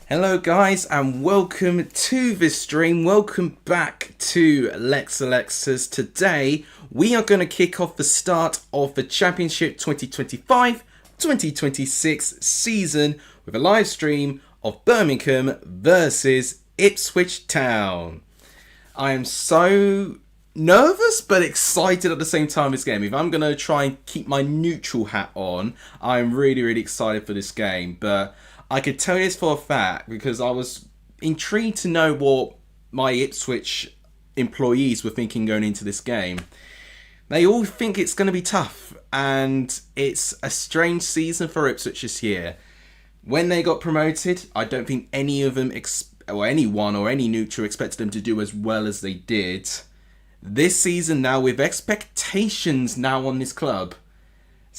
Hello guys and welcome to this stream. Welcome back to Lex Alexas. Today we are going to kick off the start of the Championship 2025-2026 season with a live stream of Birmingham versus Ipswich Town. I am so nervous but excited at the same time this game. If I'm going to try and keep my neutral hat on, I'm really excited for this game. But I could tell you this for a fact because I was intrigued to know what my Ipswich employees were thinking going into this game. They all think it's going to be tough, and it's a strange season for Ipswich this year. When they got promoted, I don't think any of them, or anyone or any neutral expected them to do as well as they did. This season now, with expectations now on this club,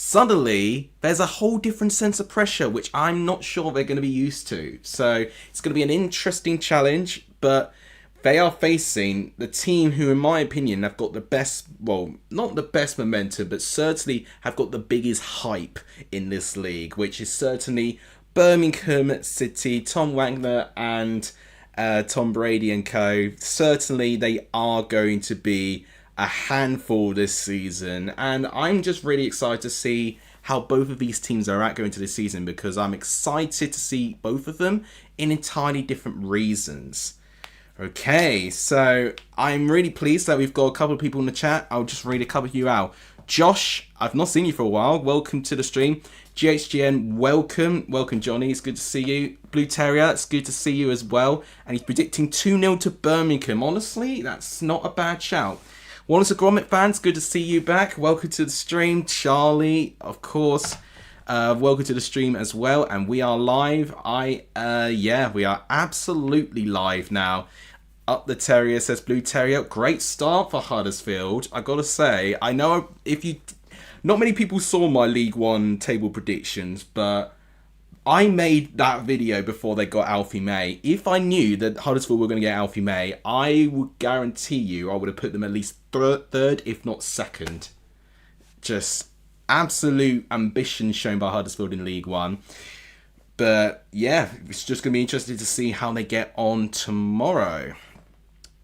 suddenly there's a whole different sense of pressure, which I'm not sure they're going to be used to. So it's going to be an interesting challenge, but they are facing the team who, in my opinion, have got the best, well, not the best momentum, but certainly have got the biggest hype in this league, which is certainly Birmingham City, Tom Wagner and Tom Brady and co. Certainly they are going to be a handful this season, and I'm just really excited to see how both of these teams are at going into this season, because I'm excited to see both of them in entirely different reasons. Okay, so I'm really pleased that we've got a couple of people in the chat. I'll just read a couple of you out. Josh, I've not seen you for a while. Welcome to the stream. GHGN, welcome. Welcome, Johnny. It's good to see you. Blue Terrier, it's good to see you as well. And he's predicting 2-0 to Birmingham. Honestly, that's not a bad shout. Wallace Gromit fans, good to see you back. Welcome to the stream. Charlie, of course, welcome to the stream as well. And we are live. Yeah, we are absolutely live now. Up the Terrier, says Blue Terrier. Great start for Huddersfield. I gotta say, I know not many people saw my League One table predictions, but I made that video before they got Alfie May. If I knew that Huddersfield were going to get Alfie May, I would guarantee you I would have put them at least third, if not second. Just absolute ambition shown by Huddersfield in League One. But yeah, it's just going to be interesting to see how they get on tomorrow.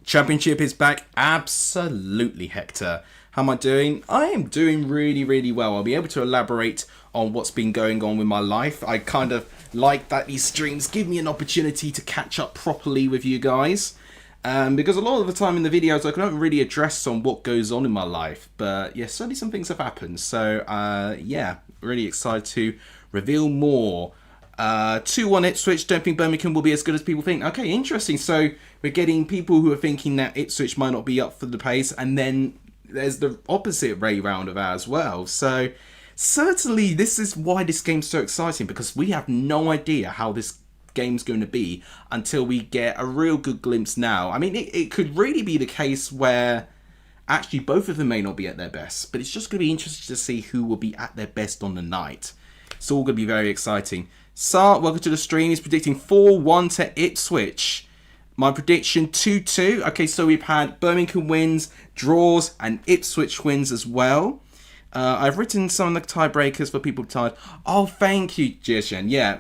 Championship is back. Absolutely, Hector. How am I doing? I am doing really well. I'll be able to elaborate on what's been going on with my life. I kind of like that these streams give me an opportunity to catch up properly with you guys. Because a lot of the time in the videos I don't really address on what goes on in my life. But yeah, certainly some things have happened. So yeah, really excited to reveal more. 2-1 Ipswich. Don't think Birmingham will be as good as people think. Okay, interesting. So we're getting people who are thinking that Ipswich might not be up for the pace, and then there's the opposite way round of that as well. So certainly this is why this game's so exciting, because we have no idea how this game's going to be until we get a real good glimpse now. I mean, it could really be the case where actually both of them may not be at their best, but it's just going to be interesting to see who will be at their best on the night. It's all going to be very exciting. Sart, welcome to the stream. He's predicting 4-1 to Ipswich. My prediction 2-2. Okay, so we've had Birmingham wins, draws, and Ipswich wins as well. I've written some of the tiebreakers for people tired. Oh, thank you, Jirshen. Yeah.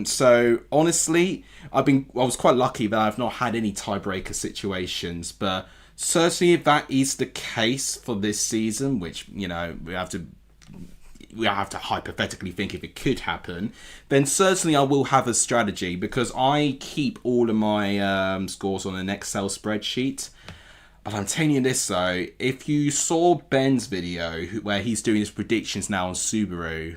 So honestly, I was quite lucky that I've not had any tiebreaker situations, but certainly if that is the case for this season, which we have to hypothetically think if it could happen, then certainly I will have a strategy, because I keep all of my scores on an Excel spreadsheet. But I'm telling you this though, if you saw Ben's video where he's doing his predictions now on Subaru,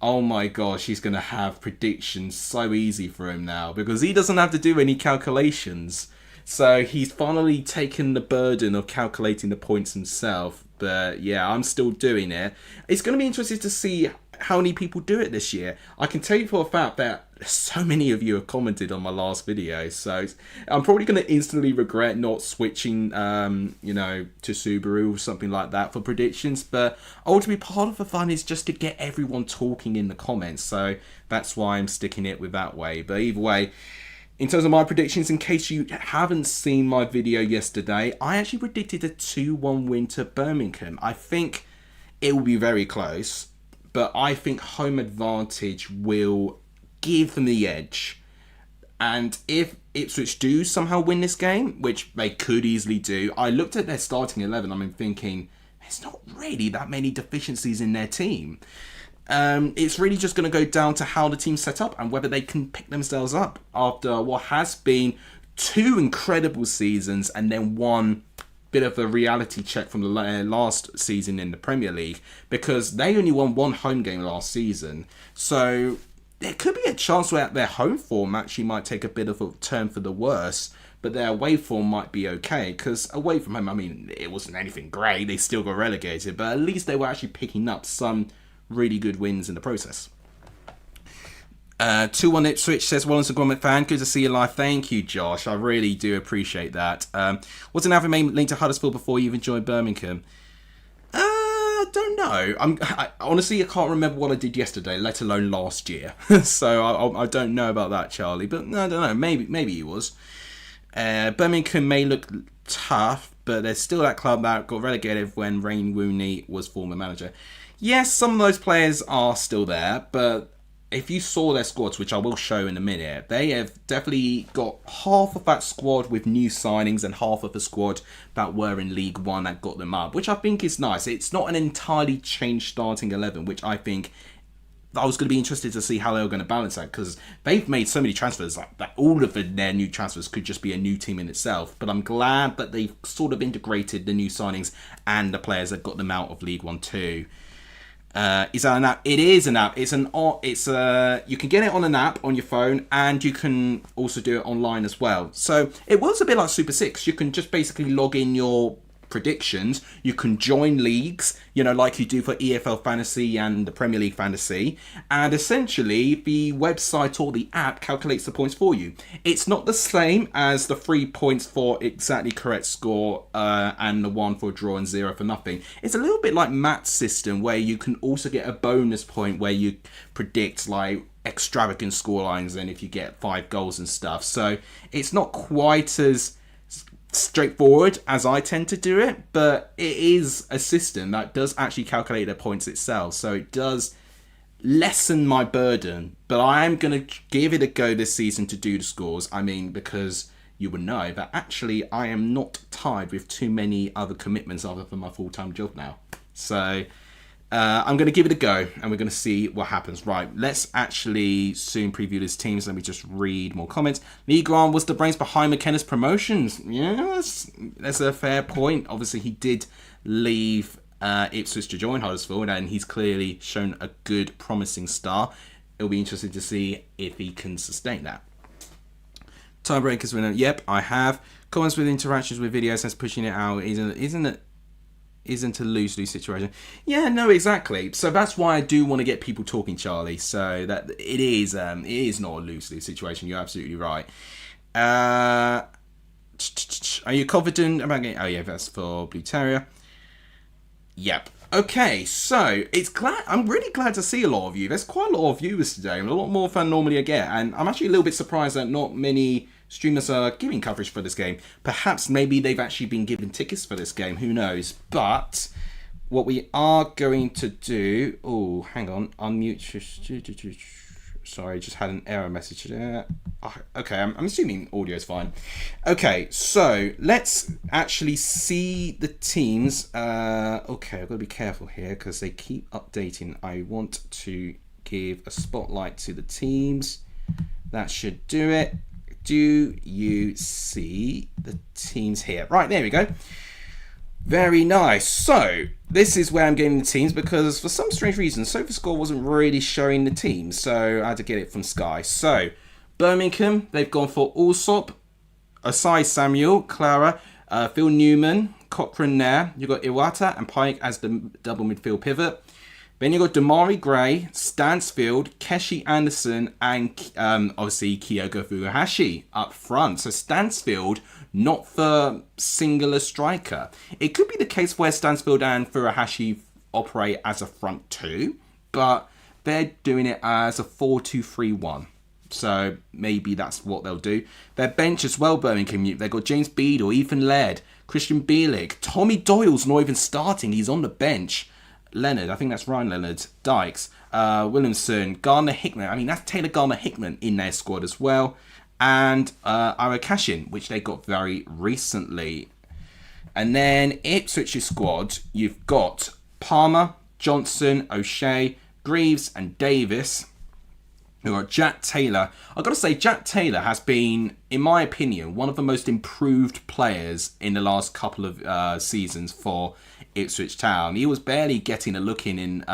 oh my gosh, he's going to have predictions so easy for him now, because he doesn't have to do any calculations. So he's finally taken the burden of calculating the points himself. But yeah, I'm still doing it. It's going to be interesting to see how many people do it this year. I can tell you for a fact that so many of you have commented on my last video. So I'm probably going to instantly regret not switching, to Subaru or something like that for predictions. But ultimately, part of the fun is just to get everyone talking in the comments. So that's why I'm sticking it with that way. But either way, in terms of my predictions, in case you haven't seen my video yesterday, I actually predicted a 2-1 win to Birmingham. I think it will be very close, but I think home advantage will give them the edge. And if Ipswich do somehow win this game, which they could easily do, I looked at their starting 11. I'm thinking, there's not really that many deficiencies in their team. It's really just going to go down to how the team's set up and whether they can pick themselves up after what has been 2 incredible seasons and then 1 bit of a reality check from the last season in the Premier League, because they only won 1 home game last season. So there could be a chance where their home form actually might take a bit of a turn for the worse, but their away form might be okay, because away from home, I mean, it wasn't anything great. They still got relegated, but at least they were actually picking up some really good wins in the process. 2-1 Ipswich says, Wallington Gromit fan, good to see you live. Thank you, Josh. I really do appreciate that. What's an average main link to Huddersfield before you even joined Birmingham? I don't know. Honestly, I can't remember what I did yesterday, let alone last year. So I don't know about that, Charlie. But I don't know. Maybe it was. Birmingham may look tough, but there's still that club that got relegated when Wayne Rooney was former manager. Yes, some of those players are still there, but if you saw their squads, which I will show in a minute, they have definitely got half of that squad with new signings and half of the squad that were in League One that got them up, which I think is nice. It's not an entirely changed starting 11, which I think I was going to be interested to see how they were going to balance that, because they've made so many transfers that all of their new transfers could just be a new team in itself. But I'm glad that they've sort of integrated the new signings and the players that got them out of League One too. Is that an app? It is an app. You can get it on an app on your phone, and you can also do it online as well. So it works a bit like Super 6. You can just basically log in your predictions. You can join leagues, like you do for EFL Fantasy and the Premier League Fantasy, and essentially the website or the app calculates the points for you. It's not the same as the 3 points for exactly correct score and the 1 for draw and 0 for nothing. It's a little bit like Matt's system, where you can also get a bonus point where you predict like extravagant scorelines and if you get 5 goals and stuff. So it's not quite as straightforward as I tend to do it, but it is a system that does actually calculate their points itself, so it does lessen my burden. But I am going to give it a go this season to do the scores. I mean, because you would know that actually I am not tied with too many other commitments other than my full-time job now. So I'm going to give it a go, and we're going to see what happens. Right, let's actually soon preview these teams. Let me just read more comments. Lee Grant was the brains behind McKenna's promotions. Yes, that's a fair point. Obviously, he did leave Ipswich to join Huddersfield, and he's clearly shown a good, promising start. It'll be interesting to see if he can sustain that. Tiebreakers winner. Yep, I have. Comments with interactions with videos as pushing it out. Isn't a lose-lose situation. Yeah, no, exactly. So that's why I do want to get people talking, Charlie. So that it is not a lose-lose situation. You're absolutely right. Are you confident about getting? Oh yeah, that's for Blue Terrier. Yep. Okay, so I'm really glad to see a lot of you. There's quite a lot of viewers today, and a lot more than normally I get. And I'm actually a little bit surprised that not many streamers are giving coverage for this game. Perhaps maybe they've actually been given tickets for this game. Who knows? But what we are going to do... Oh, hang on. Unmute. Sorry, just had an error message there. Okay, I'm assuming audio is fine. Okay, so let's actually see the teams. Okay, I've got to be careful here because they keep updating. I want to give a spotlight to the teams. That should do it. Do you see the teams here? Right, there we go. Very nice. So, this is where I'm getting the teams because for some strange reason, SofaScore wasn't really showing the teams. So, I had to get it from Sky. So, Birmingham, they've gone for Allsop, Asai Samuel, Clara, Phil Newman, Cochrane there. You've got Iwata and Pike as the double midfield pivot. Then you've got Damari Gray, Stansfield, Keshi Anderson, and obviously Kyogo Furuhashi up front. So Stansfield, not the singular striker. It could be the case where Stansfield and Furuhashi operate as a front two, but they're doing it as a 4-2-3-1. So maybe that's what they'll do. Their bench as well, Birmingham. They've got James Beadle, Ethan Laird, Christian Bielik. Tommy Doyle's not even starting. He's on the bench. Leonard, I think that's Ryan Leonard, Dykes, Williamson, Gardner Hickman. I mean, that's Taylor Gardner Hickman in their squad as well. and our cash-in, which they got very recently. And then Ipswich's squad, you've got Palmer, Johnson, O'Shea, Greaves and Davis. We've got Jack Taylor. I've got to say, Jack Taylor has been, in my opinion, one of the most improved players in the last couple of seasons for Ipswich Town. He was barely getting a look in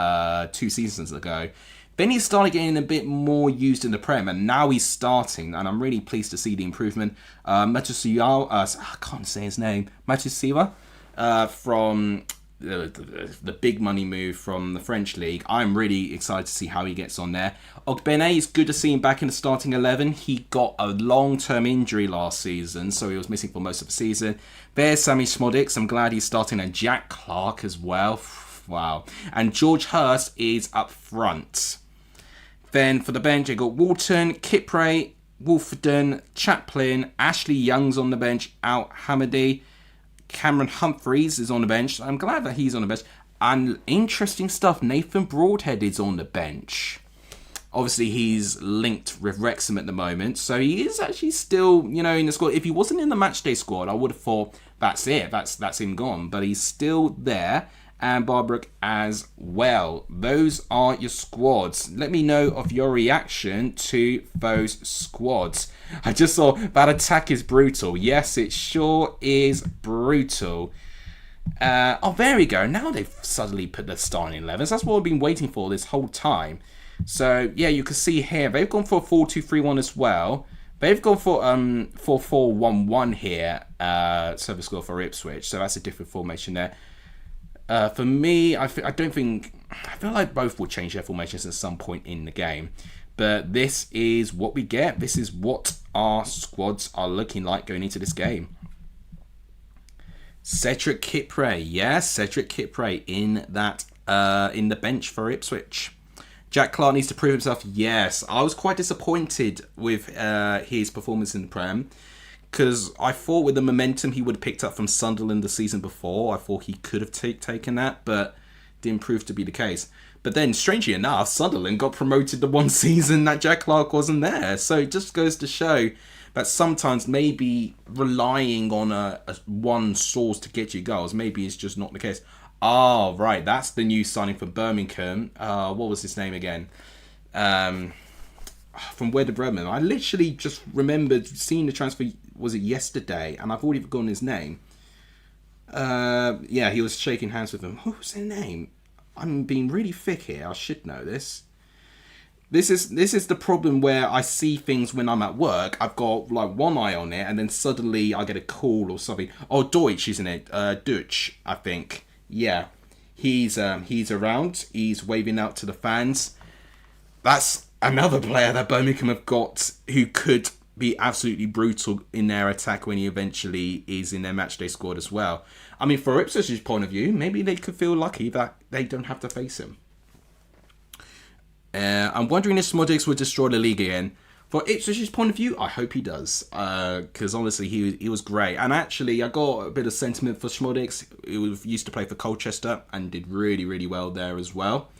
2 seasons ago. Then he started getting a bit more used in the Prem, and now he's starting, and I'm really pleased to see the improvement. Matusiwa, I can't say his name, Matusiwa, from the big money move from the French league. I'm really excited to see how he gets on there. Ogbene, it's good to see him back in the starting 11. He got a long-term injury last season, so he was missing for most of the season. There's Sammy Smodics. I'm glad he's starting, and Jack Clark as well. Wow. And George Hurst is up front. Then for the bench, you've got Walton, Kipre, Wolfenden, Chaplin, Ashley Young's on the bench, Al Hamadi, Cameron Humphreys is on the bench. I'm glad that he's on the bench. And interesting stuff, Nathan Broadhead is on the bench. Obviously, he's linked with Wrexham at the moment, so he is actually still, in the squad. If he wasn't in the matchday squad, I would have thought, that's it, that's him gone. But he's still there. And Barbrook as well. Those are your squads. Let me know of your reaction to those squads. I just saw that attack is brutal. Yes, it sure is brutal. Oh, there we go. Now they've suddenly put the starting 11s. That's what I've been waiting for this whole time. So, yeah, you can see here, they've gone for a 4-2-3-1 as well. They've gone for 4-4-1-1 here. Service score for Ipswich. So that's a different formation there. For me, I feel like both will change their formations at some point in the game. But this is what we get. This is what our squads are looking like going into this game. Cedric Kipre. Yes, Cedric Kipre in the bench for Ipswich. Jack Clark needs to prove himself. Yes, I was quite disappointed with his performance in the Prem. Because I thought with the momentum he would have picked up from Sunderland the season before, I thought he could have taken that, but didn't prove to be the case. But then, strangely enough, Sunderland got promoted the one season that Jack Clark wasn't there. So it just goes to show that sometimes maybe relying on a one source to get you goals, maybe it's just not the case. Oh, right, that's the new signing for Birmingham. What was his name again? From Werder Bremen. I literally just remembered seeing the transfer, was it yesterday? And I've already forgotten his name. Yeah, he was shaking hands with him. What was his name? I'm being really thick here. I should know this. This is the problem where I see things when I'm at work. I've got like one eye on it, and then suddenly I get a call or something. Oh, Deutsch, isn't it? Deutsch, I think. Yeah, he's around. He's waving out to the fans. That's another player that Birmingham have got who could be absolutely brutal in their attack when he eventually is in their matchday squad as well. I mean, for Ipswich's point of view, maybe they could feel lucky that they don't have to face him. I'm wondering if Smodics would destroy the league again. For Ipswich's point of view, I hope he does. Because honestly, he was great. And actually, I got a bit of sentiment for Smodics. He used to play for Colchester and did really, really well there as well.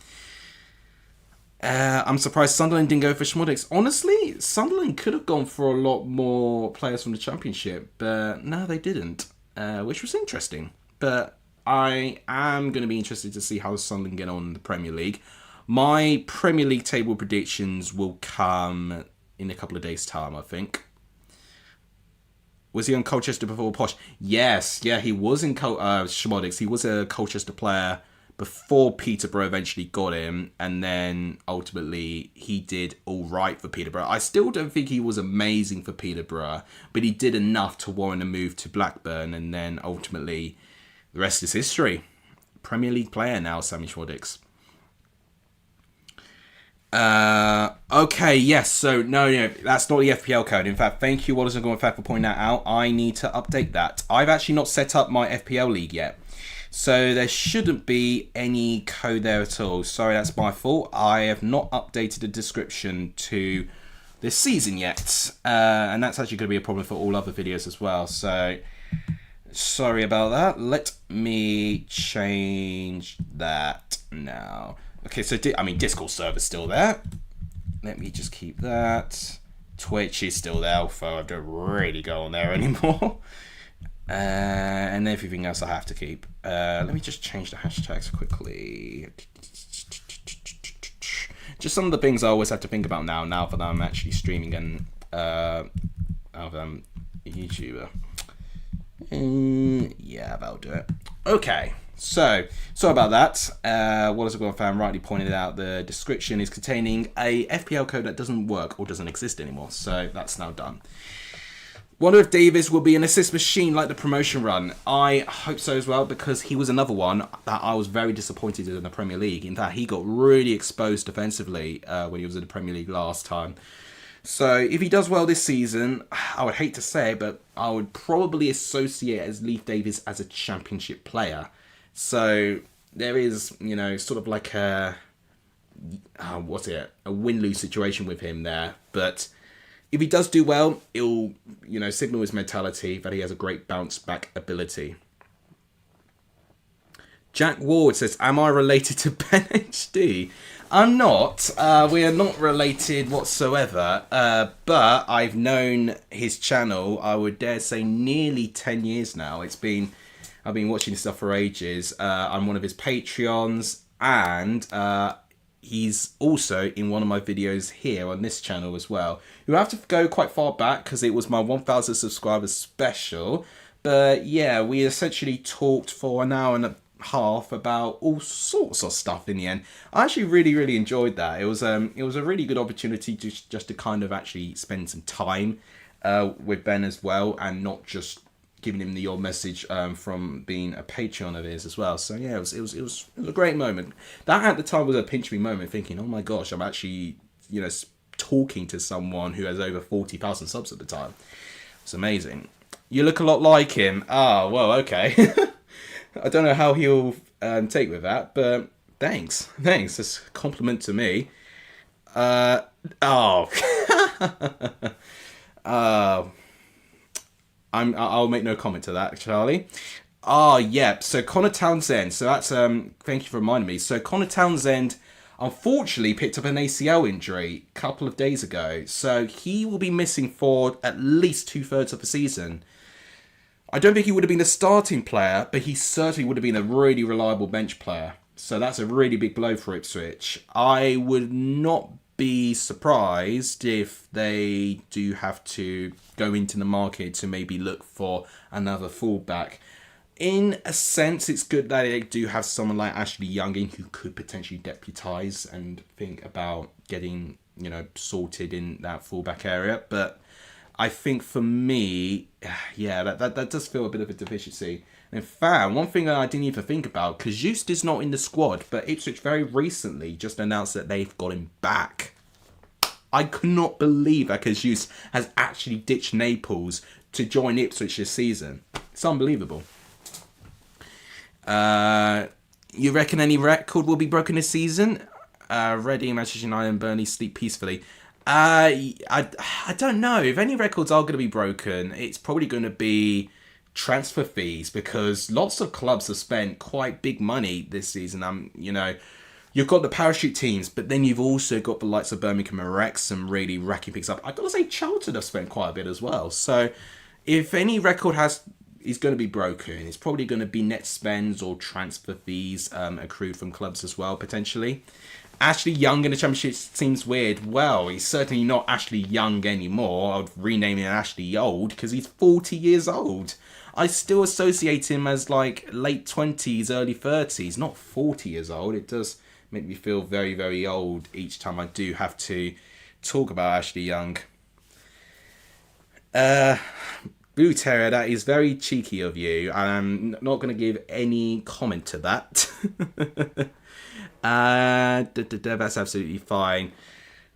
I'm surprised Sunderland didn't go for Schmodics. Honestly, Sunderland could have gone for a lot more players from the Championship, but no, they didn't, which was interesting. But I am going to be interested to see how Sunderland get on in the Premier League. My Premier League table predictions will come in a couple of days' time, I think. Was he on Colchester before Posh? Yes, yeah, he was in Schmodics. He was a Colchester player before Peterborough eventually got him, and then ultimately he did all right for Peterborough. I still don't think he was amazing for Peterborough, but he did enough to warrant a move to Blackburn, and then ultimately the rest is history. Premier League player now, Sammy Schmodics. Okay, yes, so no, that's not the FPL code. In fact, thank you, Wallace and Gorman, for pointing that out. I need to update that. I've actually not set up my FPL league yet. So there shouldn't be any code there at all. Sorry, that's my fault. I have not updated the description to this season yet. And that's actually going to be a problem for all other videos as well. So sorry about that. Let me change that now. Okay, so Discord server's still there. Let me just keep that. Twitch is still there, although I don't really go on there anymore. And everything else I have to keep. Let me just change the hashtags quickly. Just some of the things I always have to think about now that I'm actually streaming and now that I'm a YouTuber. Yeah, that'll do it. Okay, so sorry about that. What has a fan rightly pointed out, the description is containing a FPL code that doesn't work or doesn't exist anymore, so that's now done. Wonder if Davis will be an assist machine like the promotion run. I hope so as well, because he was another one that I was very disappointed in the Premier League, in that he got really exposed defensively when he was in the Premier League last time. So if he does well this season, I would hate to say it, but I would probably associate as Leif Davis as a championship player. So there is, sort of like a win-lose situation with him there. But if he does do well, it'll, signal his mentality that he has a great bounce-back ability. Jack Ward says, am I related to Ben HD? I'm not. We are not related whatsoever. But I've known his channel, I would dare say, nearly 10 years now. I've been watching his stuff for ages. I'm one of his Patreons, and he's also in one of my videos here on this channel as well. You have to go quite far back because it was my 1,000 subscribers special. But yeah, we essentially talked for an hour and a half about all sorts of stuff in the end. I actually really enjoyed that. It was a really good opportunity just to kind of actually spend some time with Ben as well, and not just giving him the odd message from being a Patreon of his as well. So yeah, it was a great moment. That at the time was a pinch me moment, thinking, oh my gosh, I'm actually talking to someone who has over 40,000 subs at the time. It's amazing. You look a lot like him. Ah, well, okay. I don't know how he'll take with that, but thanks. That's a compliment to me. I'll make no comment to that, Charlie. Yeah. So Connor Townsend. So that's thank you for reminding me. So Connor Townsend, unfortunately, picked up an ACL injury a couple of days ago. So he will be missing for at least 2/3 of the season. I don't think he would have been a starting player, but he certainly would have been a really reliable bench player. So that's a really big blow for Ipswich. I would not be surprised if they do have to go into the market to maybe look for another fullback. In a sense, it's good that they do have someone like Ashley Young in who could potentially deputise and think about getting, sorted in that fullback area. But I think for me, yeah, that does feel a bit of a deficiency. In fact, one thing that I didn't even think about, Kajust is not in the squad, but Ipswich very recently just announced that they've got him back. I could not believe that Kajust has actually ditched Naples to join Ipswich this season. It's unbelievable. You reckon any record will be broken this season? Reading, Manchester United and Burnley sleep peacefully. I don't know. If any records are going to be broken, it's probably going to be transfer fees, because lots of clubs have spent quite big money this season. You've got the parachute teams, but then you've also got the likes of Birmingham and Wrexham really racking picks up. I've got to say Charlton have spent quite a bit as well. So if any record is going to be broken, it's probably going to be net spends or transfer fees accrued from clubs as well, potentially. Ashley Young in the Championship seems weird. Well, he's certainly not Ashley Young anymore. I would rename him Ashley Old because he's 40 years old. I still associate him as like late 20s, early 30s, not 40 years old. It does make me feel very old each time I do have to talk about Ashley Young. Blue Terrier, that is very cheeky of you. I'm not going to give any comment to that. That's absolutely fine.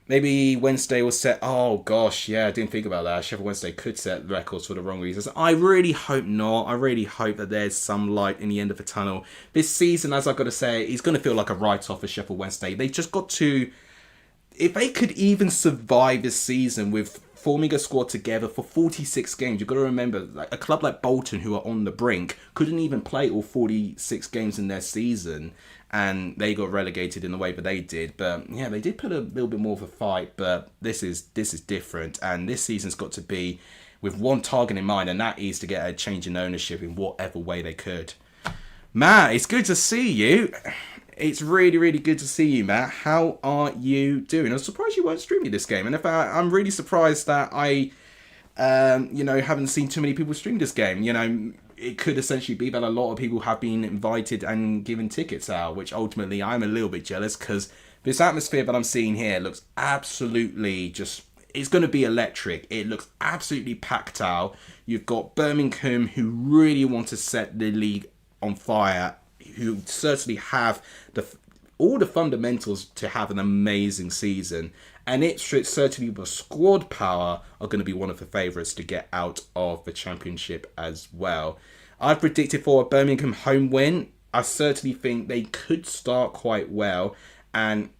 Maybe Wednesday will set... Oh, gosh, yeah, I didn't think about that. Sheffield Wednesday could set records for the wrong reasons. I really hope not. I really hope that there's some light in the end of the tunnel. This season, as I've got to say, is going to feel like a write-off for Sheffield Wednesday. They've just got to... If they could even survive this season with forming a squad together for 46 games, you've got to remember, like a club like Bolton, who are on the brink, couldn't even play all 46 games in their season. and they got relegated in the way that they did. But yeah, they did put a little bit more of a fight, but this is different, and this season's got to be with one target in mind, and that is to get a change in ownership in whatever way they could. Matt, it's good to see you. It's really, really good to see you, Matt. How are you doing? I'm surprised you weren't streaming this game, and in fact, I'm really surprised that I haven't seen too many people stream this game. It could essentially be that a lot of people have been invited and given tickets out, which ultimately I'm a little bit jealous, because this atmosphere that I'm seeing here looks absolutely it's going to be electric. It looks absolutely packed out. You've got Birmingham, who really want to set the league on fire, who certainly have all the fundamentals to have an amazing season. And Ipswich, certainly with squad power, are going to be one of the favourites to get out of the Championship as well. I've predicted for a Birmingham home win. I certainly think they could start quite well. And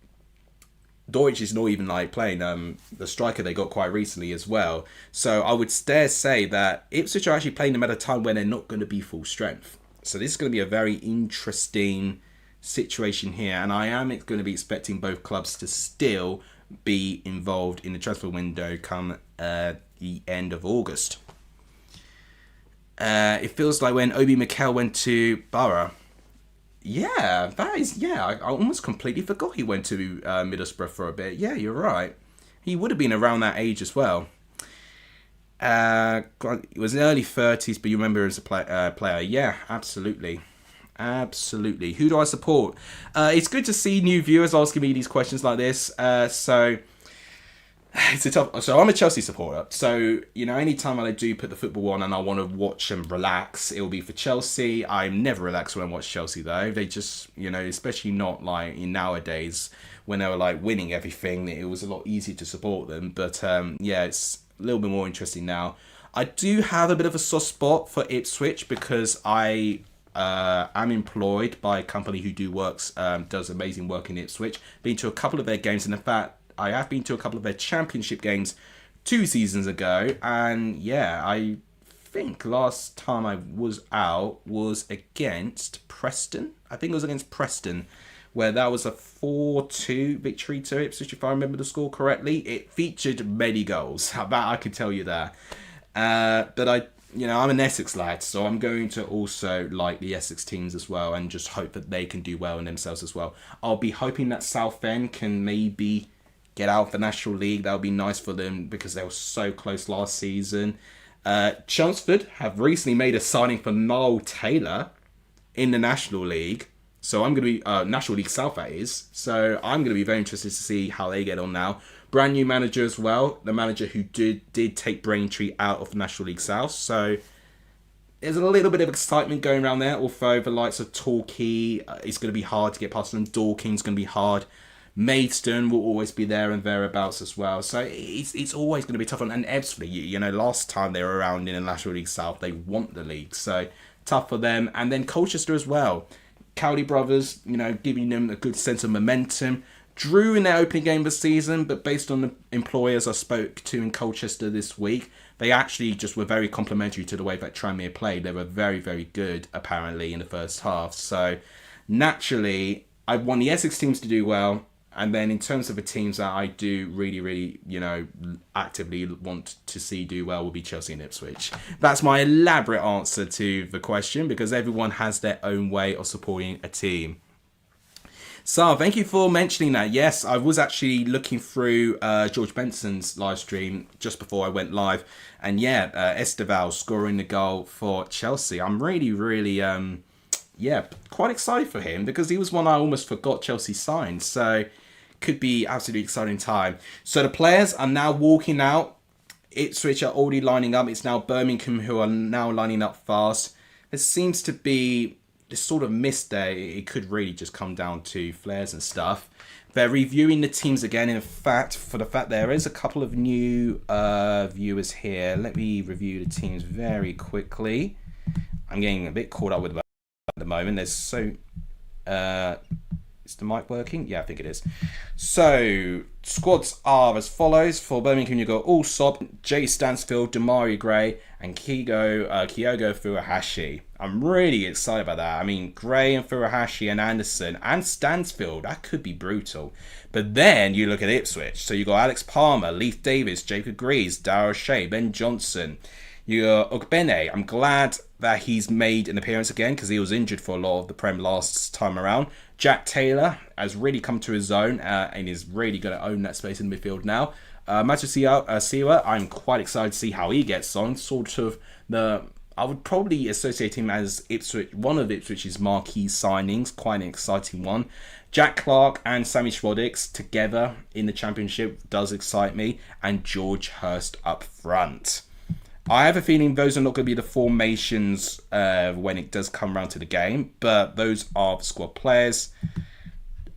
Deutsch is not even playing the striker they got quite recently as well. So I would dare say that Ipswich are actually playing them at a time when they're not going to be full strength. So this is going to be a very interesting situation here. And I am going to be expecting both clubs to still be involved in the transfer window come the end of August. It feels like when Obi Mikel went to Borough. Yeah, that is, yeah, I almost completely forgot he went to Middlesbrough for a bit. Yeah, you're right. He would have been around that age as well. It was in the early 30s, but you remember as a player. Yeah, absolutely. Absolutely. Who do I support? It's good to see new viewers asking me these questions like this. So it's a tough. So I'm a Chelsea supporter. So anytime I do put the football on and I want to watch and relax, it will be for Chelsea. I'm never relaxed when I watch Chelsea though. They just especially not like in nowadays when they were winning everything. It was a lot easier to support them. But yeah, it's a little bit more interesting now. I do have a bit of a soft spot for Ipswich because I'm employed by a company who does amazing work in Ipswich. Been to a couple of their games, and in fact, I have been to a couple of their Championship games 2 seasons ago. And yeah, I think last time I was out was against Preston. I think it was against Preston, where that was a 4-2 victory to Ipswich, if I remember the score correctly. It featured many goals. That I can tell you that. But I'm an Essex lad, so I'm going to also like the Essex teams as well and just hope that they can do well in themselves as well. I'll be hoping that Southend can maybe get out of the National League. That would be nice for them because they were so close last season. Chelmsford have recently made a signing for Niall Taylor in the National League. So I'm going to be, National League South that is. So I'm going to be very interested to see how they get on now. Brand new manager as well. The manager who did take Braintree out of the National League South. So there's a little bit of excitement going around there. Although the likes of Torquay, it's going to be hard to get past them. Dorking's going to be hard. Maidstone will always be there and thereabouts as well. So it's always going to be tough. And Ebbsfleet, last time they were around in the National League South, they want the league. So tough for them. And then Colchester as well. Cowley brothers, giving them a good sense of momentum. Drew in their opening game of the season, but based on the employers I spoke to in Colchester this week, they actually just were very complimentary to the way that Tranmere played. They were very, very good, apparently, in the first half. So, naturally, I want the Essex teams to do well. And then in terms of the teams that I do really, really, actively want to see do well will be Chelsea and Ipswich. That's my elaborate answer to the question because everyone has their own way of supporting a team. So, thank you for mentioning that. Yes, I was actually looking through George Benson's live stream just before I went live. And yeah, Esteval scoring the goal for Chelsea. I'm really, really, quite excited for him because he was one I almost forgot Chelsea signed. So, could be absolutely exciting time. So, the players are now walking out. Ipswich are already lining up. It's now Birmingham who are now lining up fast. There seems to be this sort of mist there. It could really just come down to flares and stuff. They're reviewing the teams again. In fact, for the fact there is a couple of new viewers here. Let me review the teams very quickly. I'm getting a bit caught up with at the moment. There's so... is the mic working? Yeah, I think it is. So, squads are as follows. For Birmingham, you've got Allsop, Jay Stansfield, Damari Gray, and Kyogo Furuhashi. I'm really excited about that. I mean, Gray and Furuhashi and Anderson and Stansfield, that could be brutal. But then you look at Ipswich. So you got Alex Palmer, Leith Davis, Jacob Greaves, Darryl Shea, Ben Johnson. You got Ogbene. I'm glad that he's made an appearance again because he was injured for a lot of the Prem last time around. Jack Taylor has really come to his own and is really going to own that space in the midfield now. Matthew Siwa, I'm quite excited to see how he gets on. I would probably associate him as one of Ipswich's marquee signings. Quite an exciting one. Jack Clark and Sammy Schwadix together in the Championship does excite me. And George Hurst up front. I have a feeling those are not going to be the formations when it does come around to the game, but those are the squad players.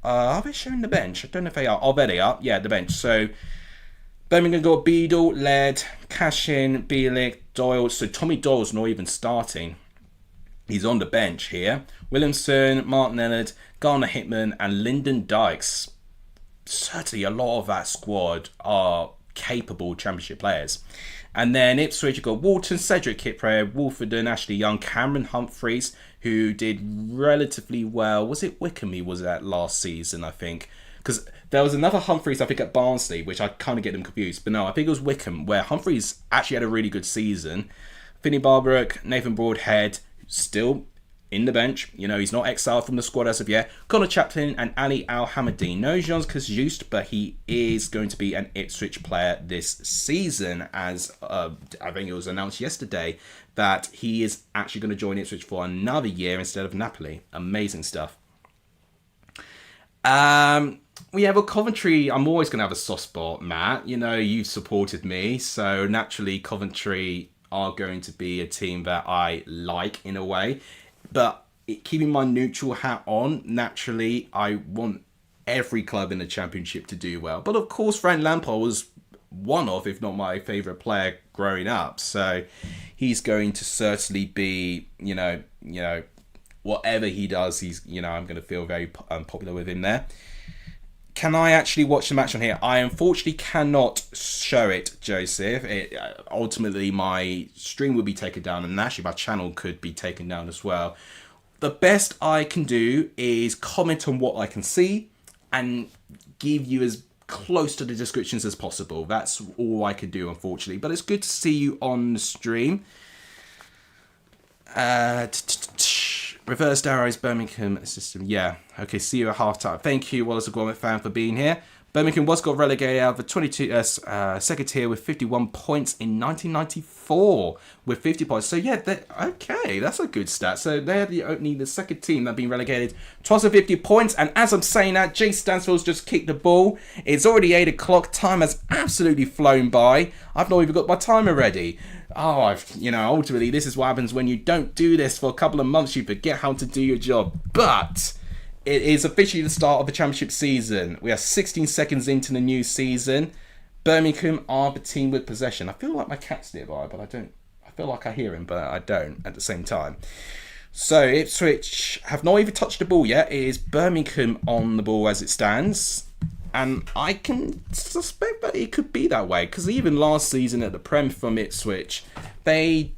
Are they showing the bench? I don't know if they are. Oh, there they are. Yeah, the bench. So, Birmingham got Beadle, Laird, Cashin, Bielik, Doyle. So, Tommy Doyle's not even starting. He's on the bench here. Williamson, Mark Nellard, Garner Hitman, and Lyndon Dykes. Certainly, a lot of that squad are capable Championship players. And then Ipswich, you've got Walton, Cedric Kipre, Wolfenden, Ashley Young, Cameron Humphreys, who did relatively well. Was it Wickham he was at last season, I think? Because there was another Humphreys, I think, at Barnsley, which I kind of get them confused. But no, I think it was Wickham, where Humphreys actually had a really good season. Finney Barbrook, Nathan Broadhead, still in the bench. You know, he's not exiled from the squad as of yet. Connor Chaplin and Ali Al-Hamadi. No Jean Kazust, but he is going to be an Ipswich player this season, as I think it was announced yesterday that he is actually going to join Ipswich for another year instead of Napoli. Amazing stuff. We have a Coventry. I'm always going to have a soft spot, Matt. You know, you've supported me, so naturally Coventry are going to be a team that I like in a way. But keeping my neutral hat on, naturally, I want every club in the Championship to do well. But of course, Frank Lampard was one of, if not my favourite player growing up. So he's going to certainly be, you know, whatever he does, I'm going to feel very popular with him there. Can I actually watch the match on here? I unfortunately cannot show it, Joseph. Ultimately, my stream will be taken down, and actually my channel could be taken down as well. The best I can do is comment on what I can see and give you as close to the descriptions as possible. That's all I can do, unfortunately. But it's good to see you on the stream. Reversed arrows, Birmingham system. Yeah. Okay, see you at half-time. Thank you, Wallace, a Gormit fan, for being here. Birmingham was got relegated out of the 22 second tier with 51 points in 1994 with 50 points. So yeah, okay, that's a good stat. So they're only the second team that have been relegated twice with 50 points. And as I'm saying that, Jay Stansfield's just kicked the ball. It's already 8 o'clock. Time has absolutely flown by. I've not even got my timer ready. Ultimately, this is what happens when you don't do this for a couple of months. You forget how to do your job. But it is officially the start of the Championship season. We are 16 seconds into the new season. Birmingham are the team with possession. I feel like my cat's nearby, but I don't. I feel like I hear him, but I don't at the same time. So Ipswich have not even touched the ball yet. It is Birmingham on the ball as it stands. And I can suspect that it could be that way, because even last season at the Prem from Ipswich, they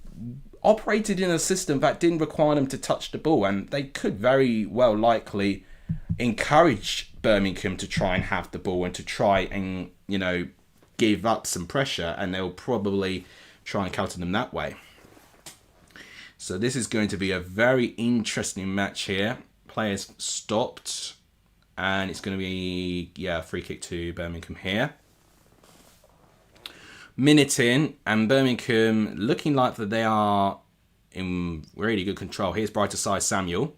operated in a system that didn't require them to touch the ball, and they could very well likely encourage Birmingham to try and have the ball and to try and, give up some pressure, and they'll probably try and counter them that way. So this is going to be a very interesting match here. Players stopped. And it's going to be, free kick to Birmingham here. Minute in, and Birmingham looking like that they are in really good control. Here's brighter side Samuel.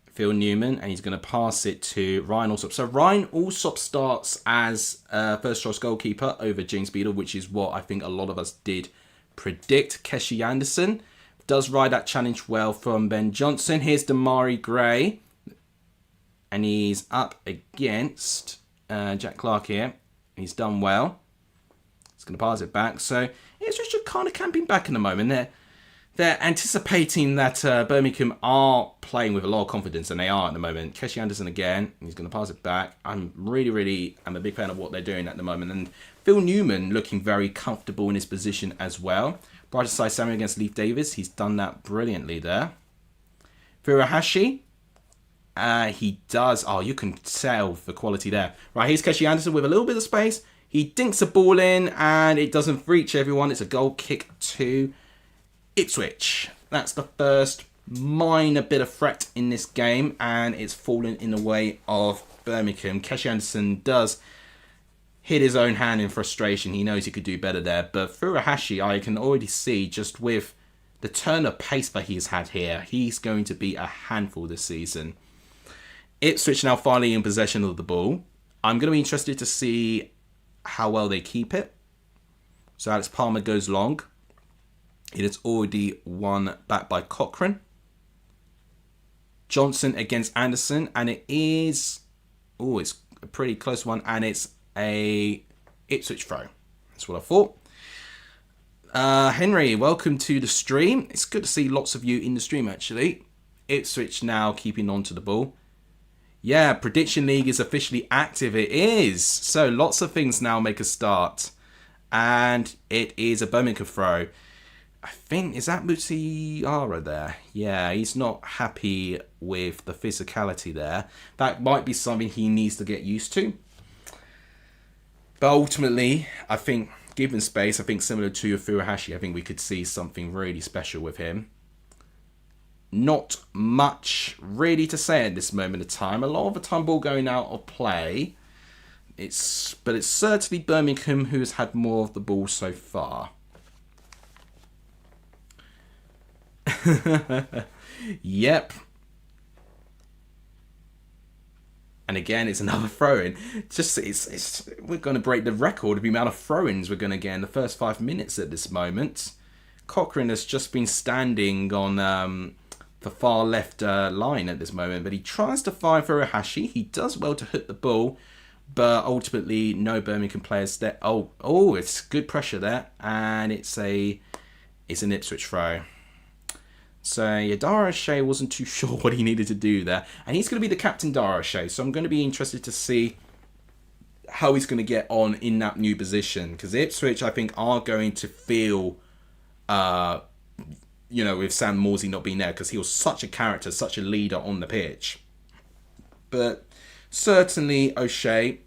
Phil Newman, and he's going to pass it to Ryan Allsop. So Ryan Allsop starts as first choice goalkeeper over James Beadle, which is what I think a lot of us did predict. Keshi Anderson does ride that challenge well from Ben Johnson. Here's Damari Gray. And he's up against Jack Clark here. He's done well. He's going to pass it back. So it's just kind of camping back in the moment. they're anticipating that Birmingham are playing with a lot of confidence, and they are at the moment. Keshi Anderson again, he's going to pass it back. I'm a big fan of what they're doing at the moment. And Phil Newman looking very comfortable in his position as well. Brighter side Samuel against Leif Davis. He's done that brilliantly there. Furuhashi. He does. Oh, you can tell the quality there. Right, here's Keshi Anderson with a little bit of space. He dinks a ball in, and it doesn't reach everyone. It's a goal kick to Ipswich. That's the first minor bit of threat in this game, and it's fallen in the way of Birmingham. Keshi Anderson does hit his own hand in frustration. He knows he could do better there, but Furuhashi, I can already see just with the turn of pace that he's had here, he's going to be a handful this season. Ipswich now finally in possession of the ball. I'm going to be interested to see how well they keep it. So Alex Palmer goes long. It is already won back by Cochrane. Johnson against Anderson, and it is... Oh, it's a pretty close one, and it's a Ipswich throw. That's what I thought. Henry, welcome to the stream. It's good to see lots of you in the stream, actually. Ipswich now keeping on to the ball. Yeah, Prediction League is officially active. It is. So lots of things now make a start. And it is a Birmingham throw. I think, is that Mutiara there? Yeah, he's not happy with the physicality there. That might be something he needs to get used to. But ultimately, I think, given space, I think similar to Furuhashi, I think we could see something really special with him. Not much really to say at this moment of time. A lot of the time ball going out of play. But it's certainly Birmingham who has had more of the ball so far. Yep. And again, it's another throw-in. We're going to break the record of the amount of throw-ins we're going to get in the first 5 minutes at this moment. Cochrane has just been standing on the far left line at this moment, but he tries to fire for Furuhashi. He does well to hit the ball, but ultimately no Birmingham players there. Oh, it's good pressure there, and it's an Ipswich throw. So yeah, Dara O'Shea wasn't too sure what he needed to do there. And he's going to be the captain, Dara O'Shea. So I'm going to be interested to see how he's going to get on in that new position. Because Ipswich, I think, are going to feel, with Sam Morsey not being there. Because he was such a character, such a leader on the pitch. But certainly O'Shea,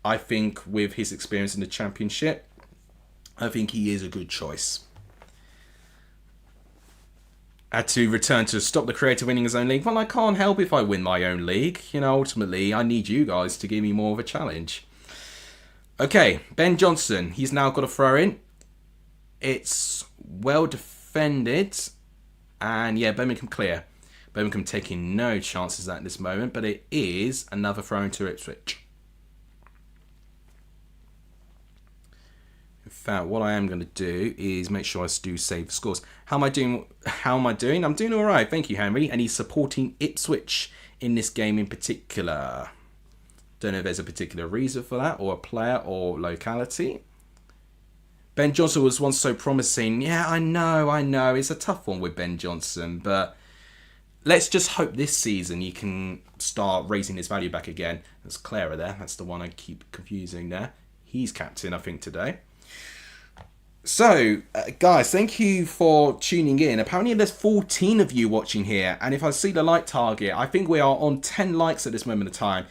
I think, with his experience in the Championship, I think he is a good choice. Had to return to stop the creator winning his own league. Well, I can't help if I win my own league. Ultimately, I need you guys to give me more of a challenge. Okay, Ben Johnson. He's now got a throw in. It's well defended. And yeah, Birmingham clear. Birmingham taking no chances at this moment. But it is another throw into Ipswich. In fact, what I am going to do is make sure I do save the scores. How am I doing? I'm doing all right. Thank you, Henry. And he's supporting Ipswich in this game in particular. Don't know if there's a particular reason for that, or a player, or locality. Ben Johnson was once so promising. Yeah, I know. It's a tough one with Ben Johnson, but let's just hope this season he can start raising his value back again. There's Clara there. That's the one I keep confusing there. He's captain, I think, today. So, guys, thank you for tuning in. Apparently there's 14 of you watching here. And if I see the like target, I think we are on 10 likes at this moment of time.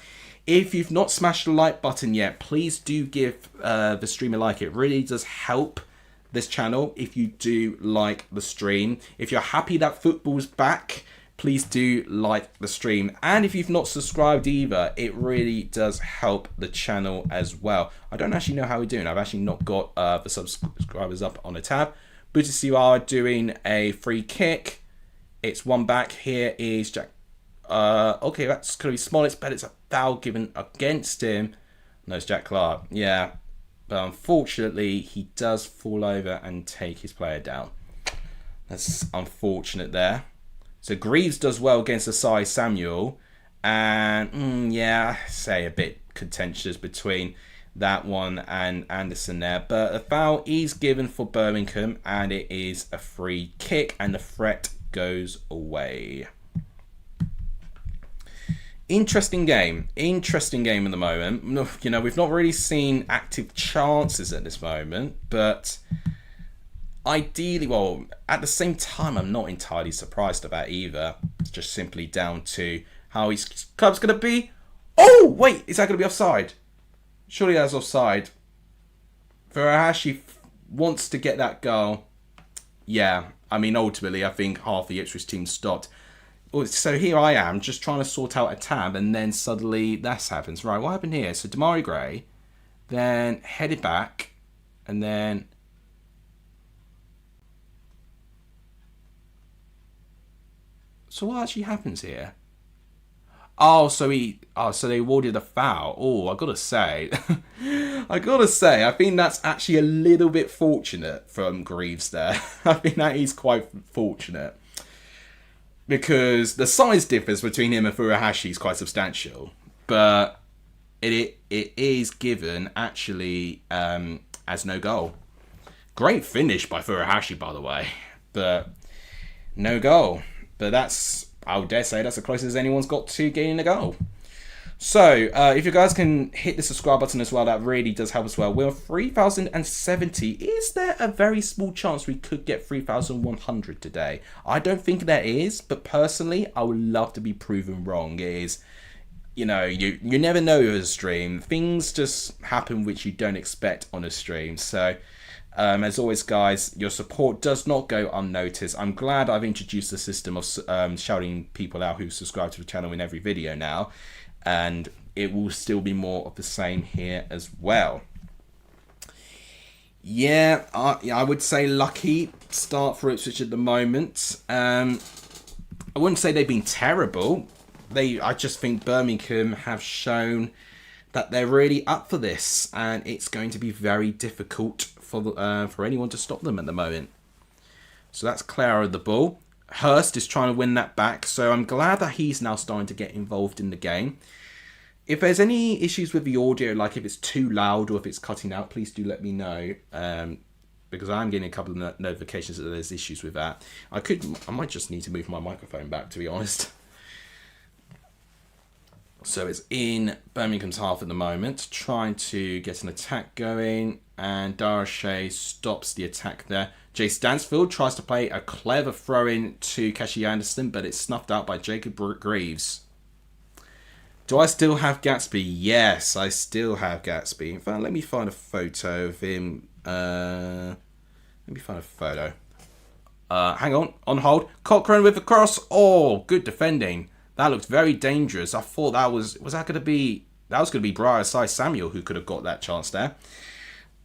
If you've not smashed the like button yet, please do give the stream a like. It really does help this channel if you do like the stream. If you're happy that football's back, please do like the stream. And if you've not subscribed either, it really does help the channel as well. I don't actually know how we're doing. I've actually not got the subscribers up on a tab. But you are doing a free kick. It's one back. Here is Jack. Okay, that's going to be Smollett's, but it's a foul given against him. No, it's Jack Clark. Yeah. But unfortunately, he does fall over and take his player down. That's unfortunate there. So Greaves does well against Asai Samuel. And, yeah, say a bit contentious between that one and Anderson there. But a foul is given for Birmingham, and it is a free kick, and the threat goes away. Interesting game at the moment. You know, we've not really seen active chances at this moment, but ideally, well, at the same time, I'm not entirely surprised about either. It's just simply down to how his club's going to be. Oh, wait, is that going to be offside? Surely that's offside. Furuhashi wants to get that goal. Yeah, I mean, ultimately, I think half the Ipswich team stopped. So here I am, just trying to sort out a tab, and then suddenly this happens. Right, what happened here? So Damari Gray, then headed back, and then... So what actually happens here? Oh, so they awarded a foul. Oh, I gotta say, I think that's actually a little bit fortunate from Greaves there. I think that is quite fortunate. Because the size difference between him and Furuhashi is quite substantial. But it is given, actually, as no goal. Great finish by Furuhashi, by the way. But no goal. But that's, I would dare say, that's the closest as anyone's got to getting a goal. So, if you guys can hit the subscribe button as well, that really does help as well. We're 3,070. Is there a very small chance we could get 3,100 today? I don't think there is, but personally, I would love to be proven wrong. It is, you know, you never know with a stream. Things just happen which you don't expect on a stream. So, as always, guys, your support does not go unnoticed. I'm glad I've introduced the system of shouting people out who subscribe to the channel in every video now. And it will still be more of the same here as well. Yeah, I would say lucky start for Ipswich at the moment. I wouldn't say they've been terrible. I just think Birmingham have shown that they're really up for this, and it's going to be very difficult for anyone to stop them at the moment. So that's Clara the ball. Hurst is trying to win that back, so I'm glad that he's now starting to get involved in the game. If there's any issues with the audio, like if it's too loud or if it's cutting out, please do let me know, because I'm getting a couple of notifications that there's issues with that. I might just need to move my microphone back, to be honest. So it's in Birmingham's half at the moment, trying to get an attack going, and Darashay stops the attack there. Jay Stansfield tries to play a clever throw-in to Keshi Anderson, but it's snuffed out by Jacob Greaves. Do I still have Gatsby? Yes, I still have Gatsby. In fact, let me find a photo of him. Let me find a photo. Hang on hold. Cochrane with the cross. Oh, good defending. That looked very dangerous. I thought that was that going to be Briar Sai Samuel who could have got that chance there.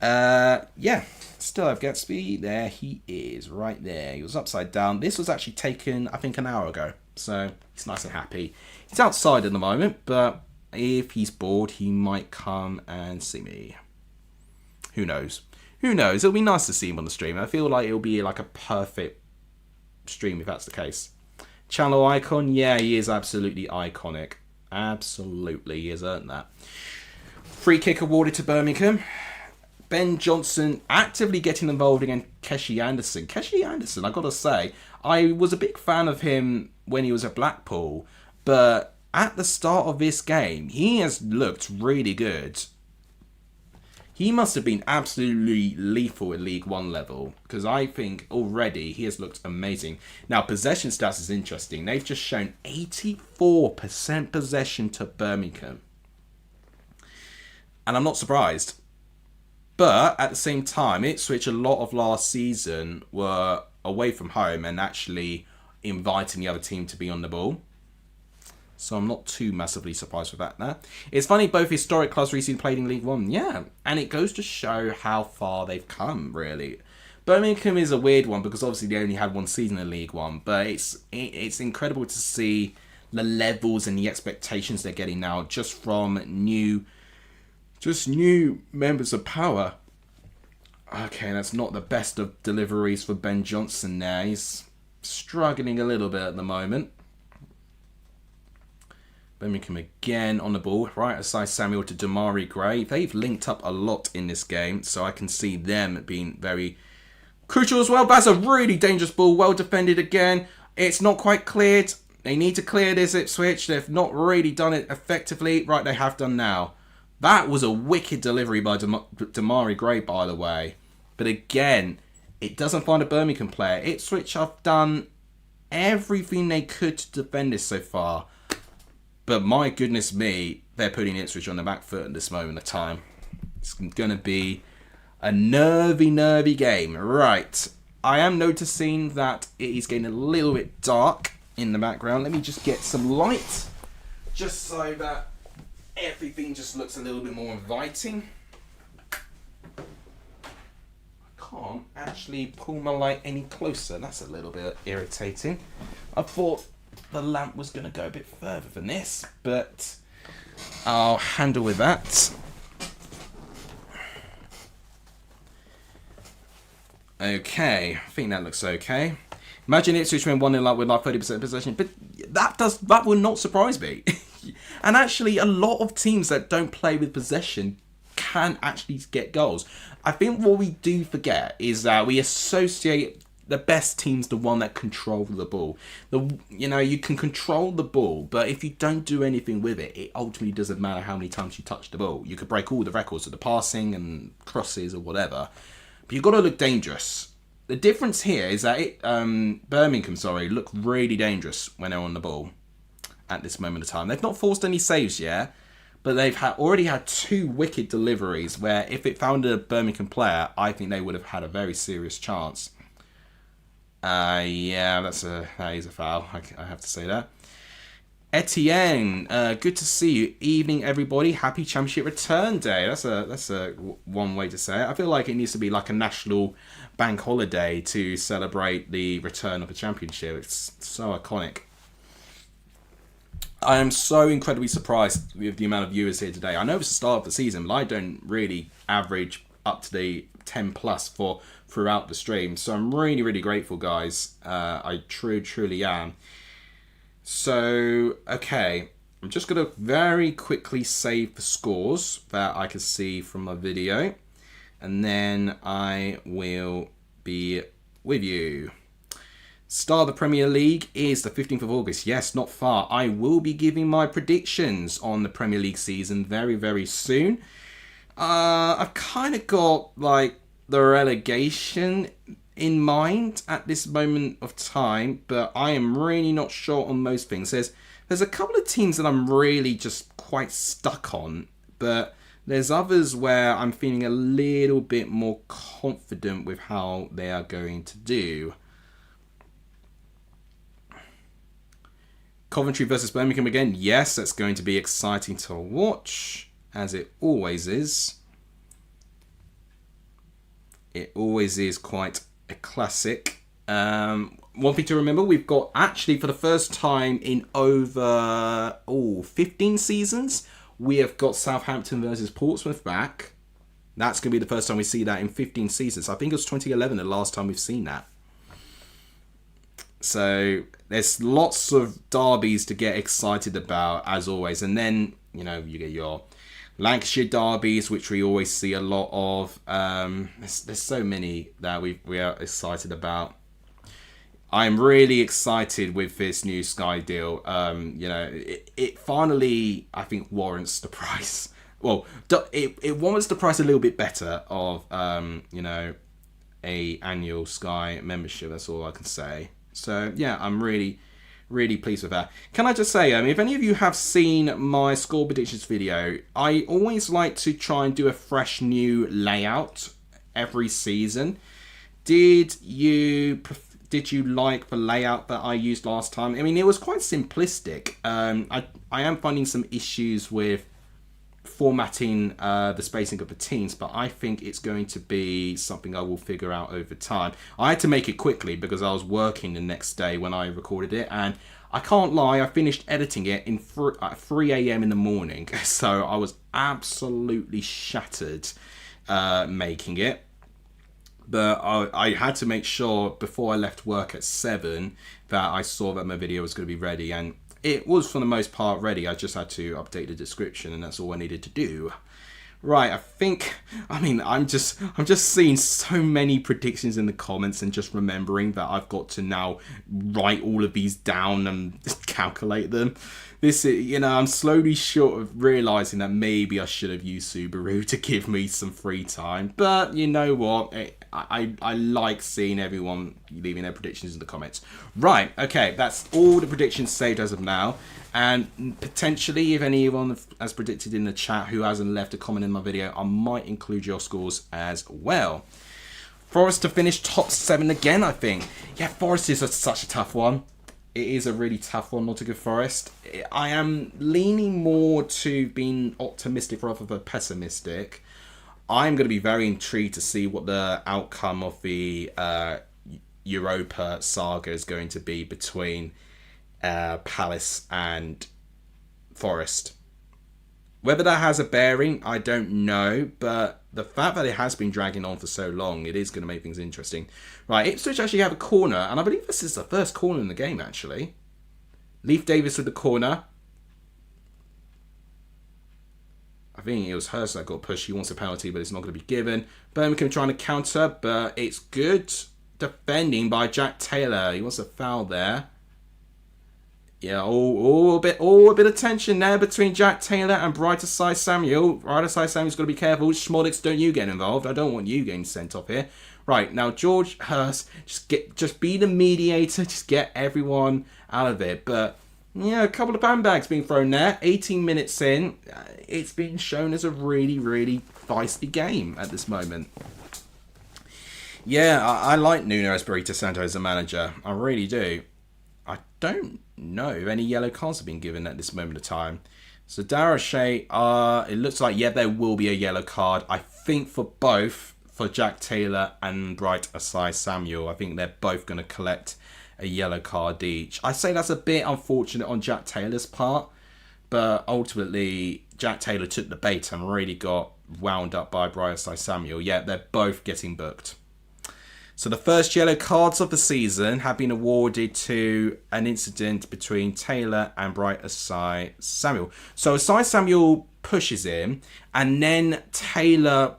Yeah, still have Gatsby. There he is, right there. He was upside down. This was actually taken, I think, an hour ago. So he's nice and happy. He's outside at the moment, but if he's bored, he might come and see me. Who knows? Who knows? It'll be nice to see him on the stream. I feel like it'll be like a perfect stream if that's the case. Channel icon, yeah, he is absolutely iconic. Absolutely, he has earned that. Free kick awarded to Birmingham. Ben Johnson actively getting involved against Keshi Anderson. Keshi Anderson, I gotta say, I was a big fan of him when he was at Blackpool, but at the start of this game, he has looked really good. He must have been absolutely lethal at League One level, because I think already he has looked amazing. Now, possession stats is interesting. They've just shown 84% possession to Birmingham. And I'm not surprised. But at the same time, Ipswich a lot of last season were away from home and actually inviting the other team to be on the ball. So I'm not too massively surprised with that there. It's funny, both historic clubs recently played in League One. Yeah, and it goes to show how far they've come, really. Birmingham is a weird one because obviously they only had one season in League One. But it's incredible to see the levels and the expectations they're getting now just from new members of power. Okay, that's not the best of deliveries for Ben Johnson there. He's struggling a little bit at the moment. Birmingham again on the ball, right aside Samuel to Damari Gray. They've linked up a lot in this game, so I can see them being very crucial as well. That's a really dangerous ball, well defended again. It's not quite cleared. They need to clear this, Ipswich. They've not really done it effectively. Right, they have done now. That was a wicked delivery by Damari Gray, by the way. But again, it doesn't find a Birmingham player. Ipswich have done everything they could to defend this so far. But my goodness me, they're putting Ipswich on the back foot at this moment of time. It's going to be a nervy game. Right. I am noticing that it is getting a little bit dark in the background. Let me just get some light. Just so that everything just looks a little bit more inviting. I can't actually pull my light any closer. That's a little bit irritating. I thought the lamp was going to go a bit further than this, but I'll handle with that. Okay, I think that looks okay. Imagine Ipswich win 1-0 up with like 30% possession, but that would not surprise me. And actually, a lot of teams that don't play with possession can actually get goals. I think what we do forget is that we associate the best teams the one that control the ball. You can control the ball, but if you don't do anything with it, it ultimately doesn't matter how many times you touch the ball. You could break all the records of the passing and crosses or whatever, but you've got to look dangerous. The difference here is that Birmingham, look really dangerous when they're on the ball at this moment of time. They've not forced any saves yet, but they've already had 2 wicked deliveries where if it found a Birmingham player, I think they would have had a very serious chance. Yeah, that is a foul. I have to say that. Etienne, good to see you. Evening, everybody. Happy Championship Return Day. That's a one way to say it. I feel like it needs to be like a national bank holiday to celebrate the return of a championship. It's so iconic. I am so incredibly surprised with the amount of viewers here today. I know it's the start of the season, but I don't really average up to the 10 plus throughout the stream. So I'm really, really grateful, guys. I truly am. So, okay. I'm just going to very quickly save the scores that I can see from my video. And then I will be with you. Start of the Premier League is the 15th of August. Yes, not far. I will be giving my predictions on the Premier League season very, very soon. I've kind of got like the relegation in mind at this moment of time, but I am really not sure on most things. There's a couple of teams that I'm really just quite stuck on, but there's others where I'm feeling a little bit more confident with how they are going to do. Coventry versus Birmingham again. Yes, that's going to be exciting to watch, as it always is. It always is quite a classic. One thing to remember, we've got actually for the first time in over 15 seasons, we have got Southampton versus Portsmouth back. That's going to be the first time we see that in 15 seasons. I think it was 2011 the last time we've seen that. So there's lots of derbies to get excited about, as always. And then, you get your Lancashire derbies, which we always see a lot of. There's so many that we are excited about. I'm really excited with this new Sky deal. It finally, I think, warrants the price. Well, it warrants the price a little bit better of, a annual Sky membership. That's all I can say. So, yeah, I'm really, really pleased with that. Can I just say, if any of you have seen my score predictions video, I always like to try and do a fresh new layout every season. Did you like the layout that I used last time? I mean, it was quite simplistic. I am finding some issues with formatting the spacing of the teams, but I think it's going to be something I will figure out over time. I had to make it quickly because I was working the next day when I recorded it, and I can't lie, I finished editing it at 3 a.m. in the morning, so I was absolutely shattered making it. But I had to make sure before I left work at 7 that I saw that my video was going to be ready, and It was for the most part ready. I just had to update the description, and that's all I needed to do. Right, I'm just seeing so many predictions in the comments and just remembering that I've got to now write all of these down and calculate them. This is, I'm slowly short of realising that maybe I should have used Subaru to give me some free time. But you know what? I like seeing everyone leaving their predictions in the comments. Right, okay, that's all the predictions saved as of now. And potentially, if anyone has predicted in the chat who hasn't left a comment in my video, I might include your scores as well. Forest to finish top 7 again, I think. Yeah, Forest is such a tough one. It is a really tough one, Nottingham Forest. I am leaning more to being optimistic rather than pessimistic. I'm going to be very intrigued to see what the outcome of the Europa saga is going to be between Palace and Forest. Whether that has a bearing, I don't know, but the fact that it has been dragging on for so long, it is going to make things interesting. Right, Ipswich actually have a corner, and I believe this is the first corner in the game, actually. Leif Davis with the corner. I think it was Hurst that got pushed. He wants a penalty, but it's not going to be given. Birmingham trying to counter, but it's good defending by Jack Taylor. He wants a foul there. Yeah, a bit of tension there between Jack Taylor and Brighter Side Samuel. Brighter Side Samuel's got to be careful. Schmodix, don't you get involved. I don't want you getting sent off here. Right, now George Hurst, just be the mediator. Just get everyone out of it. But, yeah, a couple of bandbags being thrown there. 18 minutes in. It's been shown as a really, really feisty game at this moment. Yeah, I like Nuno Espirito Santo as a manager. I really do. I don't know if any yellow cards have been given at this moment of time. So Darashay, it looks like, yeah, there will be a yellow card. I think for both, for Jack Taylor and Bright Asai Samuel. I think they're both going to collect a yellow card each. I say that's a bit unfortunate on Jack Taylor's part, but ultimately Jack Taylor took the bait and really got wound up by Bright Asai Samuel. Yeah, they're both getting booked. So the first yellow cards of the season have been awarded to an incident between Taylor and Bright Asai Samuel. So Asai Samuel pushes him, and then Taylor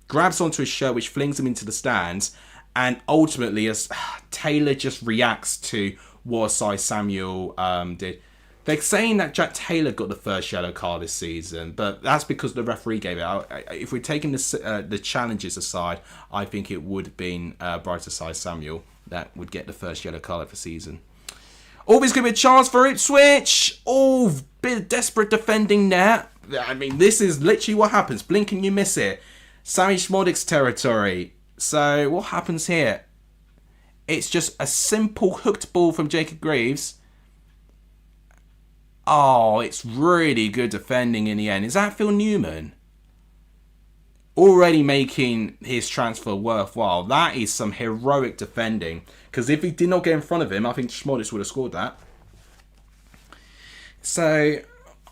grabs onto his shirt, which flings him into the stands. And ultimately, as Taylor just reacts to what Asai Samuel did. They're saying that Jack Taylor got the first yellow card this season, but that's because the referee gave it out. If we're taking the challenges aside, I think it would have been Brighter Side Samuel that would get the first yellow card of the season. Oh, there's going to be a chance for Ipswich. Oh, bit of desperate defending there. I mean, this is literally what happens. Blink and you miss it. Sammy Schmodix territory. So what happens here? It's just a simple hooked ball from Jacob Greaves. Oh, it's really good defending in the end. Is that Phil Newman? Already making his transfer worthwhile. That is some heroic defending. Because if he did not get in front of him, I think Schmodis would have scored that. So,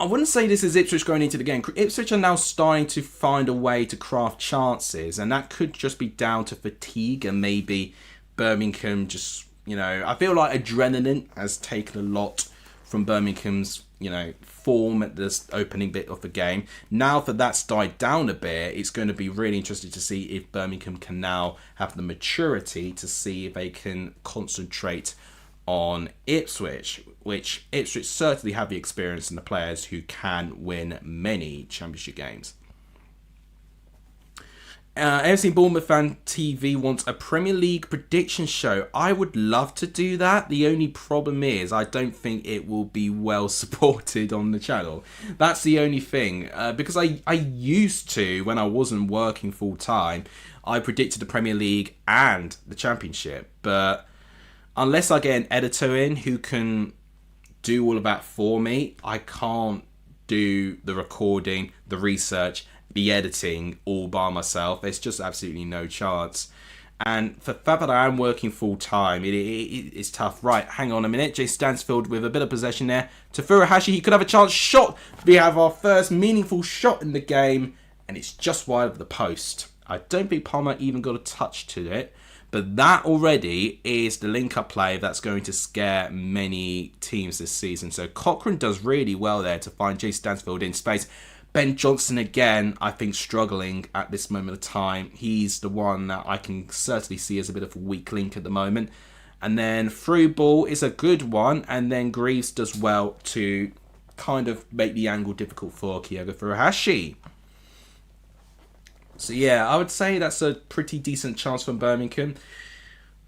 I wouldn't say this is Ipswich going into the game. Ipswich are now starting to find a way to craft chances. And that could just be down to fatigue and maybe Birmingham just, I feel like adrenaline has taken a lot from Birmingham's, form at this opening bit of the game. Now that that's died down a bit, it's going to be really interesting to see if Birmingham can now have the maturity to see if they can concentrate on Ipswich, which Ipswich certainly have the experience and the players who can win many championship games. AFC Bournemouth Fan TV wants a Premier League prediction show. I would love to do that. The only problem is I don't think it will be well supported on the channel. That's the only thing. Because I used to, when I wasn't working full time, I predicted the Premier League and the Championship. But unless I get an editor in who can do all of that for me, I can't do the recording, the research, the editing all by myself. There's just absolutely no chance. And for the fact that I am working full time, it's tough. Right, hang on a minute. Jay Stansfield with a bit of possession there. To Furuhashi, he could have a chance. Shot. We have our first meaningful shot in the game, and it's just wide of the post. I don't think Palmer even got a touch to it. But that already is the link-up play that's going to scare many teams this season. So Cochrane does really well there to find Jay Stansfield in space. Ben Johnson, again, I think struggling at this moment of time. He's the one that I can certainly see as a bit of a weak link at the moment. And then through ball is a good one. And then Greaves does well to kind of make the angle difficult for Kyogo Furuhashi. So yeah, I would say that's a pretty decent chance from Birmingham.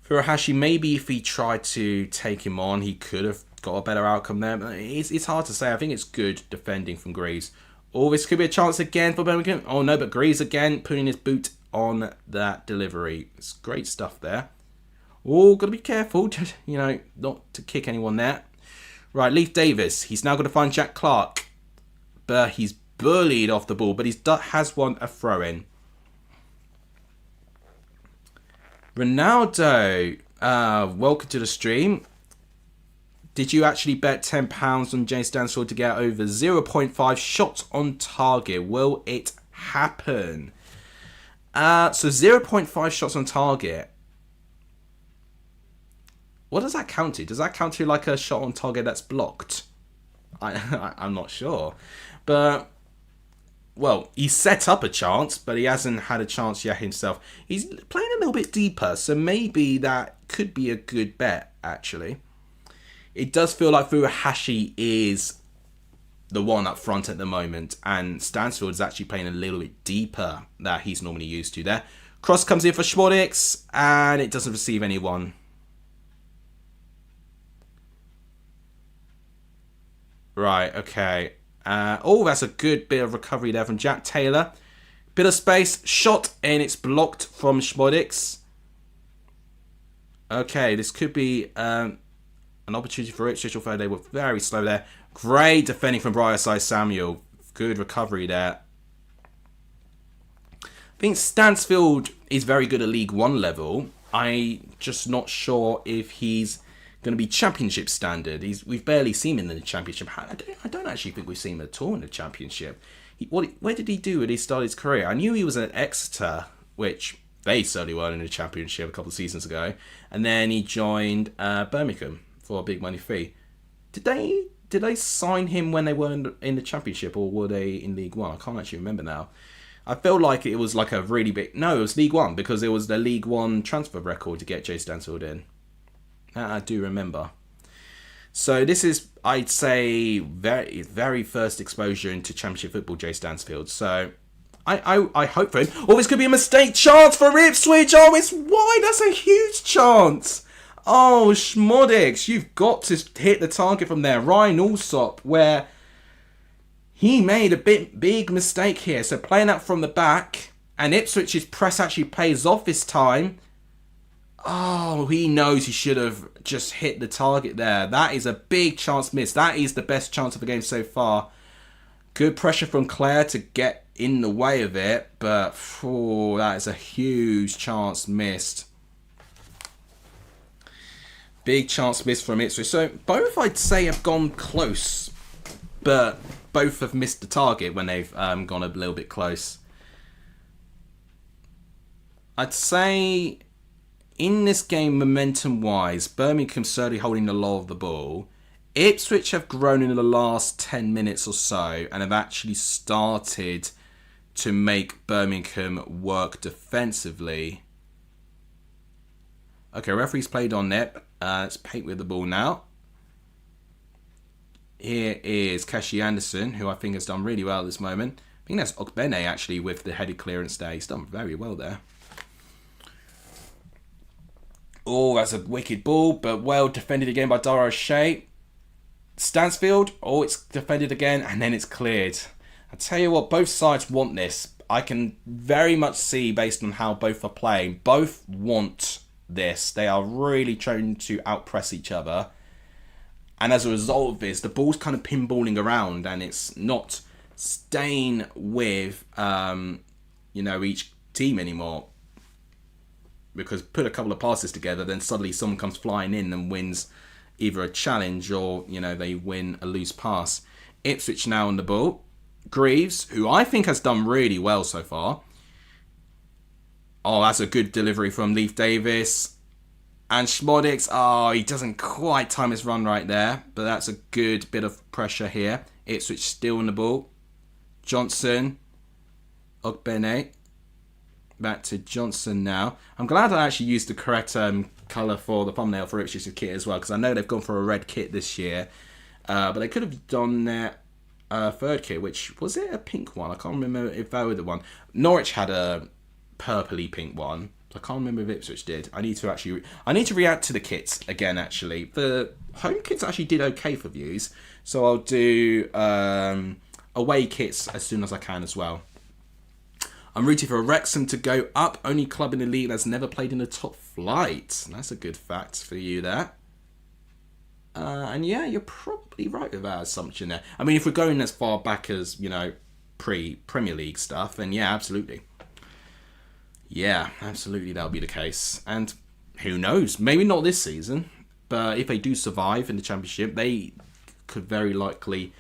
Furuhashi, maybe if he tried to take him on, he could have got a better outcome there. But it's hard to say. I think it's good defending from Greaves. Oh, this could be a chance again for Birmingham. Oh no, but Greaves again putting his boot on that delivery. It's great stuff there. Oh, got to be careful, not to kick anyone there. Right, Leif Davis. He's now got to find Jack Clark. But he's bullied off the ball, but he has won a throw-in. Ronaldo, welcome to the stream. Did you actually bet £10 on Jay Stansfield to get over 0.5 shots on target? Will it happen? So 0.5 shots on target. What does that count to? Does that count to like a shot on target that's blocked? I'm not sure. But, well, he set up a chance, but he hasn't had a chance yet himself. He's playing a little bit deeper, so maybe that could be a good bet, actually. It does feel like Furuhashi is the one up front at the moment, and Stansfield is actually playing a little bit deeper that he's normally used to there. Cross comes in for Schmodix, and it doesn't receive anyone. Right, okay. That's a good bit of recovery there from Jack Taylor. Bit of space, shot, and it's blocked from Schmodix. Okay, this could be an opportunity for Ipswich, although they were very slow there. Great defending from Briarside Samuel. Good recovery there. I think Stansfield is very good at League One level. I'm just not sure if he's going to be Championship standard. We've barely seen him in the Championship. I don't actually think we've seen him at all in the Championship. Where did he do when he started his career? I knew he was at Exeter, which they certainly weren't in the Championship a couple of seasons ago. And then he joined Birmingham for a big money fee. Did they sign him when they were in the Championship, or were they in League One? I can't actually remember now. I feel like it was like a really big... No, it was League One, because it was the League One transfer record to get Jay Stansfield in. That I do remember. So this is, I'd say, very, very first exposure into Championship football, Jay Stansfield. So I hope for him. Oh, this could be a mistake. Chance for Ipswich. Oh, it's wide. That's a huge chance. Oh, Schmodix, you've got to hit the target from there. Ryan Alsop, where he made a big mistake here. So playing out from the back, and Ipswich's press actually pays off this time. Oh, he knows he should have just hit the target there. That is a big chance missed. That is the best chance of the game so far. Good pressure from Claire to get in the way of it, but that is a huge chance missed. Big chance missed from Ipswich. So both, I'd say, have gone close, but both have missed the target when they've gone a little bit close. I'd say in this game, momentum-wise, Birmingham certainly holding the lot of the ball. Ipswich have grown in the last 10 minutes or so and have actually started to make Birmingham work defensively. Okay, referee's played on net. Let's paint with the ball now. Here is Kashi Anderson, who I think has done really well at this moment. I think that's Okbene actually with the headed clearance there. He's done very well there. Oh, that's a wicked ball, but well defended again by Dara O'Shea. Stansfield, oh, it's defended again, and then it's cleared. I tell you what, both sides want this. I can very much see, based on how both are playing, both want this. They are really trying to outpress each other. And as a result of this, the ball's kind of pinballing around, and it's not staying with, each team anymore. Because put a couple of passes together, then suddenly someone comes flying in and wins either a challenge or, they win a loose pass. Ipswich now on the ball. Greaves, who I think has done really well so far. Oh, that's a good delivery from Leif Davis. And Schmodix, oh, he doesn't quite time his run right there. But that's a good bit of pressure here. Ipswich still on the ball. Johnson. Ogbene. Back to Johnson now. I'm glad I actually used the correct colour for the thumbnail for Ipswich's kit as well. Because I know they've gone for a red kit this year. But they could have done their third kit, which... Was it a pink one? I can't remember if that was the one. Norwich had a purpley pink one. I can't remember if Ipswich did. I need to react to the kits again, actually. The home kits actually did okay for views. So I'll do away kits as soon as I can as well. I'm rooting for Wrexham to go up. Only club in the league that's never played in the top flight. That's a good fact for you there. And yeah, you're probably right with that assumption there. I mean, if we're going as far back as, you know, pre-Premier League stuff, then yeah, absolutely. Yeah, absolutely, that'll be the case. And who knows? Maybe not this season, but if they do survive in the Championship, they could very likely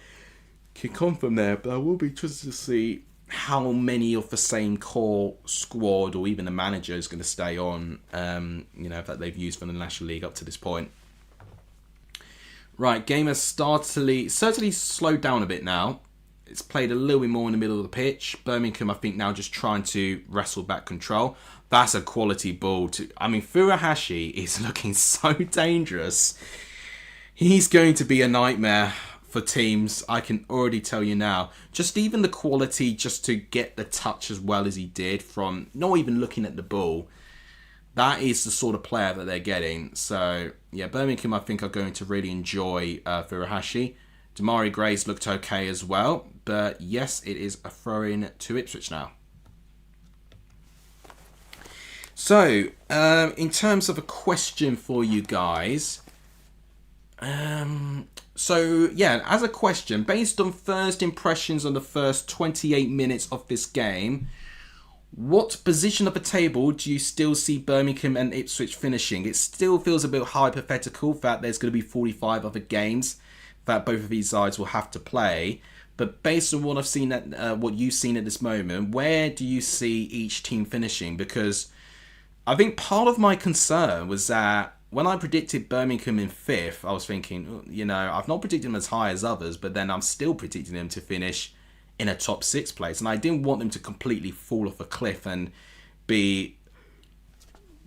kick on from there. But I will be interested to see how many of the same core squad or even the manager is going to stay on, you know, that they've used for the National League up to this point. Right, game has certainly slowed down a bit now. It's played a little bit more in the middle of the pitch. Birmingham, I think, now just trying to wrestle back control. That's a quality ball. I mean, Furuhashi is looking so dangerous. He's going to be a nightmare for teams, I can already tell you now. Just even the quality just to get the touch as well as he did from not even looking at the ball. That is the sort of player that they're getting. So, yeah, Birmingham, I think, are going to really enjoy Furuhashi. Damari Gray's looked okay as well. But yes, it is a throw-in to Ipswich now. So, in terms of a question for you guys. So, yeah, as a question, based on first impressions on the first 28 minutes of this game, what position of the table do you still see Birmingham and Ipswich finishing? It still feels a bit hypothetical that there's going to be 45 other games that both of these sides will have to play. But based on what I've seen, what you've seen at this moment, where do you see each team finishing? Because I think part of my concern was that when I predicted Birmingham in 5th, I was thinking, you know, I've not predicted them as high as others, but then I'm still predicting them to finish in a top 6 place. And I didn't want them to completely fall off a cliff and be,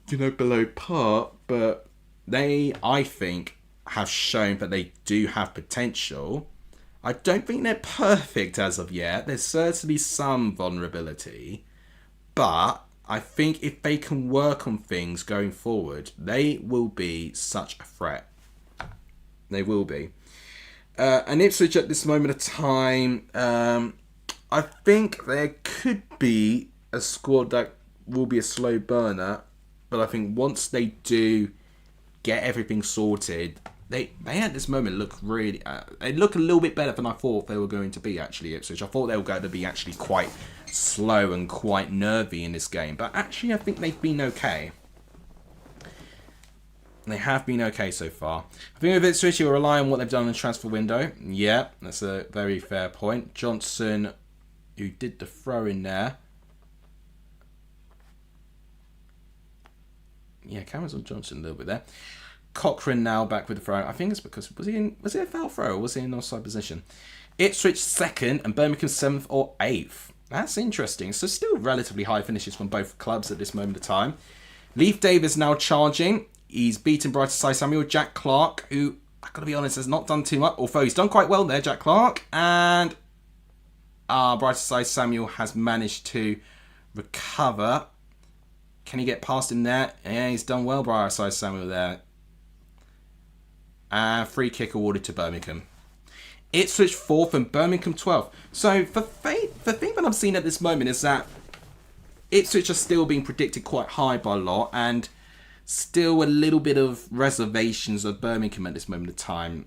you know, below par. But they, I think, have shown that they do have potential. I don't think they're perfect as of yet. There's certainly some vulnerability. But I think if they can work on things going forward, they will be such a threat. They will be. And Ipswich at this moment of time, I think there could be a squad that will be a slow burner. But I think once they do get everything sorted, they at this moment look really... they look a little bit better than I thought they were going to be, actually, Ipswich. I thought they were going to be actually quite slow and quite nervy in this game. But actually, I think they've been okay. They have been okay so far. I think with Ipswich, you'll rely on what they've done in the transfer window. Yeah, that's a very fair point. Johnson, who did the throw in there. Yeah, cameras on Johnson a little bit there. Cochrane now back with the throw. I think it's because was it a foul throw or was he in offside position? Ipswich 2nd and Birmingham 7th or 8th. That's interesting. So still relatively high finishes from both clubs at this moment of time. Leif Davis now charging. He's beaten Brightside Samuel. Jack Clark, who, I've got to be honest, has not done too much. Although he's done quite well there, Jack Clark. And Brightside Samuel has managed to recover. Can he get past him there? Yeah, he's done well, Brightside Samuel there. And free kick awarded to Birmingham. Ipswich 4th and Birmingham 12th. So the thing that I'm seeing at this moment is that Ipswich are still being predicted quite high by a lot, and still a little bit of reservations of Birmingham at this moment of time.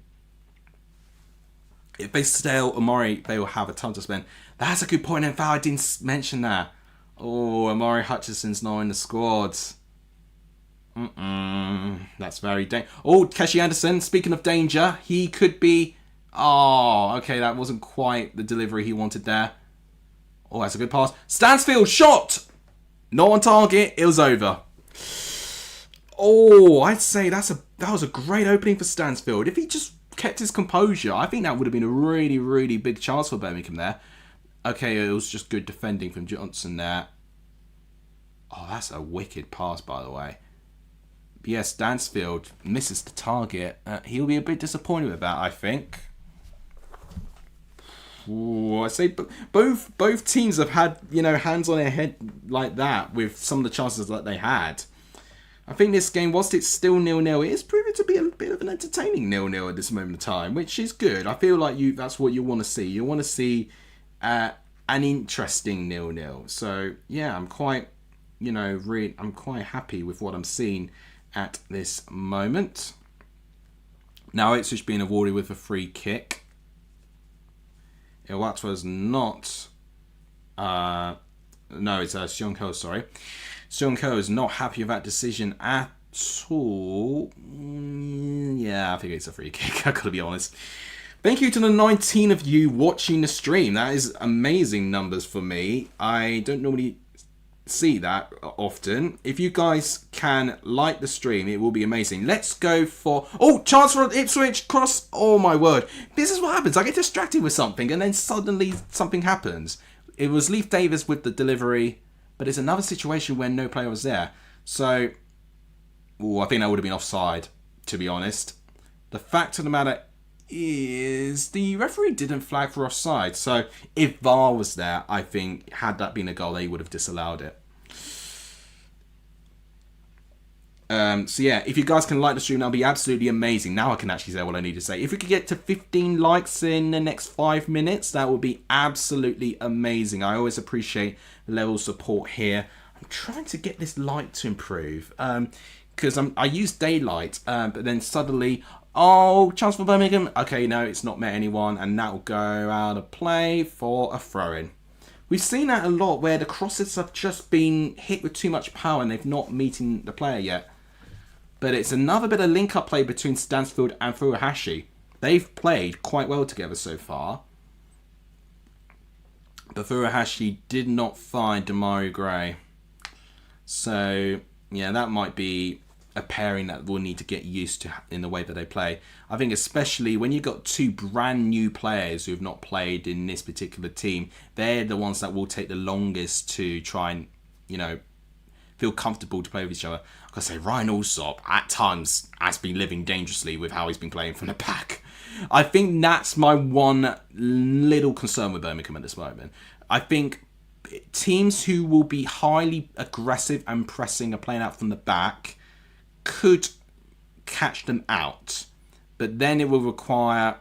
If they sell Amari, they will have a ton to spend. That's a good point. In fact, I didn't mention that. Oh, Amari Hutchison's not in the squad. That's very dangerous. Oh, Keshi Anderson, speaking of danger, he could be... Oh, okay, that wasn't quite the delivery he wanted there. Oh, that's a good pass. Stansfield, shot! Not on target. It was over. Oh, I'd say that was a great opening for Stansfield. If he just kept his composure, I think that would have been a really, really big chance for Birmingham there. Okay, it was just good defending from Johnson there. Oh, that's a wicked pass, by the way. But yeah, Stansfield misses the target. He'll be a bit disappointed with that, I think. Ooh, I say both teams have had, hands on their head like that with some of the chances that they had. I think this game, whilst it's still 0-0, it is proving to be a bit of an entertaining 0-0 at this moment of time, which is good. I feel like that's what you want to see. You want to see an interesting 0-0. So yeah, I'm quite, I'm quite happy with what I'm seeing at this moment. Now Ipswich being awarded with a free kick. Iwatwa's not. No, it's Sean Cole, sorry. Sean Cole is not happy with that decision at all. Yeah, I think it's a free kick. I've got to be honest. Thank you to the 19 of you watching the stream. That is amazing numbers for me. I don't normally see that often. If you guys can like the stream, it will be amazing. Let's go for... Oh, chance for Ipswich cross. Oh my word. This is what happens. I get distracted with something and then suddenly something happens. It was Leif Davis with the delivery, but it's another situation where no player was there. So, I think that would have been offside, to be honest. The fact of the matter is the referee didn't flag for offside. So if VAR was there, I think had that been a goal, they would have disallowed it. So yeah, if you guys can like the stream, that'll be absolutely amazing. Now I can actually say what I need to say. If we could get to 15 likes in the next 5 minutes, that would be absolutely amazing. I always appreciate the level of support here. I'm trying to get this light to improve because I use daylight, but then suddenly, oh, chance for Birmingham. Okay, no, it's not met anyone, and that will go out of play for a throw-in. We've seen that a lot where the crosses have just been hit with too much power and they've not meeting the player yet. But it's another bit of link-up play between Stansfield and Furuhashi. They've played quite well together so far. But Furuhashi did not find Demario Gray. So, yeah, that might be a pairing that we'll need to get used to in the way that they play. I think especially when you've got two brand new players who have not played in this particular team, they're the ones that will take the longest to try and, feel comfortable to play with each other. I've got to say, Ryan Allsop at times has been living dangerously with how he's been playing from the back. I think that's my one little concern with Birmingham at this moment. I think teams who will be highly aggressive and pressing and playing out from the back could catch them out. But then it will require,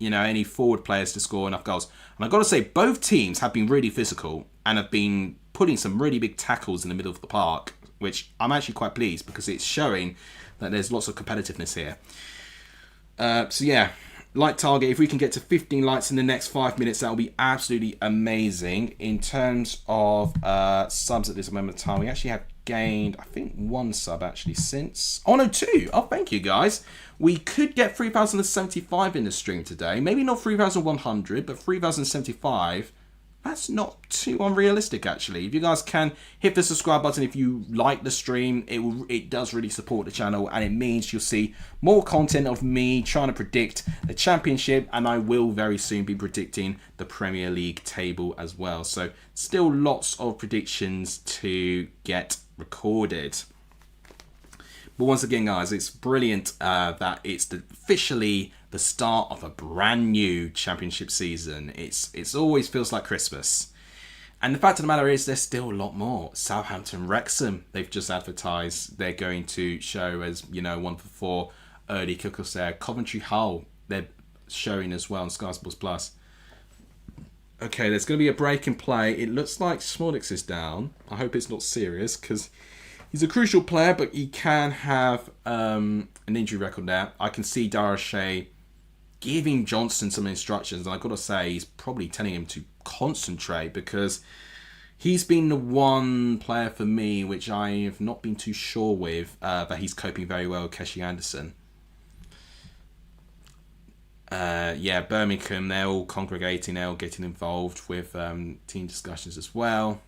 any forward players to score enough goals. And I've got to say, both teams have been really physical and have been putting some really big tackles in the middle of the park, which I'm actually quite pleased because it's showing that there's lots of competitiveness here. So yeah, like target, if we can get to 15 likes in the next 5 minutes, that'll be absolutely amazing. In terms of subs at this moment of time, we actually have gained, I think, 1 sub actually since... Oh no, 2! Oh, thank you guys. We could get 3,075 in the stream today. Maybe not 3,100, but 3,075. That's not too unrealistic, actually. If you guys can hit the subscribe button if you like the stream, it does really support the channel, and it means you'll see more content of me trying to predict the Championship, and I will very soon be predicting the Premier League table as well. So still lots of predictions to get recorded. But once again, guys, it's brilliant that it's officially the start of a brand new Championship season. It's always feels like Christmas. And the fact of the matter is there's still a lot more. Southampton, Wrexham, they've just advertised they're going to show as, 1 for 4 early kickoffs there. Coventry Hull, they're showing as well on Sky Sports Plus. Okay, there's going to be a break in play. It looks like Smolix is down. I hope it's not serious because he's a crucial player, but he can have an injury record there. I can see Darashay giving Johnson some instructions, and I've got to say, he's probably telling him to concentrate because he's been the one player for me which I have not been too sure with that he's coping very well with Keshi Anderson. Yeah, Birmingham, they're all congregating, they're all getting involved with team discussions as well.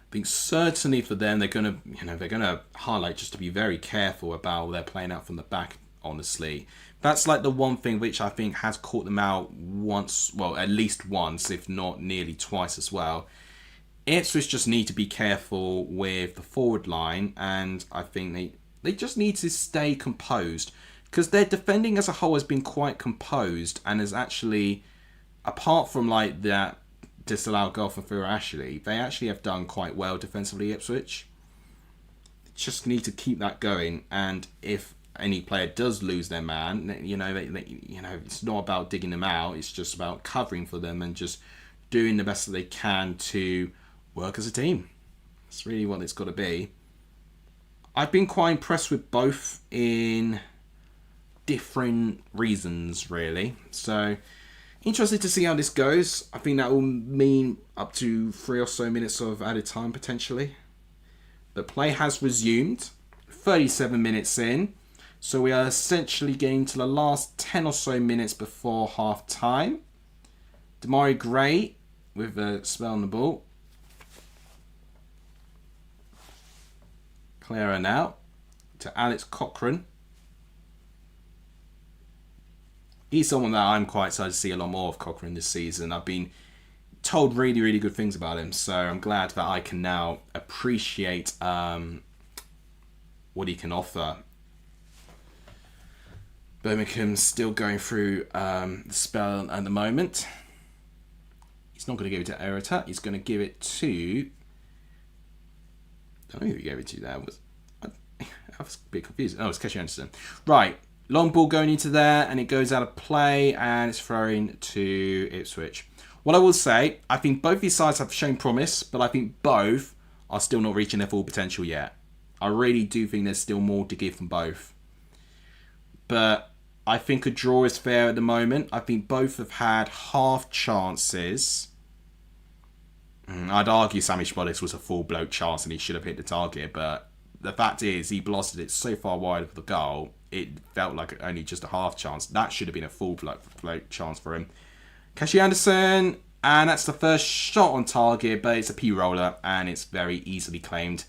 I think certainly for them, they're gonna highlight just to be very careful about their playing out from the back. Honestly, that's like the one thing which I think has caught them out once, well, at least once, if not nearly twice as well. Ipswich just need to be careful with the forward line, and I think they just need to stay composed, because their defending as a whole has been quite composed and has actually, apart from like that disallowed goal from Fura Ashley, they actually have done quite well defensively, Ipswich. Just need to keep that going, and if any player does lose their man, it's not about digging them out, it's just about covering for them and just doing the best that they can to work as a team. That's really what it's got to be. I've been quite impressed with both in different reasons, really. So, interested to see how this goes. I think that will mean up to 3 or so minutes of added time, potentially. The play has resumed. 37 minutes in. So we are essentially getting to the last 10 or so minutes before half time. Damari Gray with a spell on the ball. Clara now to Alex Cochrane. He's someone that I'm quite excited to see a lot more of Cochrane this season. I've been told really, really good things about him, so I'm glad that I can now appreciate what he can offer. Birmingham's still going through the spell at the moment. He's not going to give it to Erita. He's going to give it to... I don't know who he gave it to there. I was a bit confused. Oh, it's Casey Anderson. Right. Long ball going into there, and it goes out of play, and it's thrown to Ipswich. What I will say, I think both these sides have shown promise, but I think both are still not reaching their full potential yet. I really do think there's still more to give from both. But I think a draw is fair at the moment. I think both have had half chances. I'd argue Sammy Schmollis was a full bloke chance and he should have hit the target, but the fact is he blasted it so far wide of the goal, it felt like only just a half chance. That should have been a full bloke chance for him. Casey Anderson, and that's the first shot on target, but it's a P-roller and it's very easily claimed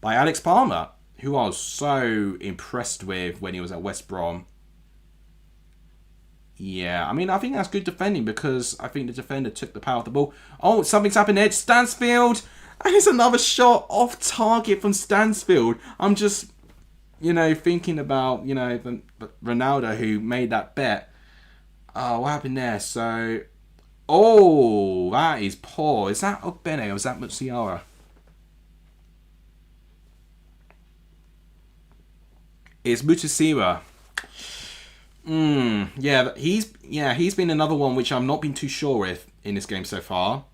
by Alex Palmer, who I was so impressed with when he was at West Brom. Yeah, I mean, I think that's good defending because I think the defender took the power of the ball. Oh, something's happened there. It's Stansfield. And it's another shot off target from Stansfield. I'm just, thinking about, Ronaldo who made that bet. Oh, what happened there? So, oh, that is poor. Is that Ogbene or is that Mutsiara? It's Mutsira. He's been another one which I've not been too sure with in this game so far.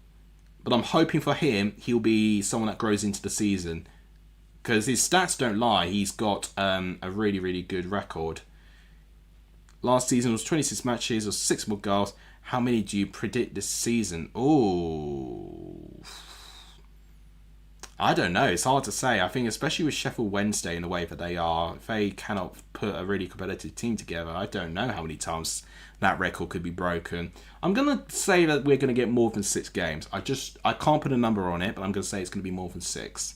But I'm hoping for him, he'll be someone that grows into the season. Because his stats don't lie. He's got a really, really good record. Last season was 26 matches or 6 more goals. How many do you predict this season? Oh, I don't know. It's hard to say. I think especially with Sheffield Wednesday in the way that they are, if they cannot put a really competitive team together, I don't know how many times that record could be broken. I'm going to say that we're going to get more than 6 games. I can't put a number on it, but I'm going to say it's going to be more than 6.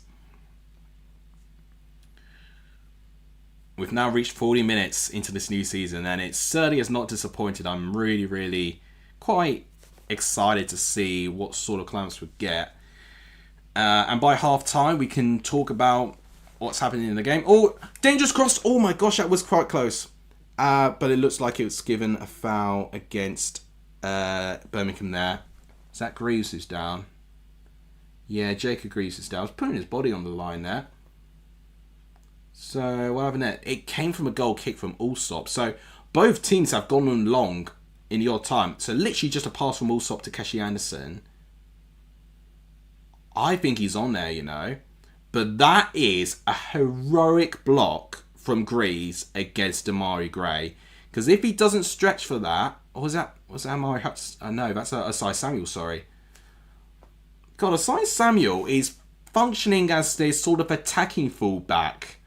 We've now reached 40 minutes into this new season, and it certainly has not disappointed. I'm really, really quite excited to see what sort of climax we get. And by half time, we can talk about what's happening in the game. Oh, dangerous cross. Oh my gosh, that was quite close. But it looks like it was given a foul against Birmingham there. Is that Greaves who's down? Yeah, Jacob Greaves is down. I was putting his body on the line there. So, what happened there? It came from a goal kick from Allsop. So, both teams have gone on long in the odd time. So, literally just a pass from Allsop to Casey Anderson. I think he's on there, But that is a heroic block from Greaves against Damari Gray. Because if he doesn't stretch for that... Or was that Amari Hutz? No, that's Asai Samuel, sorry. God, Asai Samuel is functioning as this sort of attacking fullback.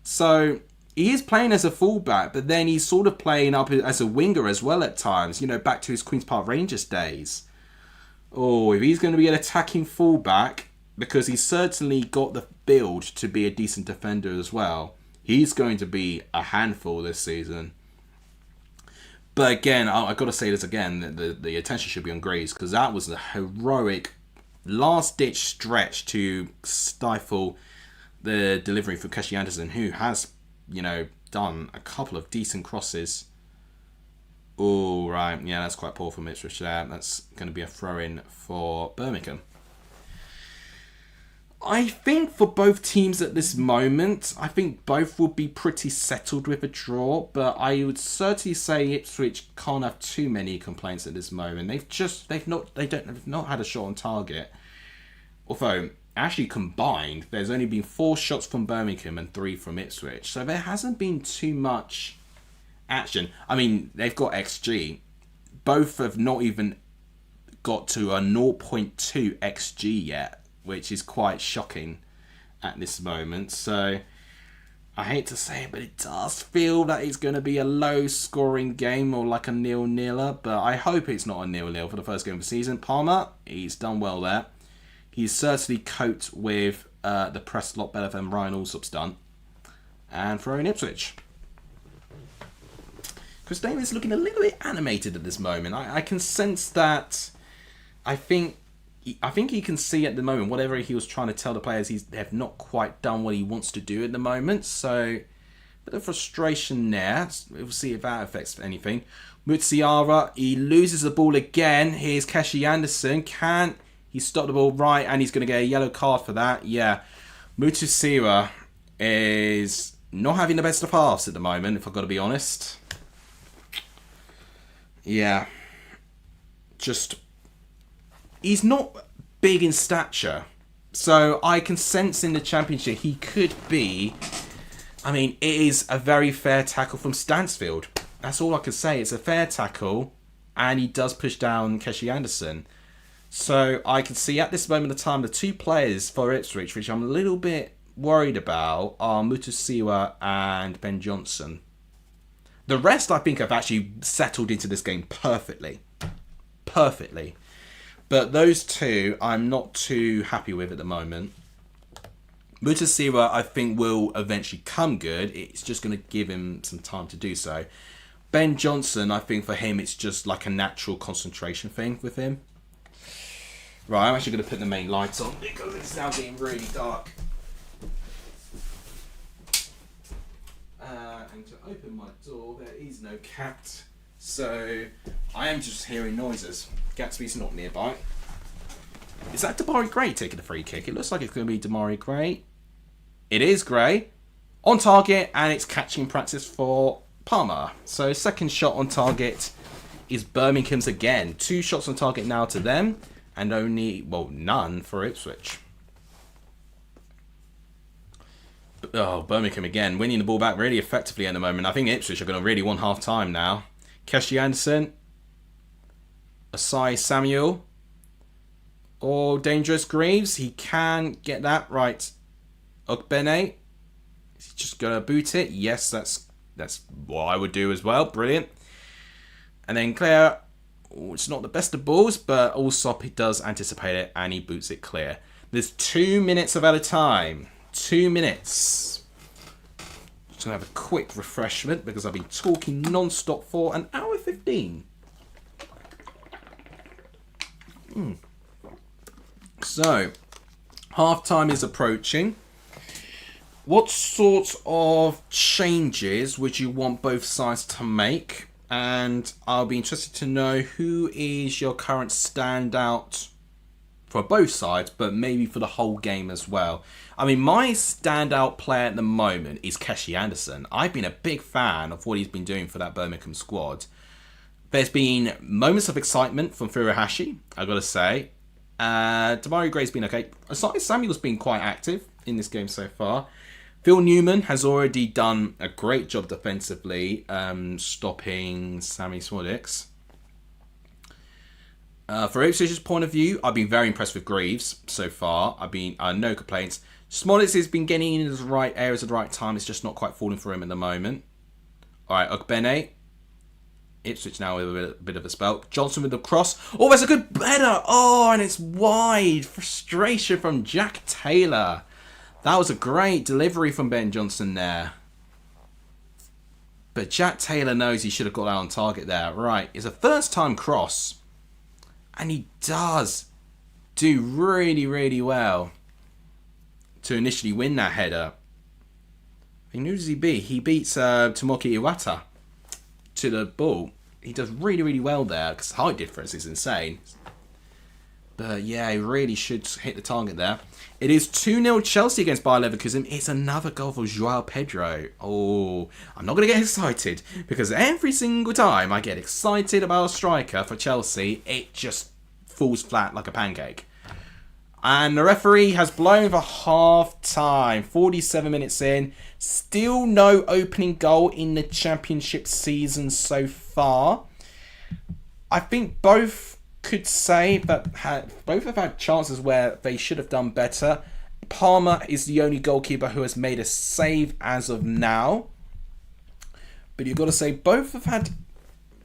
So, he is playing as a fullback, but then he's sort of playing up as a winger as well at times. Back to his Queen's Park Rangers days. Oh, if he's going to be an attacking fullback, because he's certainly got the build to be a decent defender as well. He's going to be a handful this season. But again, I've got to say this again, the attention should be on Graves, because that was a heroic last-ditch stretch to stifle the delivery for Keshi Anderson, who has, done a couple of decent crosses. Oh, right. Yeah, that's quite poor from Ipswich there. That's going to be a throw-in for Birmingham. I think for both teams at this moment, I think both will be pretty settled with a draw, but I would certainly say Ipswich can't have too many complaints at this moment. They've not had a shot on target. Although, actually combined, there's only been 4 shots from Birmingham and 3 from Ipswich. So there hasn't been too much action. I mean, they've got XG. Both have not even got to a 0.2 XG yet, which is quite shocking at this moment. So, I hate to say it, but it does feel that it's going to be a low-scoring game or like a 0-0-er. But I hope it's not a 0-0 for the first game of the season. Palmer, he's done well there. He's certainly coped with the press a lot better than Ryan Alsop's done. And throwing Ipswich. Chris Davis looking a little bit animated at this moment. I can sense that. I think he can see at the moment whatever he was trying to tell the players, they have not quite done what he wants to do at the moment. So, a bit of frustration there. We'll see if that affects anything. Mutsiara, he loses the ball again. Here's Keshi Anderson. He stopped the ball right, and he's going to get a yellow card for that. Yeah, Mutsiara is not having the best of halves at the moment, if I've got to be honest. Yeah. He's not big in stature. So I can sense in the Championship he could be. I mean, it is a very fair tackle from Stansfield. That's all I can say. It's a fair tackle. And he does push down Keshi Anderson. So I can see at this moment of time the 2 players for Ipswich, which I'm a little bit worried about, are Mutusiwa and Ben Johnson. The rest, I think, have actually settled into this game perfectly. Perfectly. But those 2, I'm not too happy with at the moment. Mutusiwa, I think, will eventually come good. It's just going to give him some time to do so. Ben Johnson, I think, for him, it's just like a natural concentration thing with him. Right, I'm actually going to put the main lights on because it's now getting really dark. And to open my door, there is no cat. So, I am just hearing noises. Gatsby's not nearby. Is that Damari Gray taking a free kick? It looks like it's going to be Damari Gray. It is Gray. On target, and it's catching practice for Palmer. So, second shot on target is Birmingham's again. 2 shots on target now to them. And only, none for Ipswich. Oh, Birmingham again, winning the ball back really effectively at the moment. I think Ipswich are going to really want half-time now. Keshi Anderson. Asai Samuel. Or Dangerous Greaves. He can get that right. Ogbene. He's just going to boot it. Yes, that's what I would do as well. Brilliant. And then Claire. It's not the best of balls, but Allsop, he does anticipate it, and he boots it clear. There's 2 minutes of added time. 2 minutes. Just going to have a quick refreshment, because I've been talking non-stop for an hour 15. So, half-time is approaching. What sort of changes would you want both sides to make? And I'll be interested to know who is your current standout for both sides, but maybe for the whole game as well. I mean, my standout player at the moment is Keshi Anderson. I've been a big fan of what he's been doing for that Birmingham squad. There's been moments of excitement from Furuhashi, I've got to say. Damari Gray's been okay. Asai Samuel's been quite active in this game so far. Phil Newman has already done a great job defensively, stopping Sammy Swodix. For Ipswich's point of view, I've been very impressed with Greaves so far. No complaints. Smolitz has been getting in the right areas at the right time. It's just not quite falling for him at the moment. All right, Ogbene. Ipswich now with a bit of a spell. Johnson with the cross. Oh, that's a good header. Oh, and it's wide. Frustration from Jack Taylor. That was a great delivery from Ben Johnson there. But Jack Taylor knows he should have got out on target there. Right, it's a first time cross. And he does do really, really well to initially win that header. And who does he beat? He beats Tomoki Iwata to the ball. He does really, really well there because the height difference is insane. But yeah, he really should hit the target there. It is 2-0 Chelsea against Bayer Leverkusen. It's another goal for Joao Pedro. Oh, I'm not going to get excited because every single time I get excited about a striker for Chelsea, it just falls flat like a pancake. And the referee has blown for half time. 47 minutes in. Still no opening goal in the championship season so far. I think both could say that both have had chances where they should have done better. Palmer is the only goalkeeper who has made a save as of now. But you've got to say both have had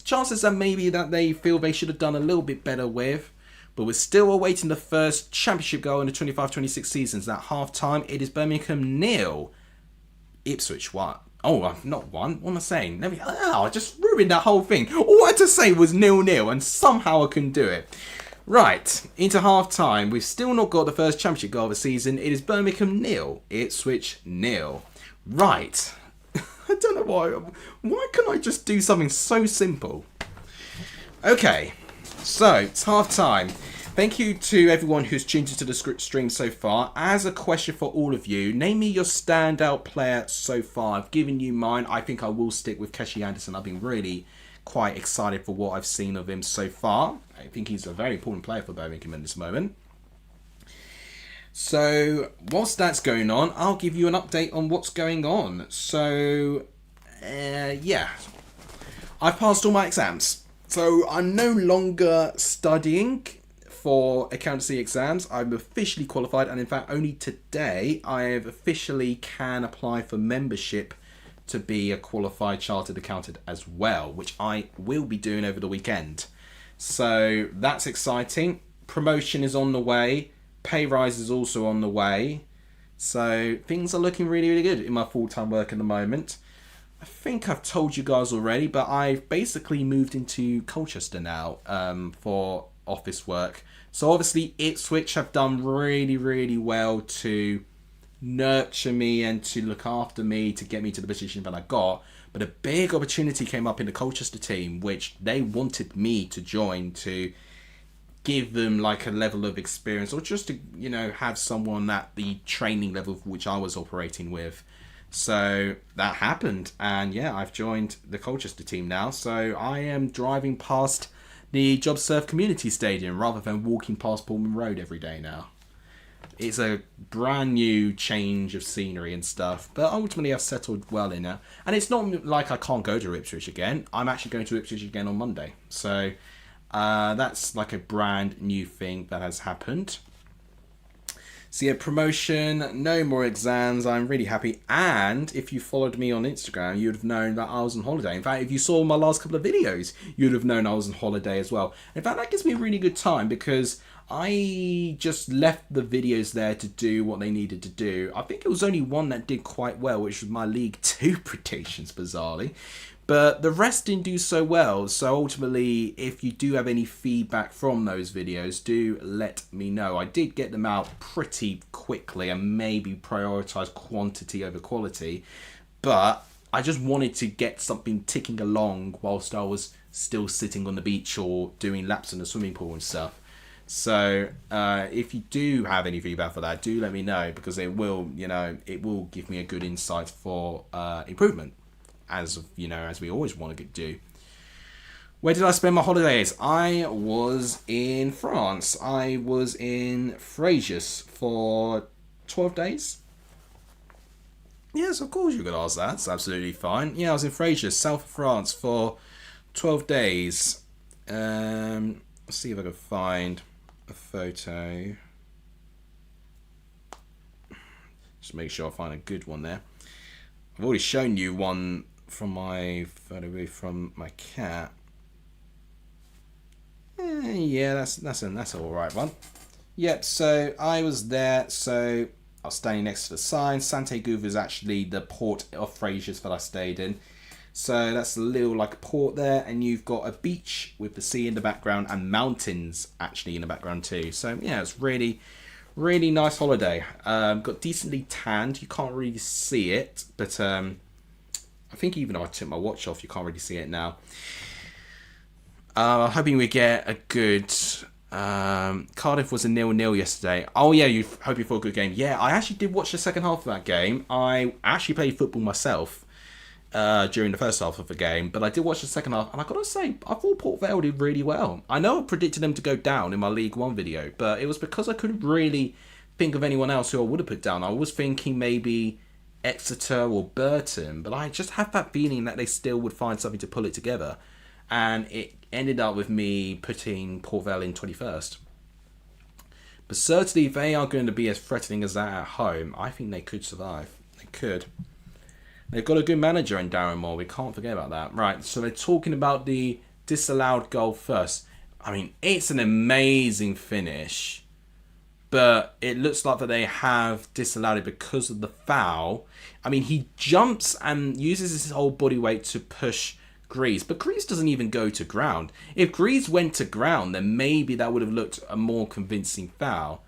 chances that maybe that they feel they should have done a little bit better with. But we're still awaiting the first championship goal in the 25-26 seasons. At half-time, it is Birmingham 0. Ipswich 1. Oh, I've not won. What am I saying? I just ruined that whole thing. All I had to say was 0-0, and somehow I couldn't do it. Right, into half-time. We've still not got the first championship goal of the season. It is Birmingham 0. Ipswich 0. Right. I don't know why. Why can't I just do something so simple? Okay. So, it's half-time. Thank you to everyone who's tuned into the stream so far. As a question for all of you, name me your standout player so far. I've given you mine. I think I will stick with Keshi Anderson. I've been really quite excited for what I've seen of him so far. I think he's a very important player for Birmingham at this moment. So, whilst that's going on, I'll give you an update on what's going on. So, yeah. I've passed all my exams. So I'm no longer studying for accountancy exams. I'm officially qualified, and in fact only today I have officially can apply for membership to be a qualified chartered accountant as well, which I will be doing over the weekend. So that's exciting. Promotion is on the way. Pay rise is also on the way. So things are looking really, really good in my full-time work at the moment. I think I've told you guys already, but I've basically moved into Colchester now for office work. So obviously Ipswich have done really, really well to nurture me and to look after me to get me to the position that I got. But a big opportunity came up in the Colchester team, which they wanted me to join to give them like a level of experience, or just to, you know, have someone at the training level which I was operating with. So that happened, and yeah, I've joined the Colchester team now. So I am driving past the JobServe Community Stadium rather than walking past Pullman Road every day now. It's a brand new change of scenery and stuff, but ultimately I've settled well in now. And it's not like I can't go to Ipswich again. I'm actually going to Ipswich again on Monday. So that's like a brand new thing that has happened. So yeah, promotion, no more exams. I'm really happy. And if you followed me on Instagram, you would have known that I was on holiday. In fact, if you saw my last couple of videos, you would have known I was on holiday as well. In fact, that gives me a really good time because I just left the videos there to do what they needed to do. I think it was only one that did quite well, which was my League 2 predictions, bizarrely. But the rest didn't do so well. So ultimately, if you do have any feedback from those videos, do let me know. I did get them out pretty quickly and maybe prioritize quantity over quality. But I just wanted to get something ticking along whilst I was still sitting on the beach or doing laps in the swimming pool and stuff. So if you do have any feedback for that, do let me know, because it will, you know, it will give me a good insight for improvement. As you know, as we always want to do. Where did I spend my holidays? I was in France. I was in Fréjus for 12 days. Yes, of course you could ask that. It's absolutely fine. Yeah, I was in Fréjus, south of France, for 12 days. Let's see if I can find a photo. Just make sure I find a good one there. I've already shown you one from my photo booth from my cat. Yeah, that's all right one. Yep. So I was there. So I was standing next to the sign. Sante Gouv is actually the port of Frasers that I stayed in. So that's a little like port there, and you've got a beach with the sea in the background and mountains actually in the background too. So yeah, it's really, really nice holiday. Got decently tanned. You can't really see it, but I think even if I took my watch off, you can't really see it now. Hoping we get a good. Cardiff was a 0-0 yesterday. Oh yeah, you hope you for a good game. Yeah, I actually did watch the second half of that game. I actually played football myself. During the first half of the game, but I did watch the second half, and I gotta say, I thought Port Vale did really well. I know I predicted them to go down in my League One video, but it was because I couldn't really think of anyone else who I would have put down. I was thinking maybe Exeter or Burton, but I just had that feeling that they still would find something to pull it together, and it ended up with me putting Port Vale in 21st. But certainly, if they are going to be as threatening as that at home, I think they could survive. They could. They've got a good manager in Darren Moore. We can't forget about that. Right, so they're talking about the disallowed goal first. I mean, it's an amazing finish, but it looks like that they have disallowed it because of the foul. I mean, he jumps and uses his whole body weight to push Grease, but Grease doesn't even go to ground. If Grease went to ground, then maybe that would have looked a more convincing foul.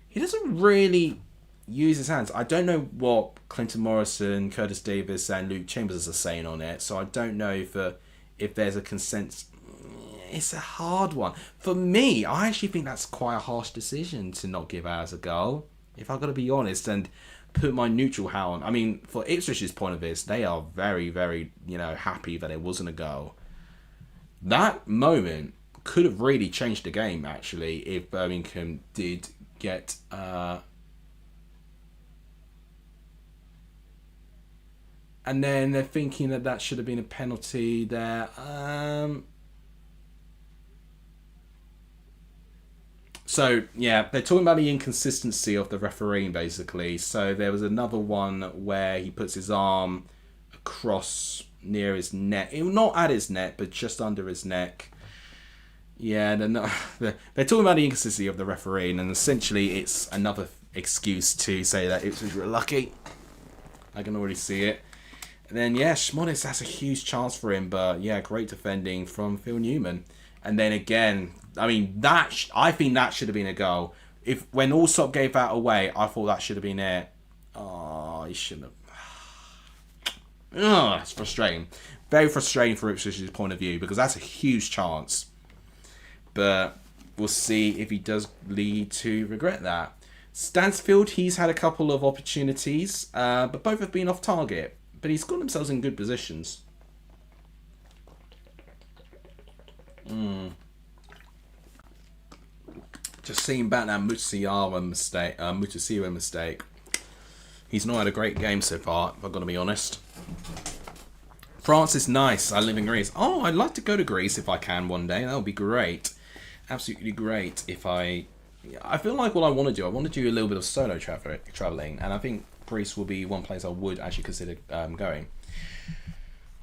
He doesn't really use his hands. I don't know what Clinton Morrison, Curtis Davis and Luke Chambers are saying on it, so I don't know if there's a consent. It's a hard one. For me, I actually think that's quite a harsh decision to not give ours a goal, if I've got to be honest, and put my neutral hat on. I mean, for Ipswich's point of view, they are very, very, happy that it wasn't a goal. That moment could have really changed the game, actually, if Birmingham did get and then they're thinking that should have been a penalty there. So, yeah, they're talking about the inconsistency of the refereeing, basically. So there was another one where he puts his arm across near his neck. Not at his neck, but just under his neck. Yeah, they're talking about the inconsistency of the refereeing, and essentially it's another excuse to say that Ipswich were lucky. I can already see it. And then, yeah, Schmodis, that's a huge chance for him. But, yeah, great defending from Phil Newman. And then again, I mean, I think that should have been a goal. When Allsop gave that away, I thought that should have been it. Oh, he shouldn't have. Oh, that's frustrating. Very frustrating for Ipswich's point of view, because that's a huge chance. But we'll see if he does lead to regret that. Stansfield, he's had a couple of opportunities, but both have been off target. But he's got himself in good positions. Just seeing back that Mutsiyama mistake. He's not had a great game so far, if I've got to be honest. France is nice. I live in Greece. Oh, I'd like to go to Greece if I can one day. That would be great. Absolutely great. I feel like what I want to do a little bit of solo traveling, and I think Greece will be one place I would actually consider going.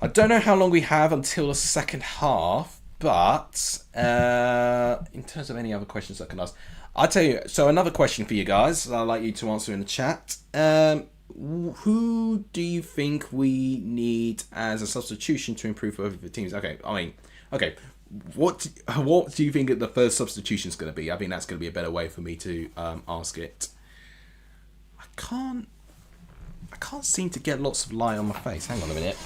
I don't know how long we have until the second half, but in terms of any other questions I can ask, I'll tell you. So another question for you guys that I'd like you to answer in the chat. Who do you think we need as a substitution to improve over the teams? Okay. What do you think the first substitution is going to be? I think that's going to be a better way for me to ask it. I can't seem to get lots of light on my face. Hang on a minute.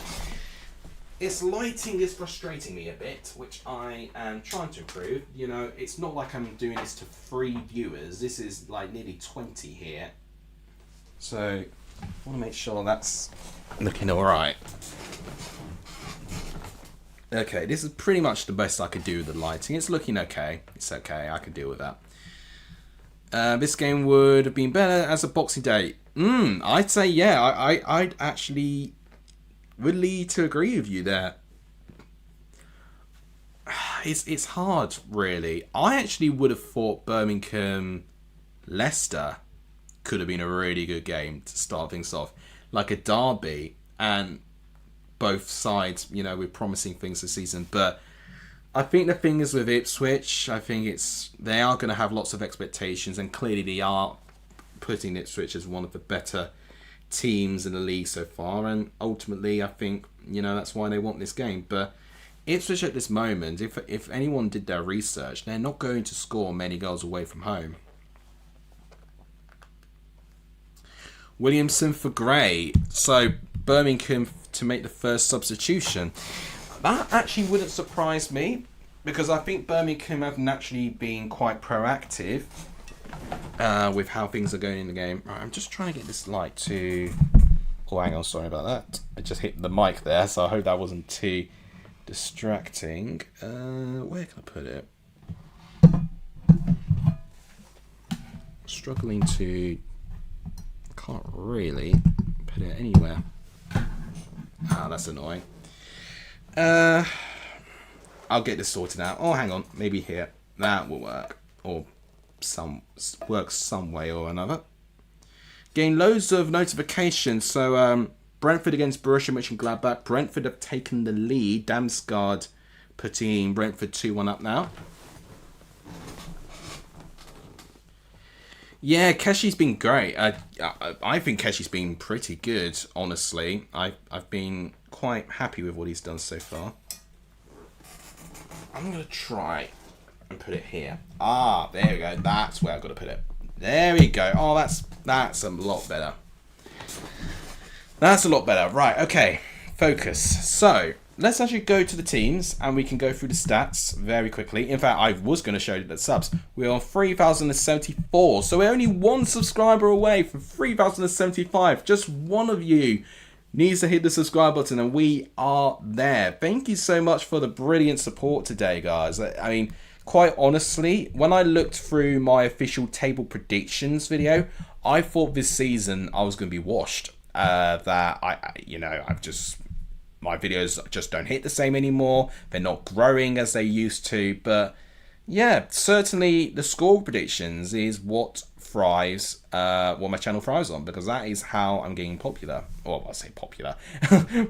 Its lighting is frustrating me a bit, which I am trying to improve. It's not like I'm doing this to 3 viewers. This is like nearly 20 here. So I want to make sure that's looking alright. Okay, this is pretty much the best I could do with the lighting. It's looking okay. It's okay, I can deal with that. This game would have been better as a Boxing Day. I'd say, yeah, I'd actually would lead to agree with you there. It's hard, really. I actually would have thought Birmingham Leicester could have been a really good game to start things off, like a derby, and both sides, with promising things this season. But I think the thing is with Ipswich, I think they are going to have lots of expectations, and clearly they are putting Ipswich as one of the better teams in the league so far, and ultimately I think, that's why they want this game. But Ipswich at this moment, if anyone did their research, they're not going to score many goals away from home. Williamson for Gray. So Birmingham to make the first substitution. That actually wouldn't surprise me, because I think Birmingham have naturally been quite proactive with how things are going in the game. Right, I'm just trying to get this light to... Oh, hang on, sorry about that. I just hit the mic there, so I hope that wasn't too distracting. Where can I put it? Struggling to... Can't really put it anywhere. Ah, that's annoying. I'll get this sorted out. Oh, hang on, maybe here. That will work, or work some way or another. Getting loads of notifications. So Brentford against Borussia Mönchengladbach. Brentford have taken the lead. Damsgaard putting Brentford 2-1 up now. Yeah, Keshi's been great. I think Keshi's been pretty good, honestly. I've been quite happy with what he's done so far. I'm going to try and put it here. Ah, there we go. That's where I've got to put it. There we go. Oh, that's a lot better. That's a lot better. Right, okay. Focus. So, let's actually go to the teams and we can go through the stats very quickly. In fact, I was going to show you the subs. We're on 3,074. So we're only one subscriber away from 3,075. Just one of you needs to hit the subscribe button and we are there. Thank you so much for the brilliant support today, guys. I mean, quite honestly, when I looked through my official table predictions video, I thought this season I was going to be washed. That my videos just don't hit the same anymore. They're not growing as they used to. But yeah, certainly the score predictions is what thrives, what my channel thrives on, because that is how I'm getting popular. Or I say popular,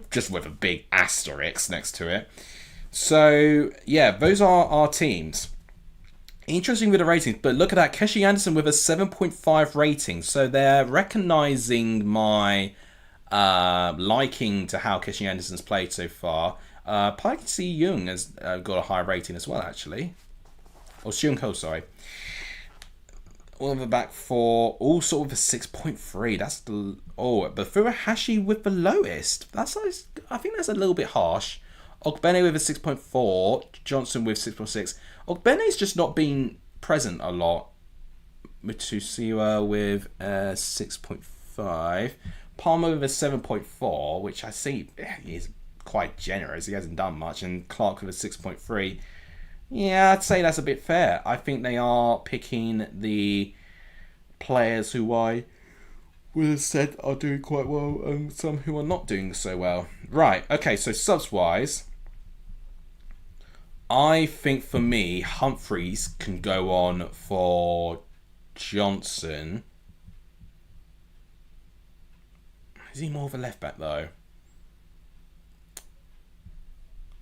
just with a big asterisk next to it. So yeah, those are our teams. Interesting with the ratings, but look at that. Keshi Anderson with a 7.5 rating. So they're recognizing my liking to how Keshi Anderson's played so far. Park Si-young has got a high rating as well, actually. Or Seung-ho, sorry. All of the back four, all sort of a 6.3. That's the... Oh, but Furuhashi with the lowest. I think that's a little bit harsh. Ogbene with a 6.4. Johnson with 6.6. Ogbene's just not been present a lot. Mitsusiwa with 6.5. Palmer with a 7.4, which I see is quite generous. He hasn't done much. And Clark with a 6.3. Yeah, I'd say that's a bit fair. I think they are picking the players who I would have said are doing quite well and some who are not doing so well. Right, okay, so subs-wise, I think for me, Humphreys can go on for Johnson. Is he more of a left-back, though?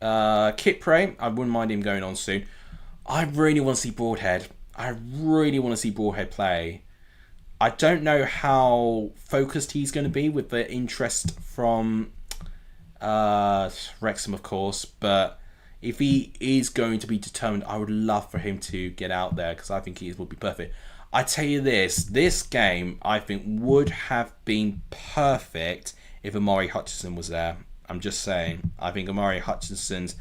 Kipre, I wouldn't mind him going on soon. I really want to see Broadhead. I really want to see Broadhead play. I don't know how focused he's going to be with the interest from Wrexham, of course, but if he is going to be determined, I would love for him to get out there because I think he would be perfect. I tell you this game I think would have been perfect if Amari Hutchinson was there. I'm just saying. I think Amari Hutchinson's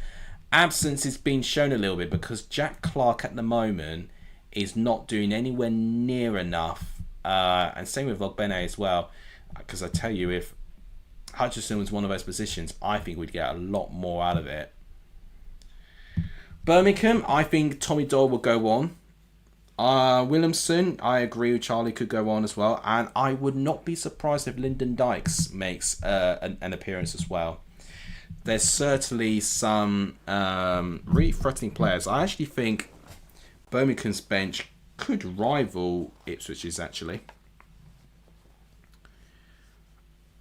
absence is being shown a little bit because Jack Clark at the moment is not doing anywhere near enough. And same with Ogbene as well. Because I tell you, if Hutchinson was one of those positions, I think we'd get a lot more out of it. Birmingham, I think Tommy Doyle will go on. Williamson, I agree with Charlie, could go on as well. And I would not be surprised if Lyndon Dykes makes an appearance as well. There's certainly some really threatening players. I actually think Birmingham's bench could rival Ipswich's, actually.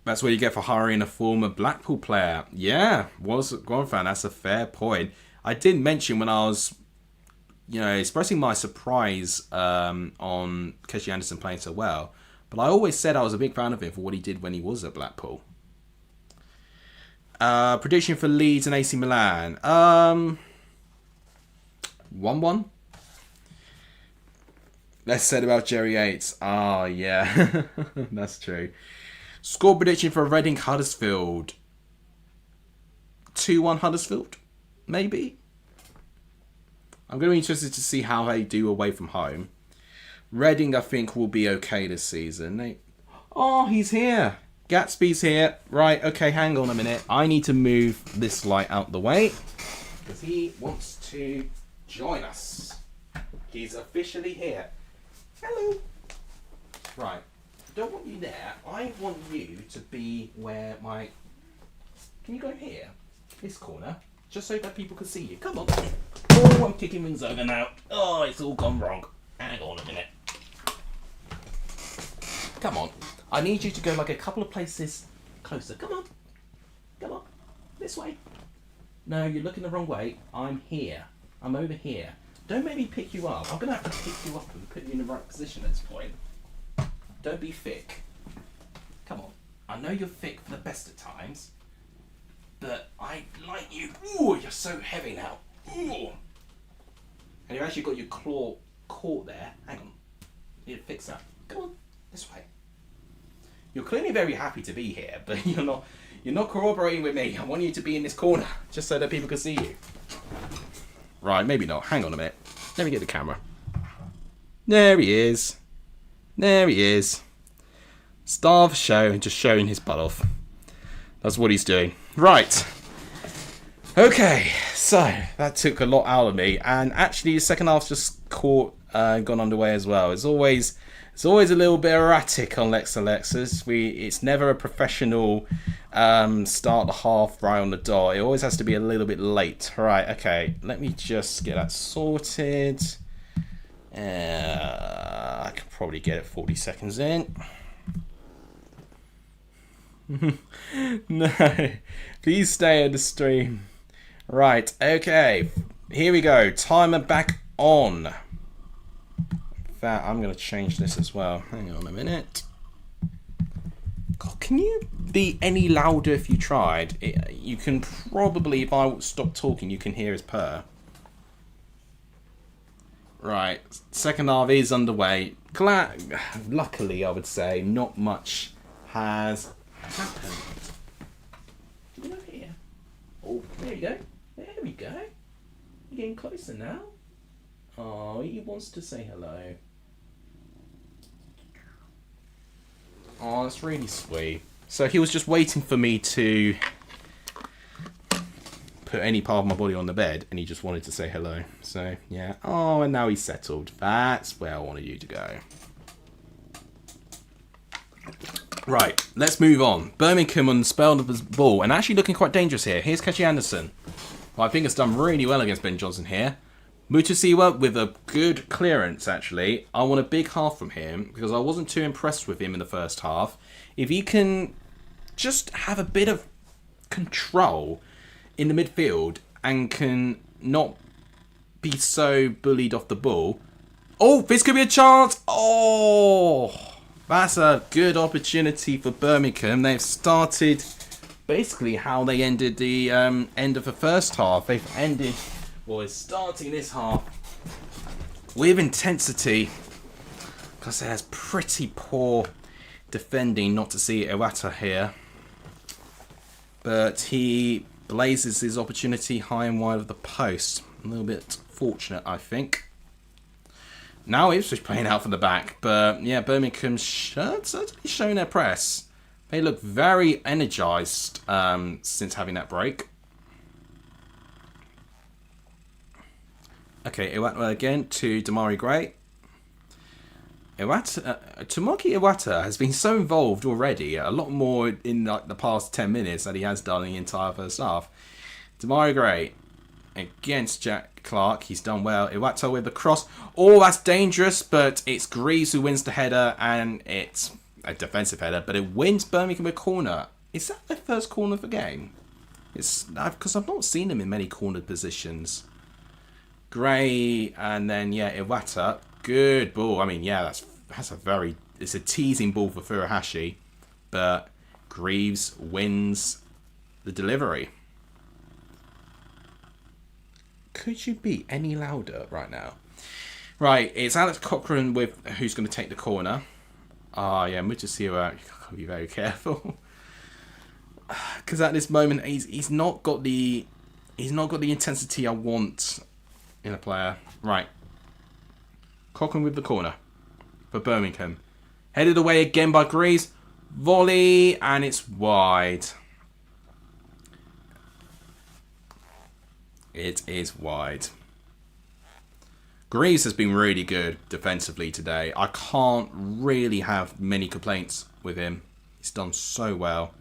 That's what you get for hiring a former Blackpool player. Yeah, was Gonfan, that's a fair point. I did mention when I was, expressing my surprise on Keshi Anderson playing so well, but I always said I was a big fan of him for what he did when he was at Blackpool. Prediction for Leeds and AC Milan. 1-1. Less said about Jerry Yates. Oh, yeah. That's true. Score prediction for Reading Huddersfield. 2-1 Huddersfield? Maybe? I'm going to be interested to see how they do away from home. Reading, I think, will be okay this season. Oh, he's here. Gatsby's here. Right, okay, hang on a minute. I need to move this light out the way because he wants to join us. He's officially here. Hello. Right. I don't want you there. I want you to be where my... Can you go here? This corner. Just so that people can see you. Come on. Oh, I'm kicking things over now. Oh, it's all gone wrong. Hang on a minute. Come on. I need you to go like a couple of places closer. Come on. Come on. This way. No, you're looking the wrong way. I'm here. I'm over here. Don't make me pick you up. I'm going to have to pick you up and put you in the right position at this point. Don't be thick. Come on. I know you're thick for the best of times, but I like you. Ooh, you're so heavy now. Ooh. And you've actually got your claw caught there. Hang on. You need to fix that. Come on. This way. You're clearly very happy to be here, but you're not cooperating with me. I want you to be in this corner, just so that people can see you. Right, maybe not. Hang on a minute. Let me get the camera. There he is. There he is. Star of the show and just showing his butt off. That's what he's doing. Right. Okay, so that took a lot out of me. And actually, the second half's just gone underway as well. It's always a little bit erratic on Lex Alexis. It's never a professional start the half right on the dot. It always has to be a little bit late. Right, okay. Let me just get that sorted. I could probably get it 40 seconds in. No. Please stay on the stream. Right, okay. Here we go. Timer back on. I'm going to change this as well. Hang on a minute. God, can you be any louder if you tried? You can probably, if I stop talking, you can hear his purr. Right, second half is underway. Luckily, I would say, not much has happened. Can you go here? Oh, there you go. There we go. You're getting closer now. Oh, he wants to say hello. Oh, that's really sweet. So he was just waiting for me to put any part of my body on the bed, and he just wanted to say hello. So, yeah. Oh, and now he's settled. That's where I wanted you to go. Right, let's move on. Birmingham on the spell of the ball, and actually looking quite dangerous here. Here's Keshi Anderson, who I think has done really well against Ben Johnson here. Mutasiwa with a good clearance, actually. I want a big half from him because I wasn't too impressed with him in the first half. If he can just have a bit of control in the midfield and can not be so bullied off the ball. Oh, this could be a chance. Oh, that's a good opportunity for Birmingham. They've started basically how they ended the end of the first half. They've ended... Well, it's starting this half with intensity because there's pretty poor defending, not to see Iwata here. But he blazes his opportunity high and wide of the post. A little bit fortunate, I think. Now Ipswich playing out from the back, but yeah, Birmingham certainly showing their press. They look very energised since having that break. Okay, Iwata again to Damari Gray. Tomoki Iwata has been so involved already, a lot more in like the past 10 minutes than he has done in the entire first half. Damari Gray against Jack Clark, he's done well. Iwata with the cross. Oh, that's dangerous, but it's Greaves who wins the header, and it's a defensive header, but it wins Birmingham a corner. Is that their first corner of the game? It's because I've not seen him in many cornered positions. Gray, and then, yeah, Iwata. Good ball. I mean, yeah, that's a very... It's a teasing ball for Furuhashi. But Greaves wins the delivery. Could you be any louder right now? Right, it's Alex Cochrane with who's going to take the corner. Ah, yeah, Mutasiwa, you've got to be very careful. Because at this moment, he's not got the intensity I want in a player. Right. Cochrane with the corner for Birmingham. Headed away again by Greaves. Volley, and it's wide. It is wide. Greaves has been really good defensively today. I can't really have many complaints with him. He's done so well.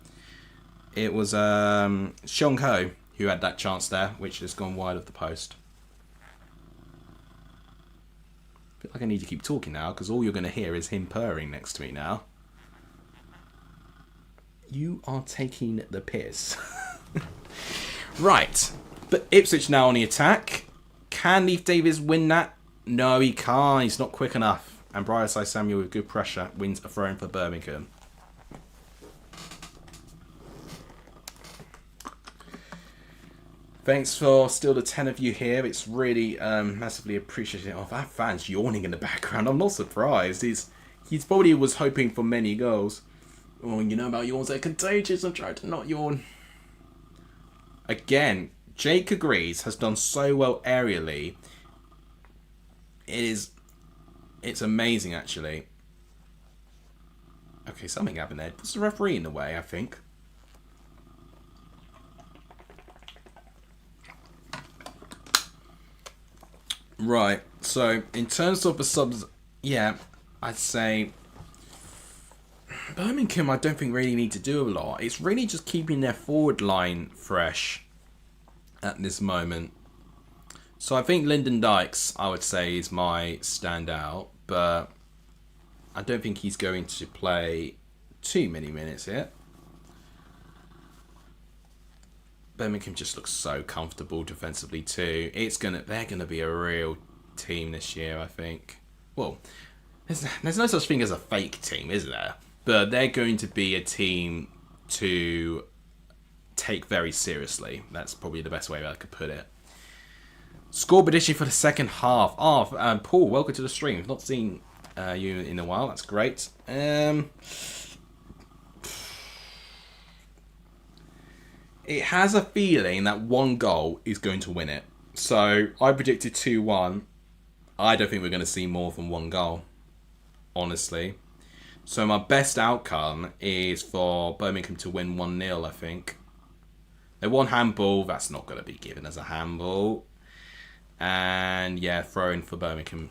It was Xiong Ho who had that chance there, which has gone wide of the post. I feel like I need to keep talking now, because all you're going to hear is him purring next to me now. You are taking the piss. Right. But Ipswich now on the attack. Can Leif Davis win that? No, he can't. He's not quick enough. And Bryce Samuel with good pressure wins a throw-in for Birmingham. Thanks for still the 10 of you here. It's really massively appreciated. Oh, that fan's yawning in the background. I'm not surprised. He's probably was hoping for many goals. Oh, you know about yawns, they're contagious. I'm trying to not yawn. Again, Jake agrees, has done so well aerially. It's amazing, actually. Okay, something happened there. There's a referee in the way, I think. Right, so in terms of the subs, yeah, I'd say Birmingham I don't think really need to do a lot. It's really just keeping their forward line fresh at this moment. So I think Lyndon Dykes, I would say, is my standout, but I don't think he's going to play too many minutes here. Birmingham just looks so comfortable defensively too. They're gonna be a real team this year, I think. Well, there's no such thing as a fake team, is there? But they're going to be a team to take very seriously. That's probably the best way I could put it. Score prediction for the second half. Paul, welcome to the stream. I've not seen you in a while. That's great. It has a feeling that one goal is going to win it. So I predicted 2-1. I don't think we're going to see more than one goal, honestly. So my best outcome is for Birmingham to win 1-0, I think. They won handball. That's not going to be given as a handball. And yeah, throw in for Birmingham.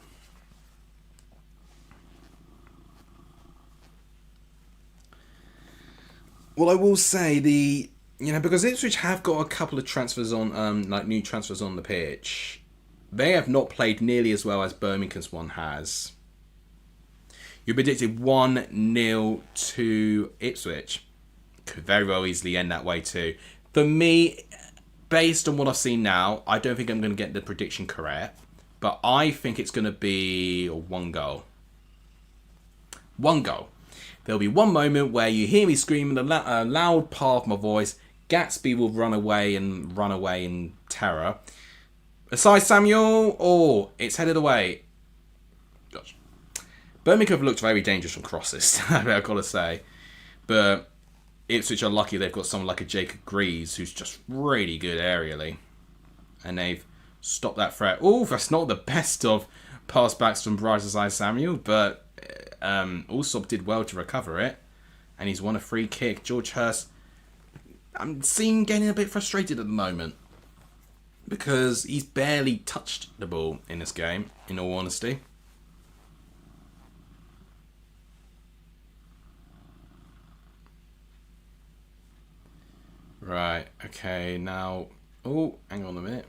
Well, I will say because Ipswich have got a couple of transfers on, new transfers on the pitch. They have not played nearly as well as Birmingham's one has. You predicted 1-0 to Ipswich. Could very well easily end that way too. For me, based on what I've seen now, I don't think I'm going to get the prediction correct. But I think it's going to be one goal. One goal. There'll be one moment where you hear me screaming a loud part of my voice. Gatsby will run away in terror. Aside Samuel, it's headed away. Gosh. Birmingham have looked very dangerous from crosses, I've got to say. But Ipswich are lucky they've got someone like a Jacob Greaves who's just really good aerially. And they've stopped that threat. Oh, that's not the best of pass backs from Bryce Aside Samuel, but Allsop did well to recover it. And he's won a free kick. George Hurst, I'm seeing getting a bit frustrated at the moment. Because he's barely touched the ball in this game, in all honesty. Right, okay, now... Oh, hang on a minute.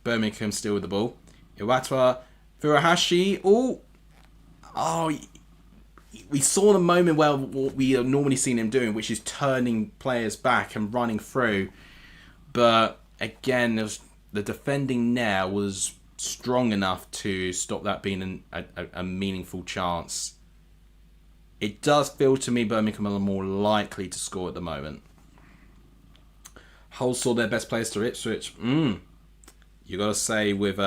Birmingham still with the ball. Iwata, Furuhashi. we saw the moment where what we have normally seen him doing, which is turning players back and running through. But again, the defending there was strong enough to stop that being a meaningful chance. It does feel to me Birmingham are more likely to score at the moment. Hull saw their best players to Ipswich. You got to say with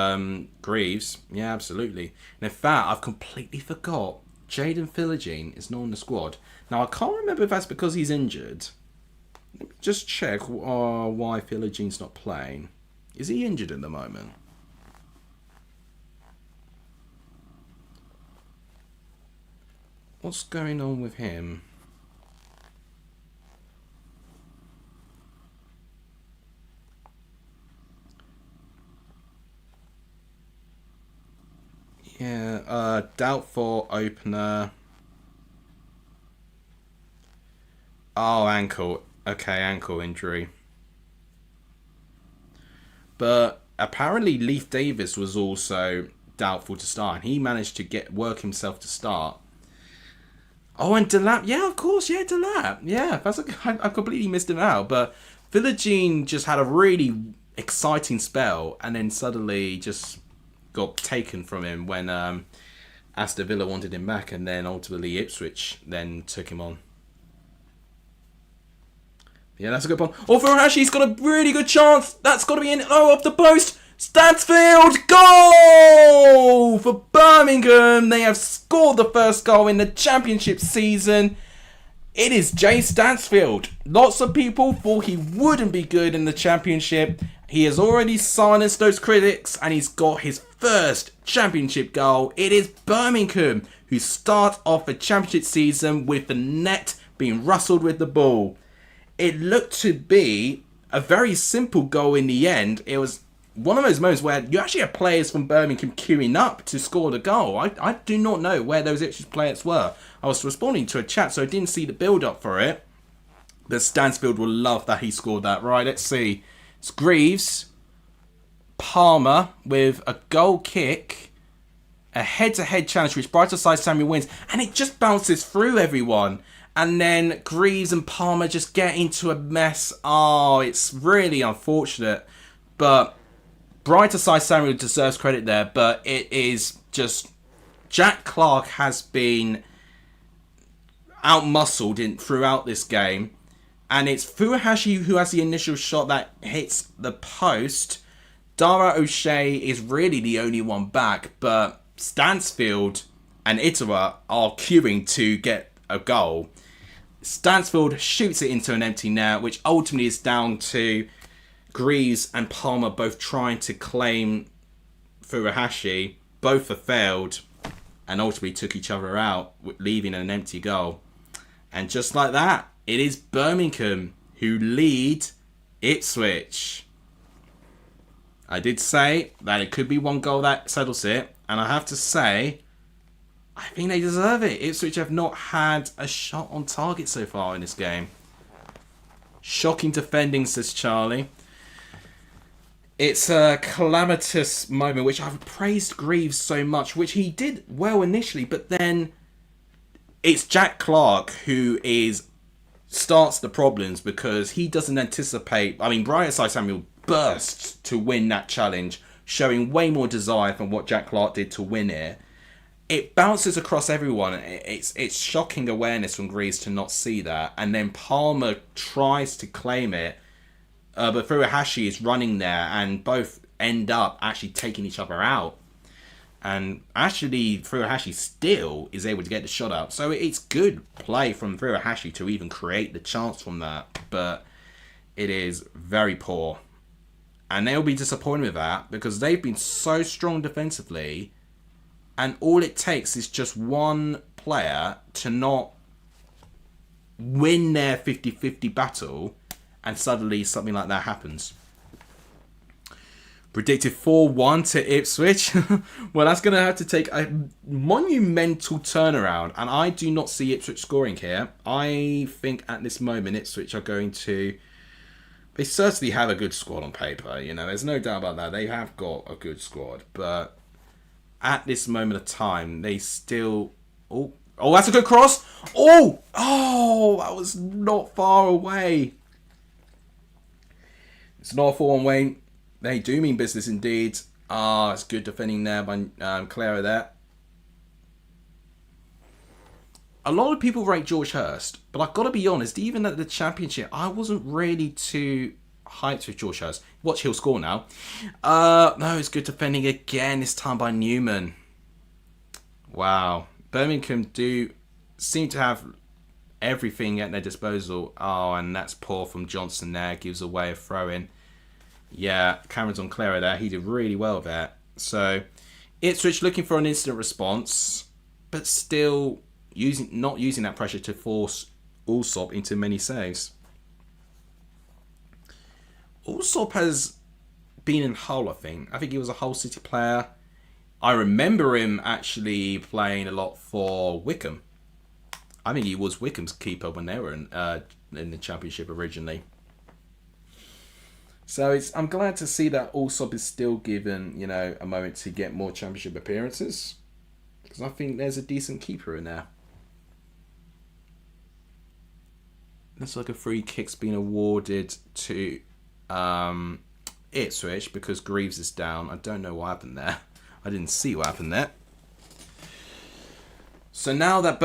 Greaves. Yeah, absolutely. And in fact, I've completely forgot Jaden Philogene is not in the squad. Now, I can't remember if that's because he's injured. Let me just check why Philogene's not playing. Is he injured at the moment? What's going on with him? Yeah, doubtful opener. Oh, ankle. Okay, ankle injury. But apparently Leif Davis was also doubtful to start. And he managed to work himself to start. Oh, and Delap. Yeah, of course. Yeah, Delap. Yeah, I completely missed him out. But Philogene just had a really exciting spell. And then suddenly just got taken from him when Aston Villa wanted him back, and then ultimately Ipswich then took him on. Yeah, that's a good one. Oh, Furuhashi's got a really good chance. That's got to be in. Oh, up the post. Stansfield, goal for Birmingham. They have scored the first goal in the championship season. It is Jay Stansfield. Lots of people thought he wouldn't be good in the championship. He has already silenced those critics and he's got his first championship goal. It is Birmingham who start off the championship season with the net being rustled with the ball. It looked to be a very simple goal in the end. It was one of those moments where you actually have players from Birmingham queuing up to score the goal. I do not know where those Ipswich players were. I was responding to a chat, so I didn't see the build-up for it. But Stansfield will love that he scored that. Right, let's see. It's Greaves, Palmer with a goal kick, a head-to-head challenge which brighter side Samuel wins, and it just bounces through everyone. And then Greaves and Palmer just get into a mess. Oh, it's really unfortunate. But brighter side Samuel deserves credit there, but it is just Jack Clark has been out-muscled throughout this game. And it's Furuhashi who has the initial shot that hits the post. Dara O'Shea is really the only one back, but Stansfield and Itawa are queuing to get a goal. Stansfield shoots it into an empty net, which ultimately is down to Greaves and Palmer both trying to claim Furuhashi. Both have failed and ultimately took each other out, leaving an empty goal. And just like that, it is Birmingham who lead Ipswich. I did say that it could be one goal that settles it, and I have to say, I think they deserve it. Ipswich have not had a shot on target so far in this game. Shocking defending, says Charlie. It's a calamitous moment, which I've praised Greaves so much, which he did well initially, but then it's Jack Clark who starts the problems because he doesn't anticipate. I mean, Brian Samuel bursts to win that challenge, showing way more desire than what Jack Clark did to win it. It bounces across everyone. It's shocking awareness from Greaves to not see that. And then Palmer tries to claim it, but Furuhashi is running there, and both end up actually taking each other out. And actually, Furuhashi still is able to get the shot up. So it's good play from Furuhashi to even create the chance from that. But it is very poor. And they'll be disappointed with that because they've been so strong defensively. And all it takes is just one player to not win their 50-50 battle. And suddenly something like that happens. Predicted 4-1 to Ipswich. Well, that's going to have to take a monumental turnaround. And I do not see Ipswich scoring here. I think at this moment, Ipswich are going to... They certainly have a good squad on paper. You know, there's no doubt about that. They have got a good squad. But at this moment of time, they still... Oh, Oh, that's a good cross. Oh, that was not far away. It's not a 4-1 Wayne. They do mean business indeed. It's good defending there by Clara there. A lot of people rate George Hurst, but I've got to be honest, even at the championship, I wasn't really too hyped with George Hurst. Watch, he'll score now. No, it's good defending again, this time by Newman. Wow. Birmingham do seem to have everything at their disposal. Oh, and that's poor from Johnson there. Gives away a throw-in. Yeah, Cameron's on Clara there. He did really well there. So, Ipswich looking for an instant response, but still not using that pressure to force Allsop into many saves. Allsop has been in Hull, I think. I think he was a Hull City player. I remember him actually playing a lot for Wycombe. I think he was Wycombe's keeper when they were in the Championship originally. So I'm glad to see that Allsop is still given, a moment to get more Championship appearances. Because I think there's a decent keeper in there. Looks like a free kick's been awarded to Ipswich because Greaves is down. I don't know what happened there. I didn't see what happened there. So now that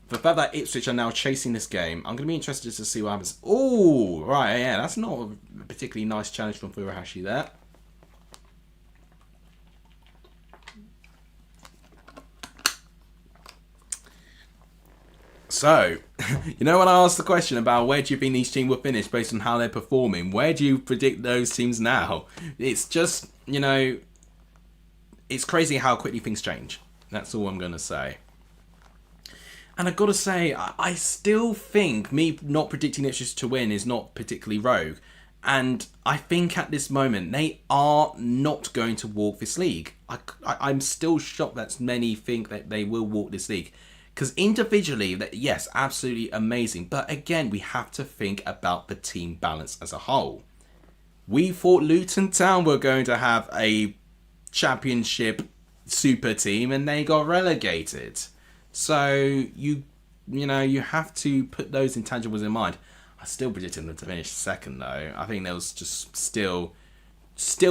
the fact that Ipswich are now chasing this game, I'm going to be interested to see what happens. Oh, right, yeah, that's not a particularly nice challenge from Furuhashi there. So, when I asked the question about where do you think these teams will finish based on how they're performing, where do you predict those teams now? It's just, it's crazy how quickly things change. That's all I'm going to say. And I've got to say, I still think me not predicting Ipswich to win is not particularly rogue. And I think at this moment, they are not going to walk this league. I'm still shocked that many think that they will walk this league. Because individually, yes, absolutely amazing. But again, we have to think about the team balance as a whole. We thought Luton Town were going to have a Championship super team and they got relegated. So you have to put those intangibles in mind. I still predicted them to finish second though. I think there was just still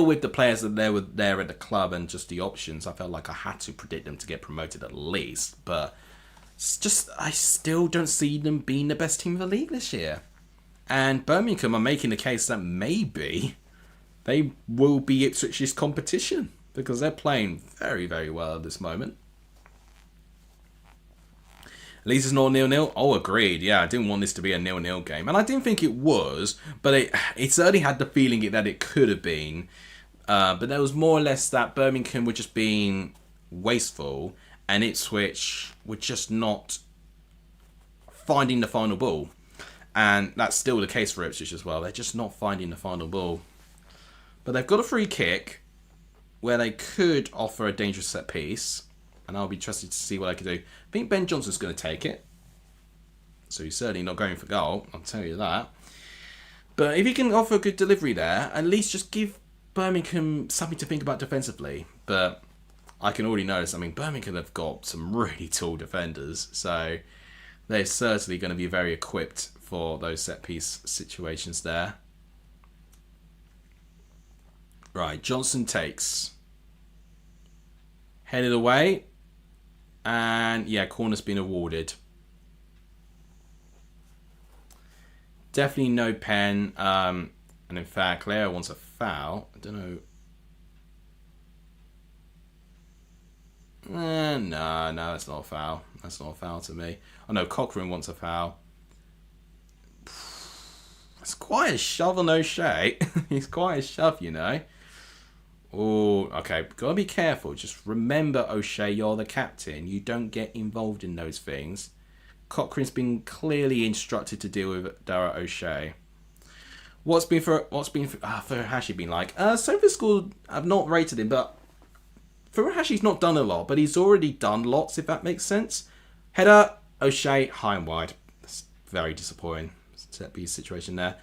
with the players that were there at the club and just the options, I felt like I had to predict them to get promoted at least. But it's just I still don't see them being the best team of the league this year. And Birmingham are making the case that maybe they will be Ipswich's competition because they're playing very, very well at this moment. At least it's not 0-0. Oh, agreed. Yeah, I didn't want this to be a 0-0 game. And I didn't think it was, but it certainly had the feeling that it could have been. But there was more or less that Birmingham were just being wasteful and Ipswich were just not finding the final ball. And that's still the case for Ipswich as well. They're just not finding the final ball. But they've got a free kick where they could offer a dangerous set piece. And I'll be interested to see what I can do. I think Ben Johnson's going to take it. So he's certainly not going for goal. I'll tell you that. But if he can offer a good delivery there, at least just give Birmingham something to think about defensively. But I can already notice, Birmingham have got some really tall defenders. So they're certainly going to be very equipped for those set-piece situations there. Right, Johnson takes. Headed away. And yeah, corner's been awarded. Definitely no pen. And in fact, Leo wants a foul. I don't know. No, that's not a foul. That's not a foul to me. Oh no, Cochrane wants a foul. It's quite a shove on O'Shea. He's quite a shove, Oh, okay. Gotta be careful. Just remember, O'Shea, you're the captain. You don't get involved in those things. Cochrane's been clearly instructed to deal with Dara O'Shea. What's Furuhashi been like? Sofa School, I've not rated him, but Furuhashi's not done a lot, but he's already done lots, if that makes sense. Header, O'Shea, high and wide. That's very disappointing. Set piece situation there.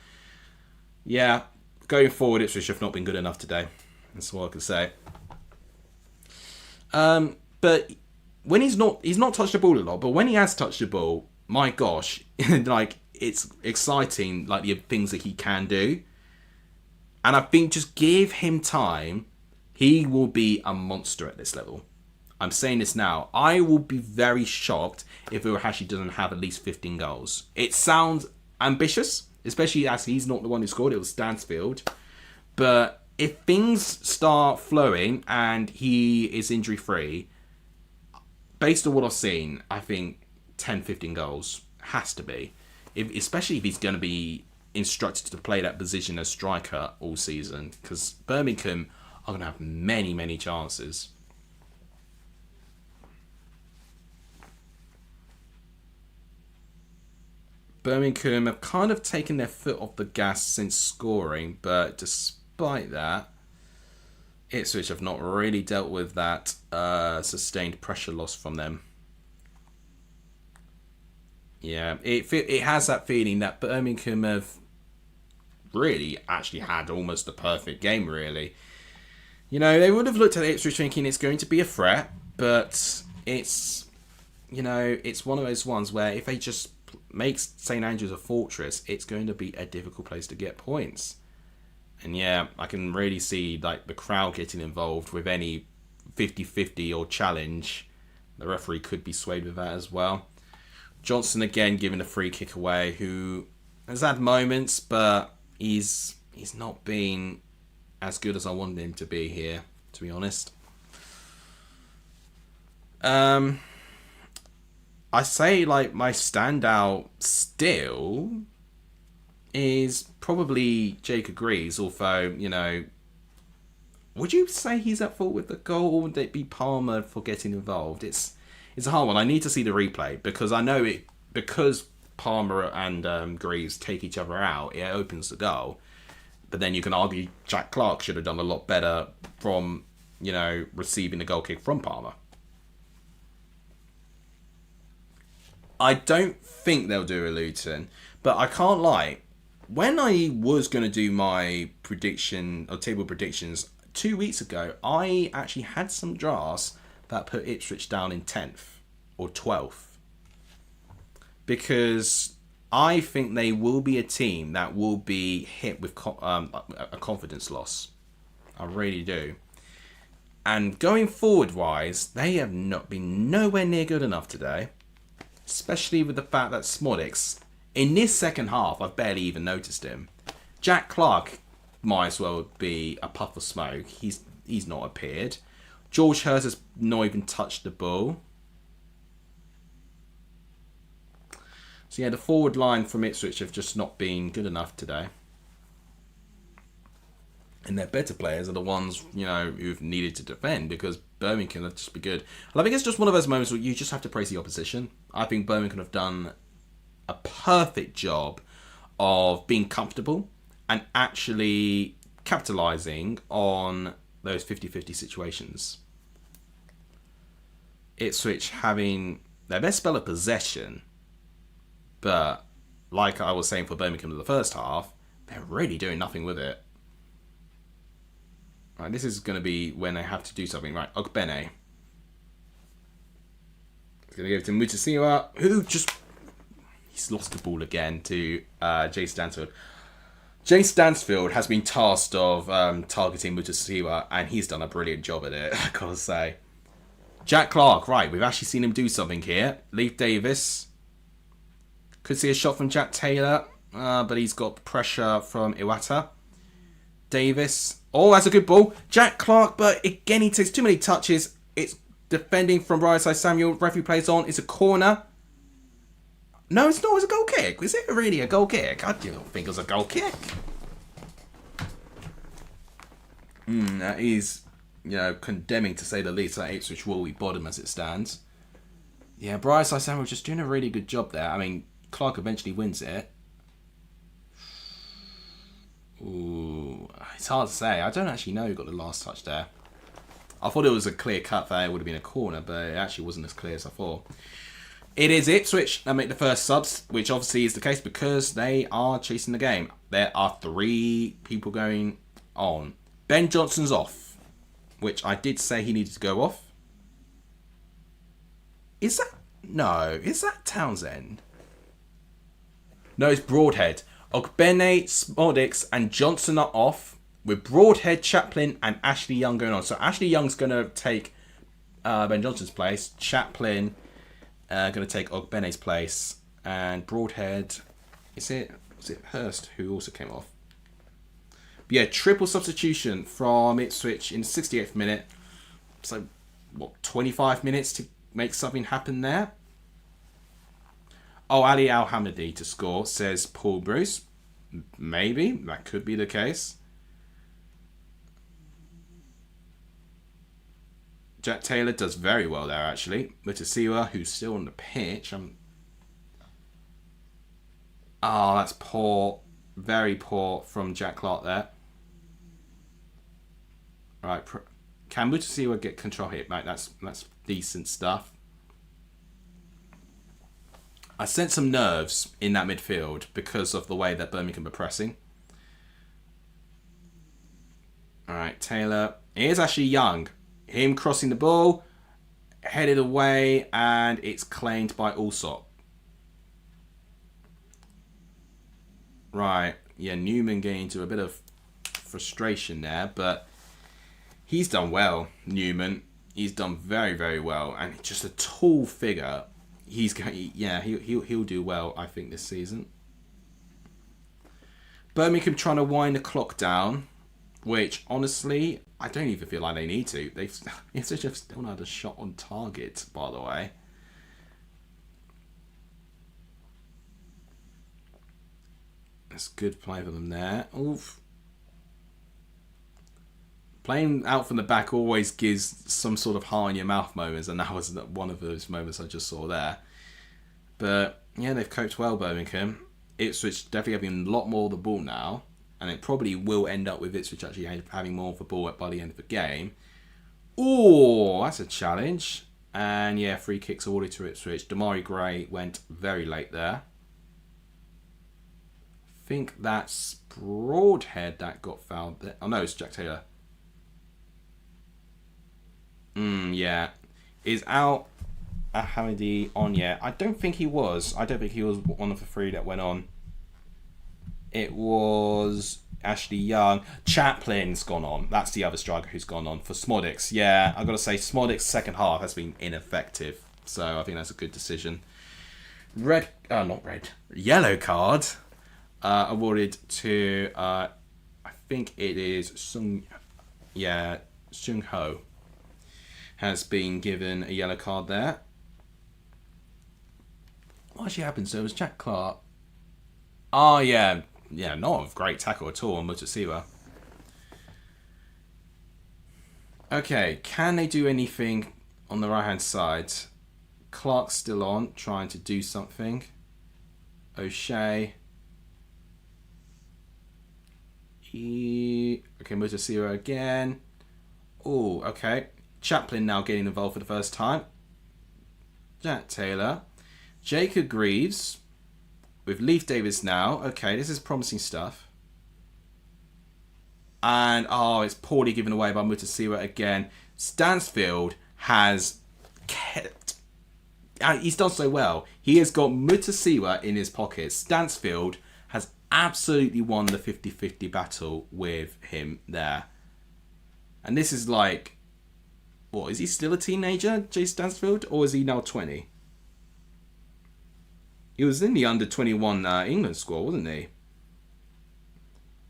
Yeah, going forward, Ipswich have not been good enough today. That's all I can say. But when he's not touched the ball a lot, but when he has touched the ball, my gosh, like, it's exciting, like, the things that he can do. And I think just give him time, he will be a monster at this level. I'm saying this now. I will be very shocked if Iwahashi doesn't have at least 15 goals. It sounds ambitious, especially as he's not the one who scored. It was Stansfield. But if things start flowing and he is injury-free, based on what I've seen, I think 10, 15 goals has to be. Especially if he's going to be instructed to play that position as striker all season. Because Birmingham are going to have many, many chances. Birmingham have kind of taken their foot off the gas since scoring, but despite that, Ipswich have not really dealt with that sustained pressure loss from them. Yeah, it has that feeling that Birmingham have really actually had almost a perfect game, really. You know, they would have looked at Ipswich thinking it's going to be a threat, but it's, you know, it's one of those ones where if they just makes St Andrews a fortress, it's going to be a difficult place to get points. And yeah, I can really see like the crowd getting involved with any 50-50 or challenge. The referee could be swayed with that as well. Johnson again giving a free kick away, who has had moments, but he's not been as good as I wanted him to be here, to be honest. I say, like, my standout still is probably Jacob Greaves, although, you know, would you say he's at fault with the goal, or would it be Palmer for getting involved? It's a hard one. I need to see the replay, because I know it, because Palmer and Greaves take each other out, it opens the goal. But then you can argue Jack Clark should have done a lot better from, you know, receiving the goal kick from Palmer. I don't think they'll do a Luton, but I can't lie. When I was going to do my prediction or table predictions 2 weeks ago, I actually had some drafts that put Ipswich down in 10th or 12th, because I think they will be a team that will be hit with a confidence loss. I really do. And going forward wise, they have not been nowhere near good enough today. Especially with the fact that Smodics, in this second half, I've barely even noticed him. Jack Clark might as well be a puff of smoke. He's not appeared. George Hurst has not even touched the ball. So yeah, the forward line from Ipswich have just not been good enough today. And their better players are the ones, you know, who've needed to defend, because Birmingham have just be good. And I think it's just one of those moments where you just have to praise the opposition. I think Birmingham have done a perfect job of being comfortable and actually capitalising on those 50-50 situations. Ipswich having their best spell of possession, but like I was saying for Birmingham in the first half, they're really doing nothing with it. Right, this is going to be when they have to do something. Right, Ogbene. He's going to give it to Mutasiwa, who just... He's lost the ball again to Jay Stansfield. Jay Stansfield has been tasked of targeting Mutasiwa, and he's done a brilliant job at it, I gotta say. Jack Clark, right, we've actually seen him do something here. Leif Davis. Could see a shot from Jack Taylor, but he's got pressure from Iwata. Davis. Oh, that's a good ball. Jack Clark, but again, he takes too many touches. It's defending from right side. Samuel, referee plays on. It's a corner. No, it's not. It's a goal kick. Is it really a goal kick? I don't think it was a goal kick. That is, you know, condemning to say the least that Ipswich will be bottom as it stands. Yeah, Bryce Samuel just doing a really good job there. I mean, Clark eventually wins it. Ooh, it's hard to say. I don't actually know who got the last touch there. I thought it was a clear cut that it would have been a corner, but it actually wasn't as clear as I thought. It is Ipswich that make the first subs, which obviously is the case because they are chasing the game. There are 3 people going on. Ben Johnson's off, which I did say he needed to go off. Is that... No, is that Townsend? No, it's Broadhead. Ogbene, Smodix, and Johnson are off, with Broadhead, Chaplin, and Ashley Young going on. So Ashley Young's going to take Ben Johnson's place. Chaplin going to take Ogbene's place. And Broadhead... Was it Hurst who also came off? But yeah, triple substitution from Ipswich in the 68th minute. So, what, 25 minutes to make something happen there? Oh, Ali Al-Hamidi to score, says Paul Bruce. Maybe, that could be the case. Jack Taylor does very well there, actually. Mutasiwa, who's still on the pitch. Oh, that's poor. Very poor from Jack Clark there. Right, can Mutasiwa get control here? Right, that's decent stuff. I sense some nerves in that midfield because of the way that Birmingham are pressing. Alright, Taylor. Here's Ashley Young. Him crossing the ball, headed away, and it's claimed by Allsop. Right, yeah, Newman getting into a bit of frustration there, but he's done well, Newman. He's done very, very well, and just a tall figure. He's going, yeah, he'll do well, I think, this season. Birmingham trying to wind the clock down, which honestly, I don't even feel like they need to. It's just still not had a shot on target, by the way. That's good play for them there. Oof. Playing out from the back always gives some sort of heart in your mouth moments, and that was one of those moments I just saw there. But yeah, they've coped well, Birmingham. Ipswich definitely having a lot more of the ball now, and it probably will end up with Ipswich actually having more of the ball by the end of the game. Oh, that's a challenge. And yeah, free kicks awarded to Ipswich. Damari Gray went very late there. I think that's Broadhead that got fouled there. Oh no, it's Jack Taylor. Yeah. Is Al Hamidi on yet? I don't think he was. I don't think he was one of the three that went on. It was Ashley Young. Chaplin's gone on. That's the other striker who's gone on for Smodix. Yeah, I've got to say, Smodix's second half has been ineffective. So I think that's a good decision. Yellow card awarded to, I think it is Sung Ho. Has been given a yellow card there. What actually happened? So it was Jack Clark. Oh, yeah. Yeah, not a great tackle at all on Mutasiwa. Okay, can they do anything on the right-hand side? Clark's still on, trying to do something. O'Shea. Okay, Mutasiwa again. Oh, okay. Chaplin now getting involved for the first time. Jack Taylor. Jacob Greaves. With Leif Davis now. Okay, this is promising stuff. And, oh, it's poorly given away by Mutasiwa again. Stansfield has kept... He's done so well. He has got Mutasiwa in his pocket. Stansfield has absolutely won the 50-50 battle with him there. And this is like... What, is he still a teenager, Jay Stansfield? Or is he now 20? He was in the under-21 England squad, wasn't he?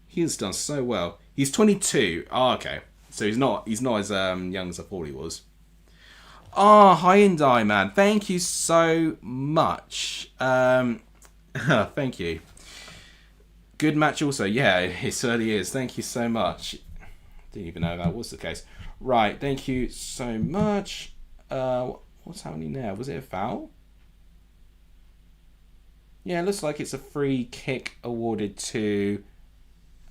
He's done so well. He's 22. Oh, okay. So he's not as young as I thought he was. Oh, Hyundai, man. Thank you so much. Thank you. Good match also. Yeah, it certainly is. Thank you so much. Didn't even know that was the case. Right, thank you so much. What's happening there? Was it a foul? Yeah, it looks like it's a free kick awarded to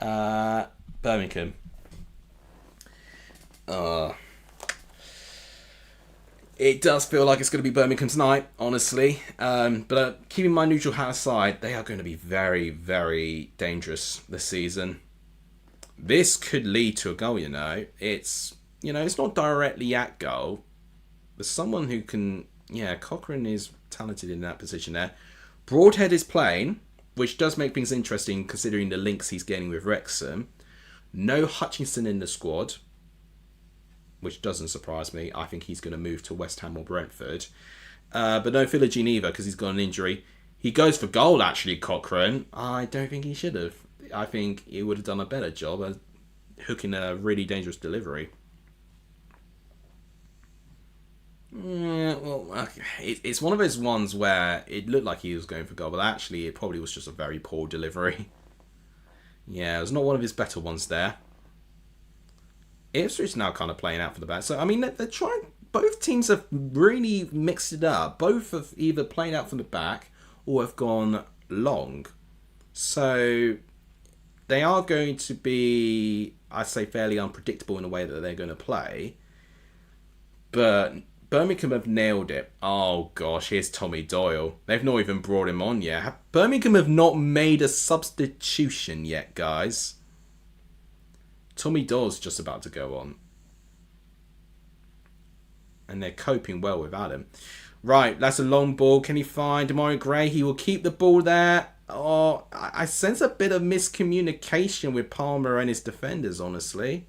Birmingham. It does feel like it's going to be Birmingham tonight, honestly. But keeping my neutral hat aside, they are going to be very, very dangerous this season. This could lead to a goal, It's not directly at goal. There's someone who can Yeah, Cochrane is talented in that position there. Broadhead is playing, which does make things interesting considering the links he's getting with Wrexham. No Hutchinson in the squad, which doesn't surprise me. I think he's going to move to West Ham or Brentford. But no Philogene either because he's got an injury. He goes for goal, actually, Cochrane. I don't think he should have. I think he would have done a better job of hooking a really dangerous delivery. Yeah, well, it's one of those ones where it looked like he was going for goal, but actually it probably was just a very poor delivery. Yeah, it was not one of his better ones there. Ipswich now kind of playing out for the back. So, I mean, they're trying... Both teams have really mixed it up. Both have either played out from the back or have gone long. So, they are going to be, I'd say, fairly unpredictable in the way that they're going to play. But Birmingham have nailed it. Oh, gosh, here's Tommy Doyle. They've not even brought him on yet. Birmingham have not made a substitution yet, guys. Tommy Doyle's just about to go on. And they're coping well without him. Right, that's a long ball. Can he find Demario Gray? He will keep the ball there. Oh, I sense a bit of miscommunication with Palmer and his defenders, honestly.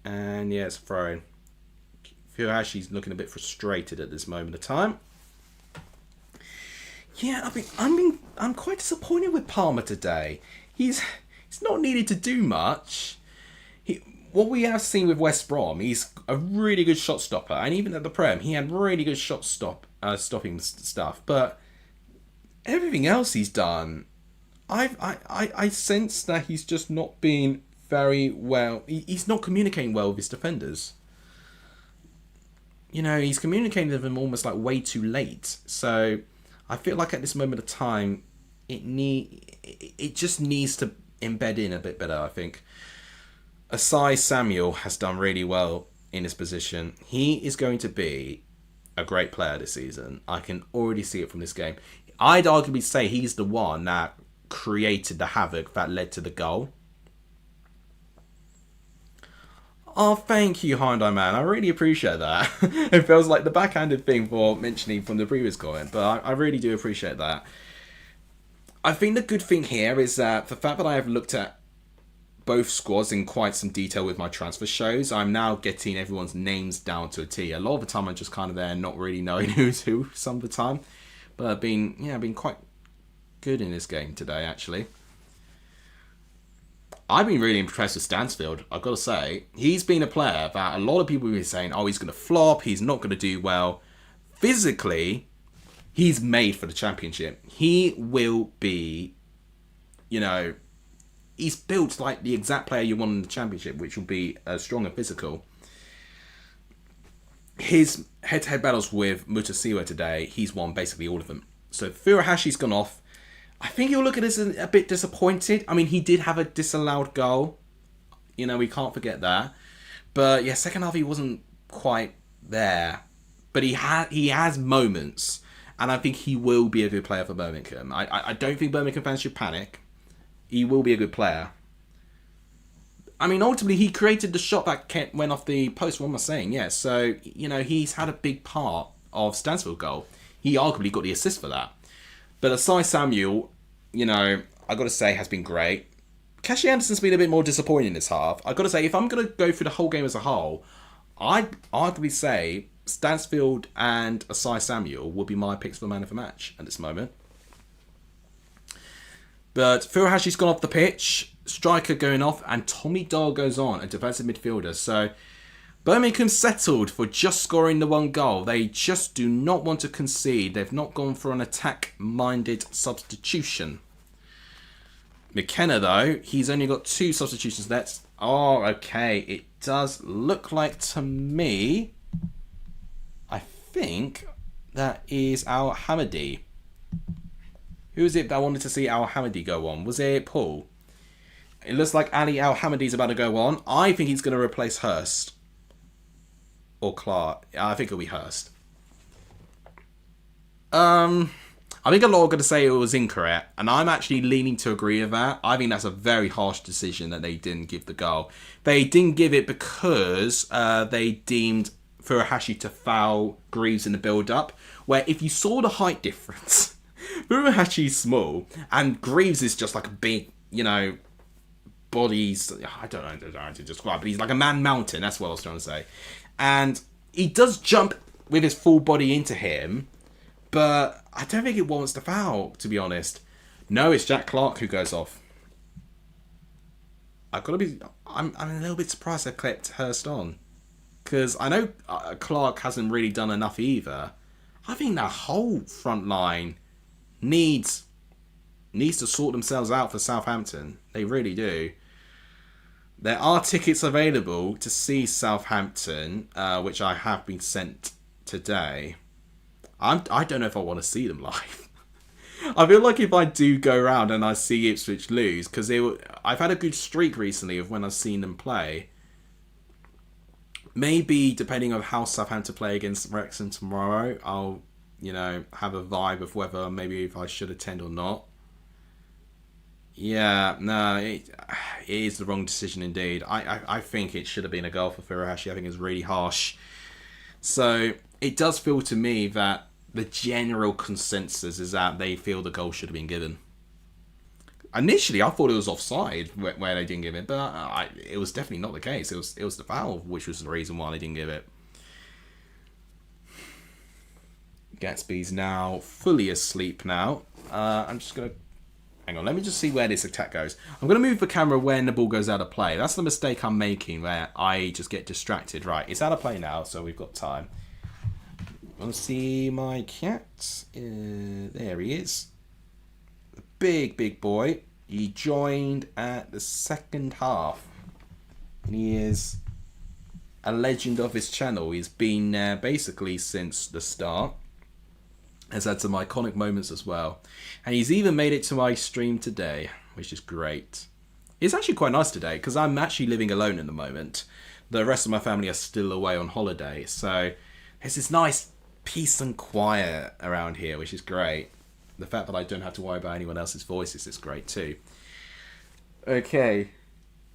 And yeah, it's thrown. Furuhashi's looking a bit frustrated at this moment of time. Yeah, I'm quite disappointed with Palmer today. He's not needed to do much. What we have seen with West Brom, he's a really good shot stopper, and even at the Prem, he had really good stopping stuff. But everything else he's done, I sense that he's just not being very well. He's not communicating well with his defenders. You know, he's communicating with them almost like way too late. So I feel like at this moment of time, it just needs to embed in a bit better, I think. Asai Samuel has done really well in his position. He is going to be a great player this season. I can already see it from this game. I'd arguably say he's the one that created the havoc that led to the goal. Oh, thank you, Hyundai Man. I really appreciate that. It feels like the backhanded thing for mentioning from the previous comment, but I really do appreciate that. I think the good thing here is that the fact that I have looked at both squads in quite some detail with my transfer shows, I'm now getting everyone's names down to a T. A lot of the time I'm just kind of there not really knowing who's who some of the time. But I've been quite good in this game today, actually. I've been really impressed with Stansfield, I've got to say. He's been a player that a lot of people have been saying, oh, he's going to flop, he's not going to do well. Physically, he's made for the Championship. He will be, he's built like the exact player you want in the Championship, which will be strong and physical. His head-to-head battles with Mutasiwa today, he's won basically all of them. So Furuhashi's gone off. I think you'll look at this as a bit disappointed. I mean, he did have a disallowed goal. We can't forget that. But yeah, second half he wasn't quite there. But he has moments. And I think he will be a good player for Birmingham. I don't think Birmingham fans should panic. He will be a good player. I mean, ultimately, he created the shot that went off the post. What am I saying? Yeah, so, he's had a big part of Stansfield's goal. He arguably got the assist for that. But Asai Samuel, I got to say, has been great. Cashy Anderson's been a bit more disappointing this half. I got to say, if I'm going to go through the whole game as a whole, I'd arguably say Stansfield and Asai Samuel would be my picks for man of the match at this moment. But Furuhashi's gone off the pitch, striker going off, and Tommy Doyle goes on, a defensive midfielder. So Birmingham settled for just scoring the one goal. They just do not want to concede. They've not gone for an attack-minded substitution. McKenna, though, he's only got 2 substitutions left. Oh, okay. It does look like to me, I think that is Al Hamadi. Who is it that wanted to see Al Hamadi go on? Was it Paul? It looks like Ali Al Hamadi's about to go on. I think he's going to replace Hurst. Or Clark. I think it'll be Hurst. I think a lot are going to say it was incorrect, and I'm actually leaning to agree with that. I think that's a very harsh decision that they didn't give the goal. They didn't give it because they deemed Furuhashi to foul Greaves in the build-up, where if you saw the height difference, Furuhashi's small, and Greaves is just like a big, bodies. I don't know how to describe, but he's like a man mountain. That's what I was trying to say. And he does jump with his full body into him, but I don't think it warrants the foul, to be honest. No, it's Jack Clark who goes off. I'm a little bit surprised they kept Hurst on, because I know Clark hasn't really done enough either. I think that whole front line needs to sort themselves out for Southampton. They really do. There are tickets available to see Southampton, which I have been sent today. I don't know if I want to see them live. I feel like if I do go around and I see Ipswich lose, because I've had a good streak recently of when I've seen them play. Maybe depending on how Southampton play against Wrexham tomorrow, I'll have a vibe of whether maybe if I should attend or not. Yeah, no, it is the wrong decision indeed. I think it should have been a goal for Furuhashi. I think it's really harsh. So it does feel to me that the general consensus is that they feel the goal should have been given. Initially, I thought it was offside where they didn't give it, but it was definitely not the case. It was the foul, which was the reason why they didn't give it. Gatsby's now fully asleep now. I'm just going to... Hang on, let me just see where this attack goes. I'm going to move the camera when the ball goes out of play. That's the mistake I'm making, where I just get distracted. Right, it's out of play now, so we've got time. Want to see my cat? There he is. The big boy. He joined at the second half. And he is a legend of his channel. He's been there basically since the start. Has had some iconic moments as well. And he's even made it to my stream today, which is great. It's actually quite nice today, because I'm actually living alone at the moment. The rest of my family are still away on holiday. So there's this nice peace and quiet around here, which is great. The fact that I don't have to worry about anyone else's voices is great too. Okay.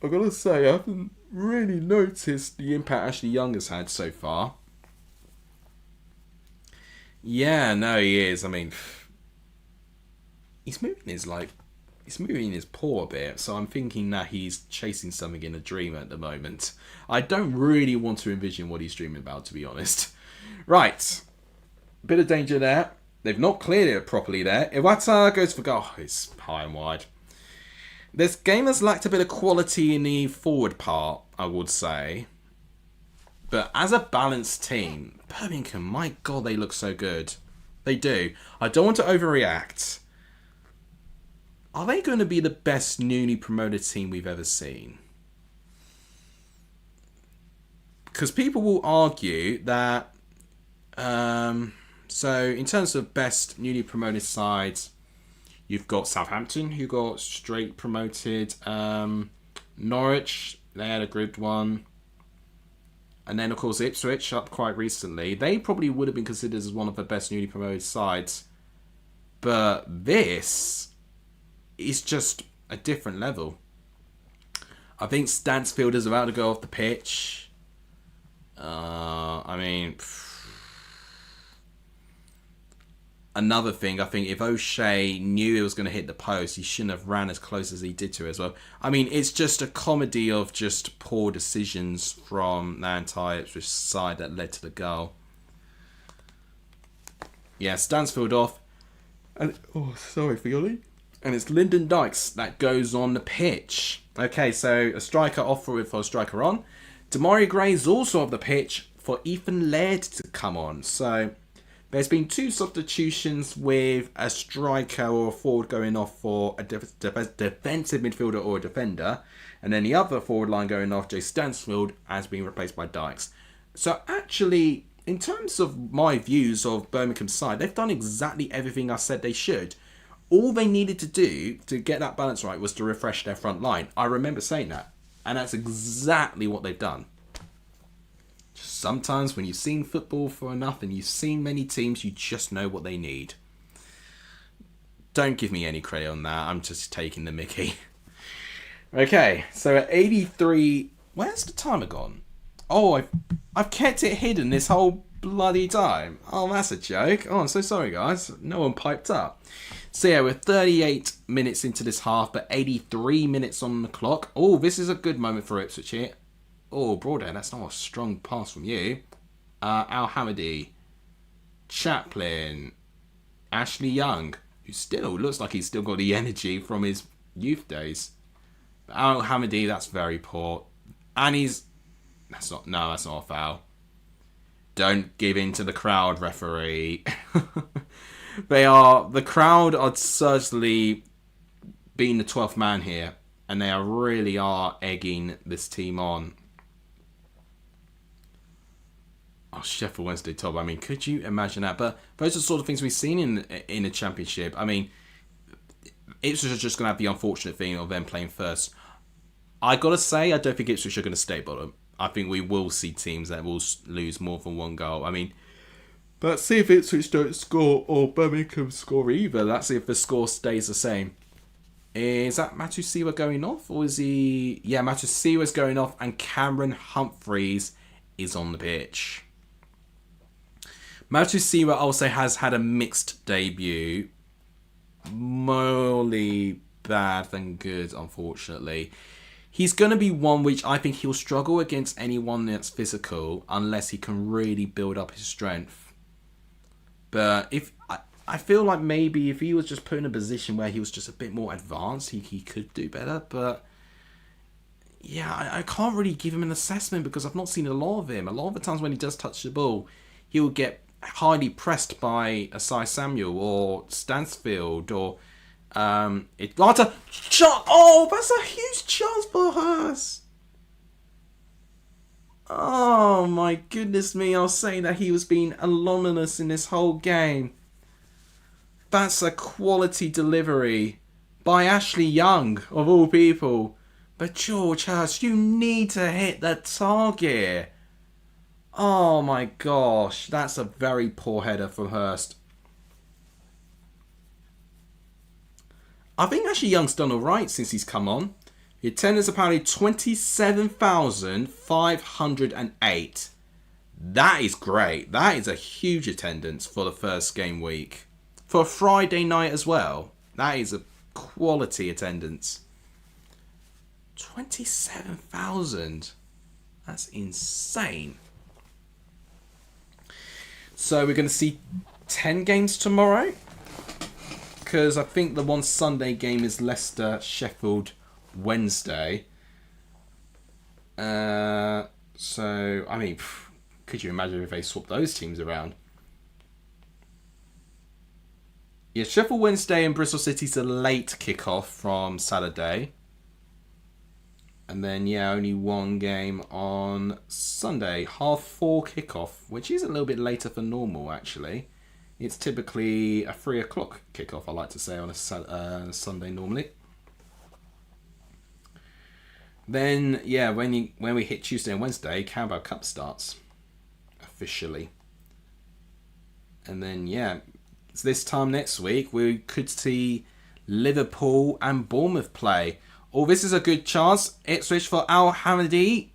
I've got to say, I haven't really noticed the impact Ashley Young has had so far. Yeah, no, he is. I mean, he's moving his paw a bit, so I'm thinking that he's chasing something in a dream at the moment. I don't really want to envision what he's dreaming about, to be honest. Right. Bit of danger there. They've not cleared it properly there. Iwata goes for goal. Oh, it's high and wide. This game has lacked a bit of quality in the forward part, I would say. But as a balanced team, Birmingham, my God, they look so good. They do. I don't want to overreact. Are they going to be the best newly promoted team we've ever seen? Because people will argue that... So, in terms of best newly promoted sides, you've got Southampton, who got straight promoted. Norwich, they had a Group 1. And then, of course, Ipswich, up quite recently. They probably would have been considered as one of the best newly promoted sides. But this is just a different level. I think Stansfield is about to go off the pitch. Another thing, I think if O'Shea knew it was going to hit the post, he shouldn't have ran as close as he did to it as well. I mean, it's just a comedy of just poor decisions from the entire Ipswich side that led to the goal. Yeah, Stansfield off. And, sorry for Yoli. And it's Lyndon Dykes that goes on the pitch. Okay, so a striker off for a striker on. Damari Gray's also off the pitch for Ethan Laird to come on. So... there's been 2 substitutions with a striker or a forward going off for a defensive midfielder or a defender. And then the other forward line going off, Jay Stansfield, has been replaced by Dykes. So actually, in terms of my views of Birmingham's side, they've done exactly everything I said they should. All they needed to do to get that balance right was to refresh their front line. I remember saying that. And that's exactly what they've done. Sometimes when you've seen football for enough and you've seen many teams, you just know what they need. Don't give me any credit on that. I'm just taking the mickey. Okay, so at 83... Where's the timer gone? Oh, I've kept it hidden this whole bloody time. Oh, that's a joke. Oh, I'm so sorry, guys. No one piped up. So yeah, we're 38 minutes into this half, but 83 minutes on the clock. Oh, this is a good moment for Ipswich here. Oh, Broadhead, that's not a strong pass from you. Al-Hamidi, Chaplin, Ashley Young, who still looks like he's still got the energy from his youth days. Al-Hamidi, that's very poor. And that's not a foul. Don't give in to the crowd, referee. The crowd are certainly being the 12th man here, and they really are egging this team on. Oh, Sheffield Wednesday top. I mean, could you imagine that? But those are the sort of things we've seen in the Championship. I mean, Ipswich are just going to have the unfortunate thing of them playing first. I got to say, I don't think Ipswich are going to stay bottom. I think we will see teams that will lose more than one goal. I mean, let's see if Ipswich don't score or Birmingham score either. Let's see if the score stays the same. Is that Matusiwa going off? Or is he... Yeah, Matusiwa's going off and Cameron Humphreys is on the pitch. Matusiwa also has had a mixed debut. Morely bad than good, unfortunately. He's going to be one which I think he'll struggle against anyone that's physical unless he can really build up his strength. But I feel like maybe if he was just put in a position where he was just a bit more advanced, he could do better. But yeah, I can't really give him an assessment because I've not seen a lot of him. A lot of the times when he does touch the ball, he will get highly pressed by Asai Samuel or Stansfield or that's a huge chance for Hurst. Oh my goodness me, I was saying that he was being anonymous in this whole game. That's a quality delivery by Ashley Young, of all people. But George Hurst, you need to hit the target. Oh my gosh, that's a very poor header from Hurst. I think Ashley Young's done alright since he's come on. The attendance apparently 27,508. That is great. That is a huge attendance for the first game week. For a Friday night as well. That is a quality attendance. 27,000. That's insane. So we're going to see 10 games tomorrow. Because I think the one Sunday game is Leicester-Sheffield Wednesday. So, I mean, could you imagine if they swapped those teams around? Yeah, Sheffield Wednesday and Bristol City's a late kickoff from Saturday. And then, yeah, only one game on Sunday. 4:30 kickoff, which is a little bit later than normal, actually. It's typically a 3 o'clock kickoff, I like to say, on a Sunday normally. Then, yeah, when we hit Tuesday and Wednesday, Carabao Cup starts officially. And then, yeah, this time next week, we could see Liverpool and Bournemouth play. Oh, this is a good chance. Ipswich for Al-Hamidi.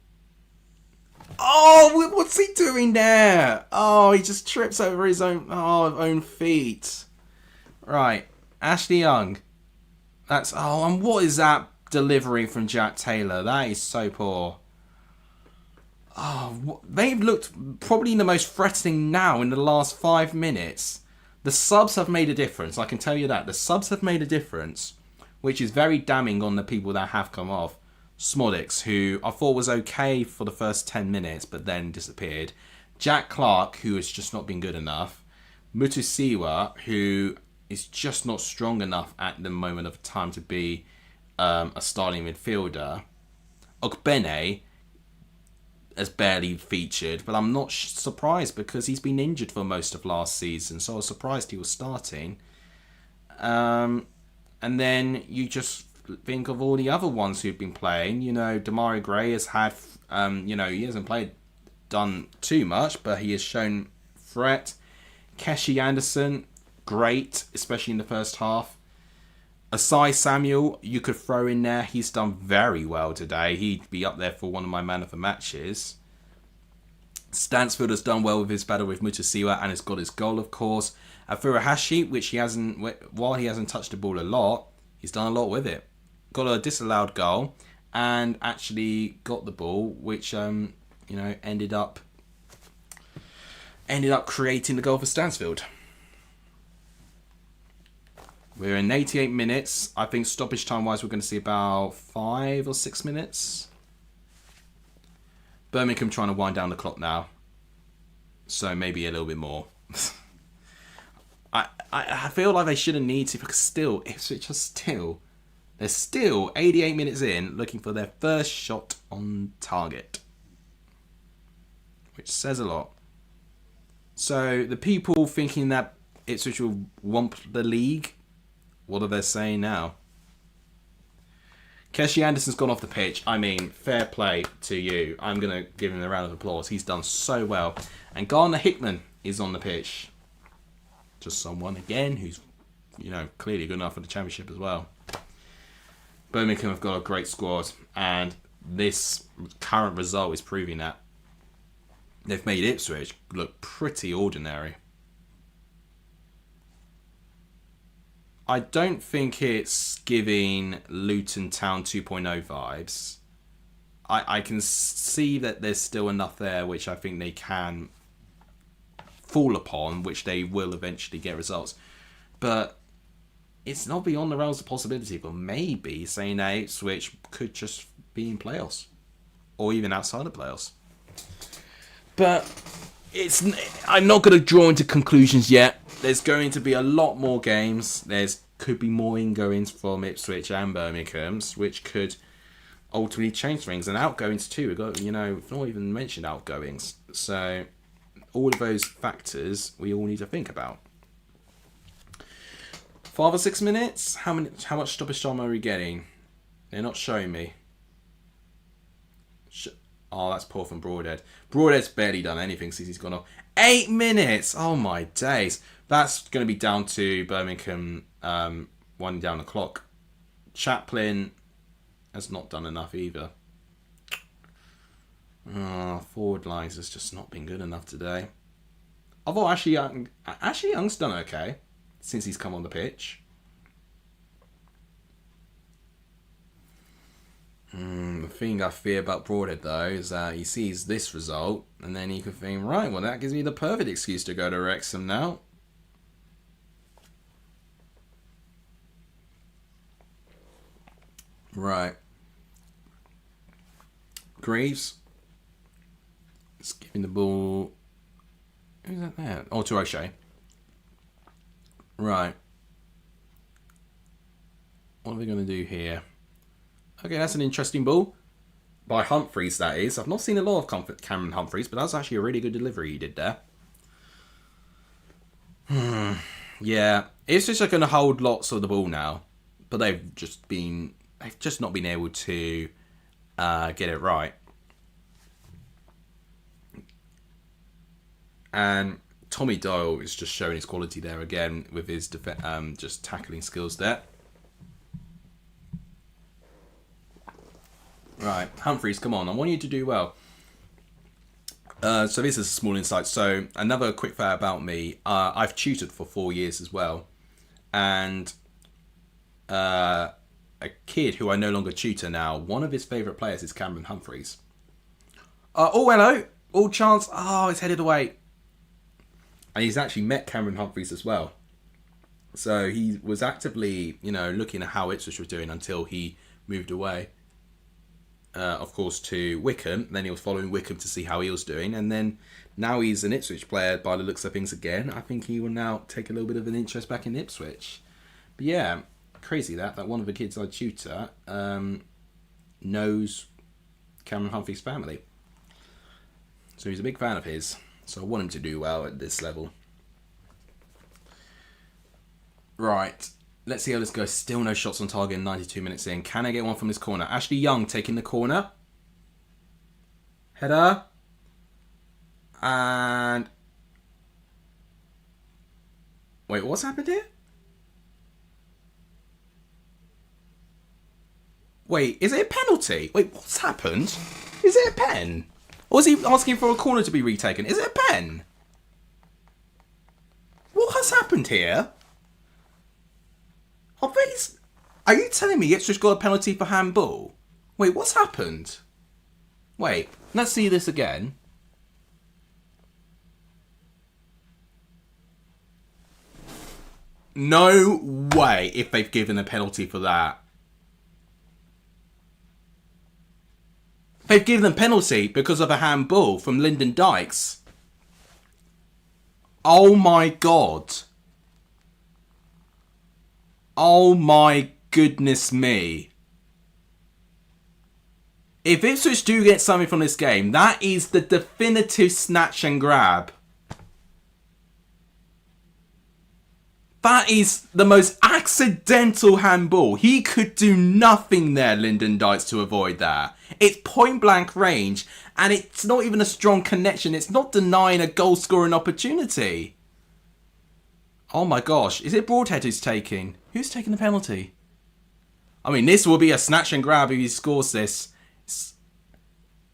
Oh, what's he doing there? Oh, he just trips over his own feet. Right, Ashley Young. And what is that delivery from Jack Taylor? That is so poor. Oh, they've looked probably the most threatening now in the last 5 minutes. The subs have made a difference, I can tell you that. The subs have made a difference, which is very damning on the people that have come off. Smodix, who I thought was okay for the first 10 minutes, but then disappeared. Jack Clark, who has just not been good enough. Mutusiwa, who is just not strong enough at the moment of time to be a starting midfielder. Ogbene has barely featured, but I'm not surprised because he's been injured for most of last season, so I was surprised he was starting. And then you just think of all the other ones who've been playing. You know, Damari Gray has had, he hasn't done too much, but he has shown threat. Keshi Anderson, great, especially in the first half. Asai Samuel, you could throw in there. He's done very well today. He'd be up there for one of my man of the matches. Stansfield has done well with his battle with Mutasiwa and has got his goal, of course. Furuhashi, which he hasn't, while he hasn't touched the ball a lot, he's done a lot with it. Got a disallowed goal and actually got the ball, which ended up creating the goal for Stansfield. We're in 88 minutes. I think stoppage time wise, we're going to see about 5 or 6 minutes. Birmingham trying to wind down the clock now. So maybe a little bit more. I feel like they shouldn't need to, because still, Ipswich are they're still 88 minutes in, looking for their first shot on target. Which says a lot. So the people thinking that Ipswich will womp the league, what are they saying now? Keshi Anderson's gone off the pitch. I mean, fair play to you. I'm going to give him a round of applause. He's done so well. And Garner Hickman is on the pitch. Just someone, again, who's, clearly good enough for the Championship as well. Birmingham have got a great squad. And this current result is proving that. They've made Ipswich look pretty ordinary. I don't think it's giving Luton Town 2.0 vibes. I can see that there's still enough there which I think they can fall upon, which they will eventually get results. But it's not beyond the realms of possibility, but maybe saying that Ipswich could just be in playoffs. Or even outside of playoffs. But I'm not going to draw into conclusions yet. There's going to be a lot more games. Could be more ingoings from Ipswich and Birmingham's, which could ultimately change things. And outgoings too. We've got, we've not even mentioned outgoings. So all of those factors we all need to think about. 5 or 6 minutes? How much stoppage time are we getting? They're not showing me. Oh, that's poor from Broadhead. Broadhead's barely done anything since he's gone off. 8 minutes! Oh my days. That's going to be down to Birmingham winding down the clock. Chaplin has not done enough either. Forward lines has just not been good enough today. Although Ashley Young's done okay since he's come on the pitch. The thing I fear about Broadhead, though, is that he sees this result and then he could think, right, well, that gives me the perfect excuse to go to Wrexham now. Right. Greaves. It's giving the ball. Who's that there? Oh, to O'Shea. Right. What are we going to do here? Okay, that's an interesting ball. By Humphreys, that is. I've not seen a lot of Cameron Humphreys, but that's actually a really good delivery he did there. Yeah. It's just going to hold lots of the ball now. But they've just not been able to get it right. And Tommy Doyle is just showing his quality there again with his just tackling skills there. Right, Humphreys, come on. I want you to do well. So this is a small insight. So another quick fact about me. I've tutored for 4 years as well. And a kid who I no longer tutor now, one of his favourite players is Cameron Humphreys. Oh, hello. All chance. Oh, it's headed away. And he's actually met Cameron Humphreys as well. So he was actively, looking at how Ipswich was doing until he moved away. Of course, to Wickham. Then he was following Wickham to see how he was doing. And then now he's an Ipswich player by the looks of things again. I think he will now take a little bit of an interest back in Ipswich. But yeah, crazy that one of the kids I tutor knows Cameron Humphreys' family. So he's a big fan of his. So I want him to do well at this level. Right. Let's see how this goes. Still no shots on target in 92 minutes in. Can I get one from this corner? Ashley Young taking the corner. Header. And... wait, what's happened here? Wait, is it a penalty? Wait, what's happened? Is it a pen? Or is he asking for a corner to be retaken? Is it a pen? What has happened here? Are you telling me Ipswich got a penalty for handball? Wait, what's happened? Wait, let's see this again. No way if they've given a penalty for that. They've given a penalty because of a handball from Lyndon Dykes. Oh my god. Oh my goodness me. If Ipswich do get something from this game, that is the definitive snatch and grab. That is the most accidental handball. He could do nothing there, Lyndon Dykes, to avoid that. It's point blank range, and it's not even a strong connection. It's not denying a goal scoring opportunity. Oh my gosh, is it Broadhead who's taking? Who's taking the penalty? I mean, this will be a snatch and grab if he scores this.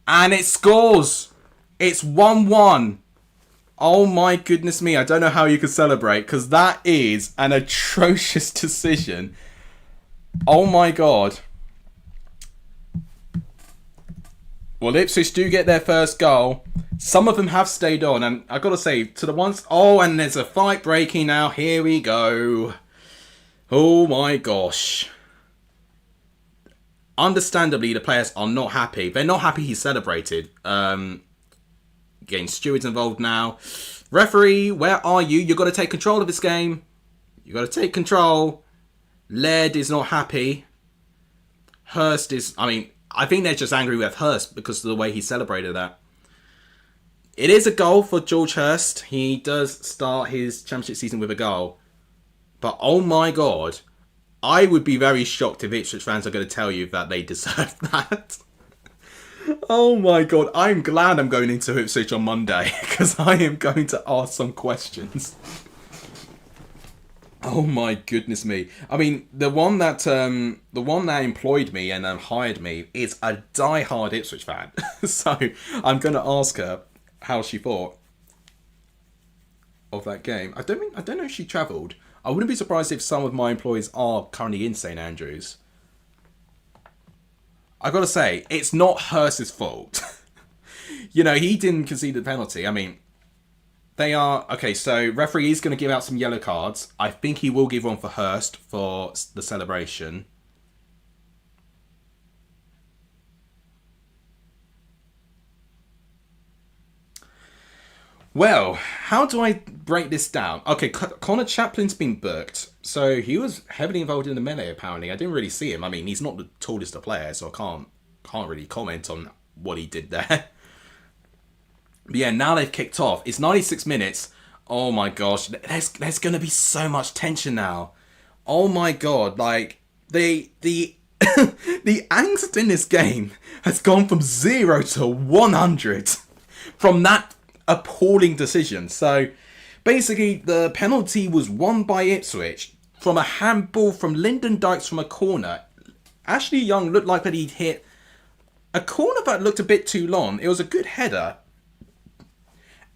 And it scores! It's 1-1. Oh my goodness me, I don't know how you could celebrate, because that is an atrocious decision. Oh my god. Well, Ipswich do get their first goal. Some of them have stayed on, and I've got to say, to the ones... Oh, and there's a fight breaking now. Here we go. Oh my gosh. Understandably, the players are not happy. They're not happy he celebrated. Getting stewards involved now. Referee, where are you? You've got to take control of this game. You've got to take control. Laird is not happy. Hurst is... I mean, I think they're just angry with Hurst because of the way he celebrated that. It is a goal for George Hurst. He does start his championship season with a goal. But oh my god, I would be very shocked if Ipswich fans are going to tell you that they deserve that. Oh my god, I'm glad I'm going into Ipswich on Monday because I am going to ask some questions. Oh my goodness me. I mean, the one that employed me and hired me is a die-hard Ipswich fan. So I'm going to ask her how she thought of that game. I don't know if she travelled. I wouldn't be surprised if some of my employees are currently in St Andrews. I gotta say, it's not Hurst's fault. You know, he didn't concede the penalty. I mean, they are... Okay, so referee is going to give out some yellow cards. I think he will give one for Hurst for the celebration. Well, how do I break this down? Okay, Connor Chaplin's been booked. So he was heavily involved in the melee, apparently. I didn't really see him. I mean, he's not the tallest of players, so I can't really comment on what he did there. But yeah, now they've kicked off. It's 96 minutes. Oh my gosh. There's going to be so much tension now. Oh my god. Like, the the angst in this game has gone from 0 to 100 from that appalling decision. So basically the penalty was won by Ipswich from a handball from Lyndon Dykes from a corner. Ashley Young looked like that he'd hit a corner that looked a bit too long. It was a good header,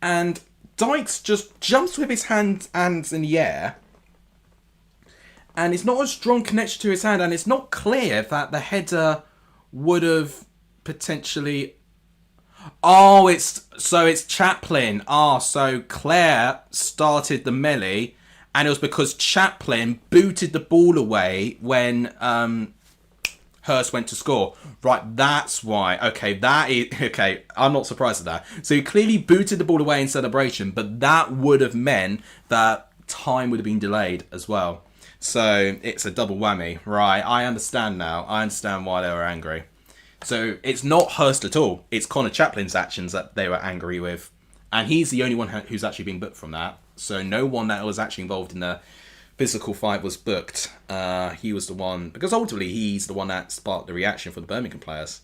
and Dykes just jumps with his hands in the air, and it's not a strong connection to his hand, and it's not clear that the header would have potentially... Oh, it's Chaplin. So Claire started the melee, and it was because Chaplin booted the ball away when Hurst went to score. Right, that's why. Okay, okay. I'm not surprised at that. So he clearly booted the ball away in celebration, but that would have meant that time would have been delayed as well. So it's a double whammy. Right, I understand now. I understand why they were angry. So it's not Hurst at all. It's Connor Chaplin's actions that they were angry with. And he's the only one who's actually been booked from that. So no one that was actually involved in the physical fight was booked. He was the one... Because ultimately, he's the one that sparked the reaction for the Birmingham players.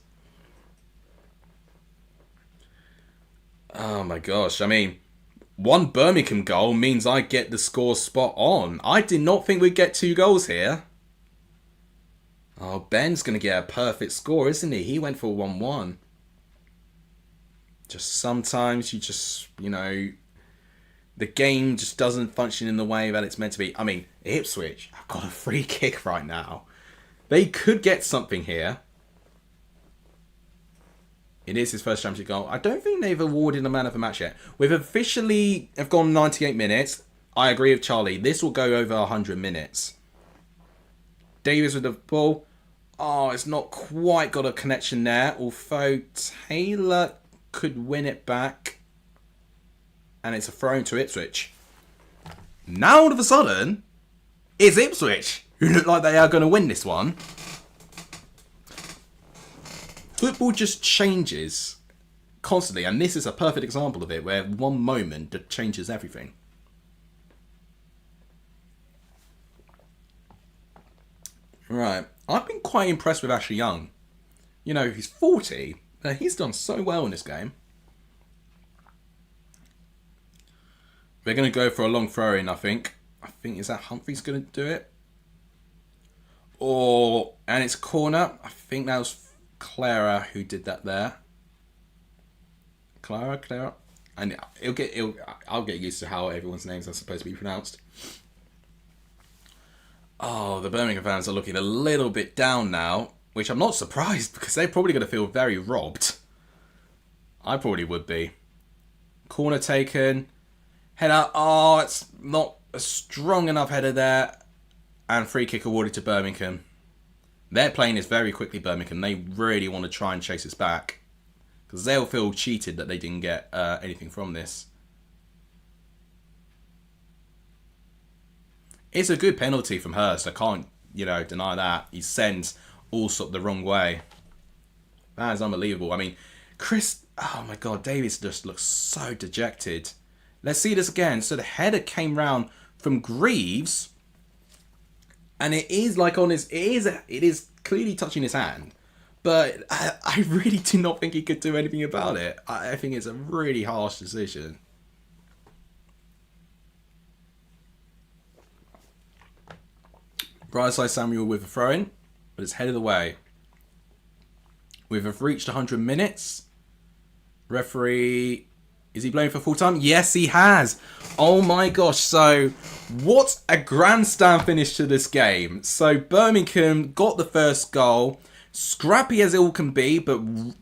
Oh my gosh. I mean, one Birmingham goal means I get the score spot on. I did not think we'd get 2 goals here. Oh, Ben's going to get a perfect score, isn't he? He went for 1-1. Just sometimes you just, the game just doesn't function in the way that it's meant to be. I mean, Ipswich have got a free kick right now. They could get something here. It is his first championship goal. I don't think they've awarded a man of the match yet. We've officially have gone 98 minutes. I agree with Charlie. This will go over 100 minutes. Davies with the ball. Oh, it's not quite got a connection there. Although Taylor could win it back. And it's a throw to Ipswich. Now all of a sudden, it's Ipswich who look like they are going to win this one. Football just changes constantly, and this is a perfect example of it, where one moment that changes everything. Right, I've been quite impressed with Ashley Young. He's 40, but he's done so well in this game. They're going to go for a long throw-in, I think. Is that Humphreys going to do it? And it's corner. I think that was Clara who did that there. Clara. And I'll get used to how everyone's names are supposed to be pronounced. Oh, the Birmingham fans are looking a little bit down now, which I'm not surprised because they're probably going to feel very robbed. I probably would be. Corner taken. Header. Oh, it's not a strong enough header there. And free kick awarded to Birmingham. They're playing this very quickly, Birmingham. They really want to try and chase us back. Because they'll feel cheated that they didn't get anything from this. It's a good penalty from Hurst. I can't, deny that. He sends Allsop the wrong way. That is unbelievable. I mean, oh my God, Davies just looks so dejected. Let's see this again. So the header came round from Greaves. And it is like it is clearly touching his hand. But I really do not think he could do anything about it. I think it's a really harsh decision. Brightside Samuel with a throw-in, but it's headed away. We've reached 100 minutes. Referee, is he blowing for full time? Yes, he has. Oh my gosh. So, what a grandstand finish to this game. So, Birmingham got the first goal. Scrappy as it all can be, but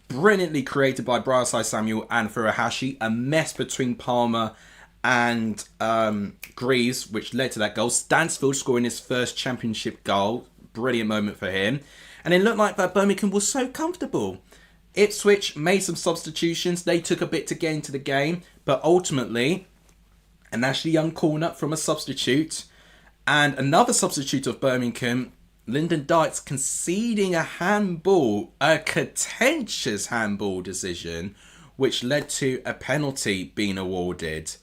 brilliantly created by Brightside Samuel and Furuhashi. A mess between Palmer and Greaves, which led to that goal. Stansfield scoring his first championship goal. Brilliant moment for him. And it looked like that Birmingham was so comfortable. Ipswich made some substitutions. They took a bit to get into the game. But ultimately, an Ashley Young corner from a substitute. And another substitute of Birmingham, Lyndon Dykes, conceding a handball. A contentious handball decision, which led to a penalty being awarded.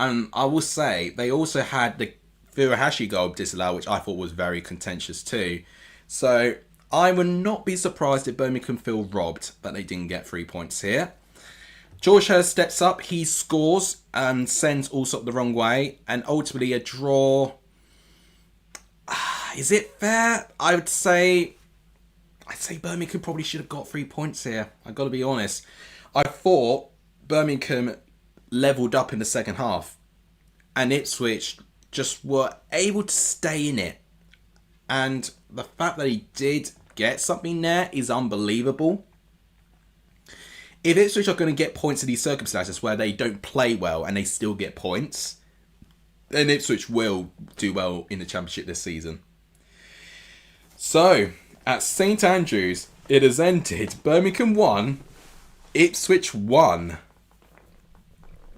And I will say, they also had the Furuhashi goal disallowed, which I thought was very contentious too. So I would not be surprised if Birmingham feel robbed that they didn't get 3 points here. George Hurst steps up, he scores and sends Allsop the wrong way. And ultimately a draw. Is it fair? I'd say Birmingham probably should have got 3 points here. I've got to be honest. I thought Birmingham levelled up in the second half. And Ipswich just were able to stay in it. And the fact that he did get something there is unbelievable. If Ipswich are going to get points in these circumstances where they don't play well and they still get points, then Ipswich will do well in the Championship this season. So, at St Andrews, it has ended. Birmingham 1, Ipswich 1.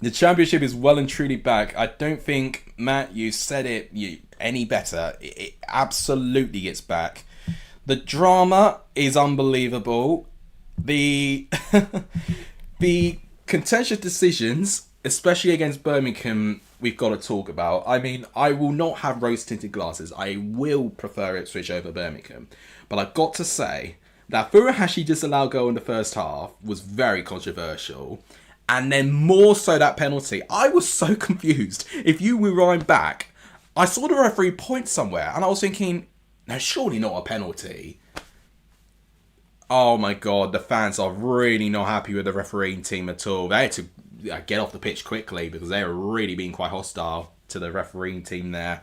The Championship is well and truly back. I don't think, Matt, you said it any better. It absolutely gets back. The drama is unbelievable. The contentious decisions, especially against Birmingham, we've got to talk about. I mean, I will not have rose-tinted glasses. I will prefer Ipswich over Birmingham. But I've got to say that Furuhashi disallowed goal in the first half was very controversial. And then more so that penalty. I was so confused. If you rewind back, I saw the referee point somewhere and I was thinking, no, surely not a penalty. Oh my god, the fans are really not happy with the refereeing team at all. They had to get off the pitch quickly because they were really being quite hostile to the refereeing team there.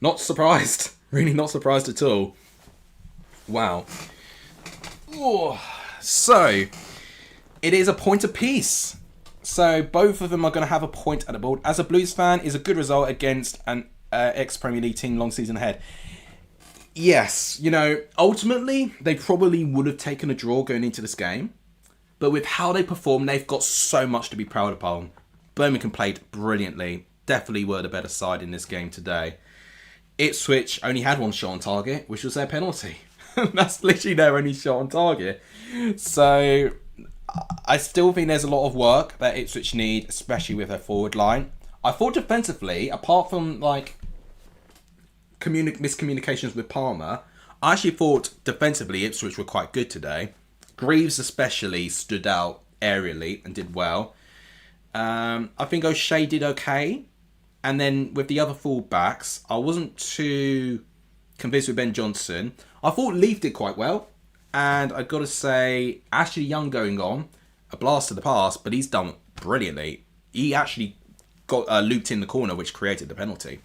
Not surprised. Really not surprised at all. Wow. Oh, so, it is a point apiece. So, both of them are going to have a point at the board. As a Blues fan, is a good result against an ex-Premier League team long season ahead. Yes, you know, ultimately, they probably would have taken a draw going into this game. But with how they performed, they've got so much to be proud upon. Birmingham played brilliantly. Definitely were the better side in this game today. Ipswich only had one shot on target, which was their penalty. That's literally their only shot on target. So, I still think there's a lot of work that Ipswich need, especially with their forward line. I thought defensively, apart from like miscommunications with Palmer, I actually thought defensively Ipswich were quite good today. Greaves especially stood out aerially and did well. I think O'Shea did okay. And then with the other full-backs, I wasn't too convinced with Ben Johnson. I thought Leaf did quite well. And I've got to say, Ashley Young going on, a blast to the past, but he's done brilliantly. He actually got looped in the corner, which created the penalty.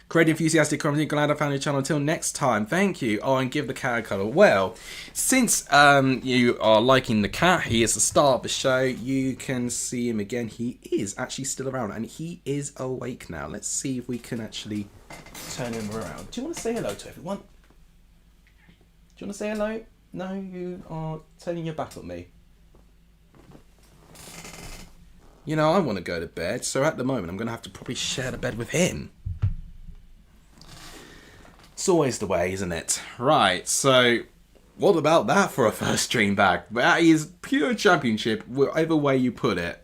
Great enthusiastic comedy. Glad I found your channel. Until next time, thank you. Oh, and give the cat a colour. Well, since you are liking the cat, he is the star of the show. You can see him again. He is actually still around, and he is awake now. Let's see if we can actually turn him around. Do you want to say hello to everyone? Do you want to say hello? No, you are turning your back on me. You know, I want to go to bed, so at the moment I'm going to have to probably share the bed with him. It's always the way, isn't it? Right, so what about that for a first stream back? That is pure championship, whatever way you put it.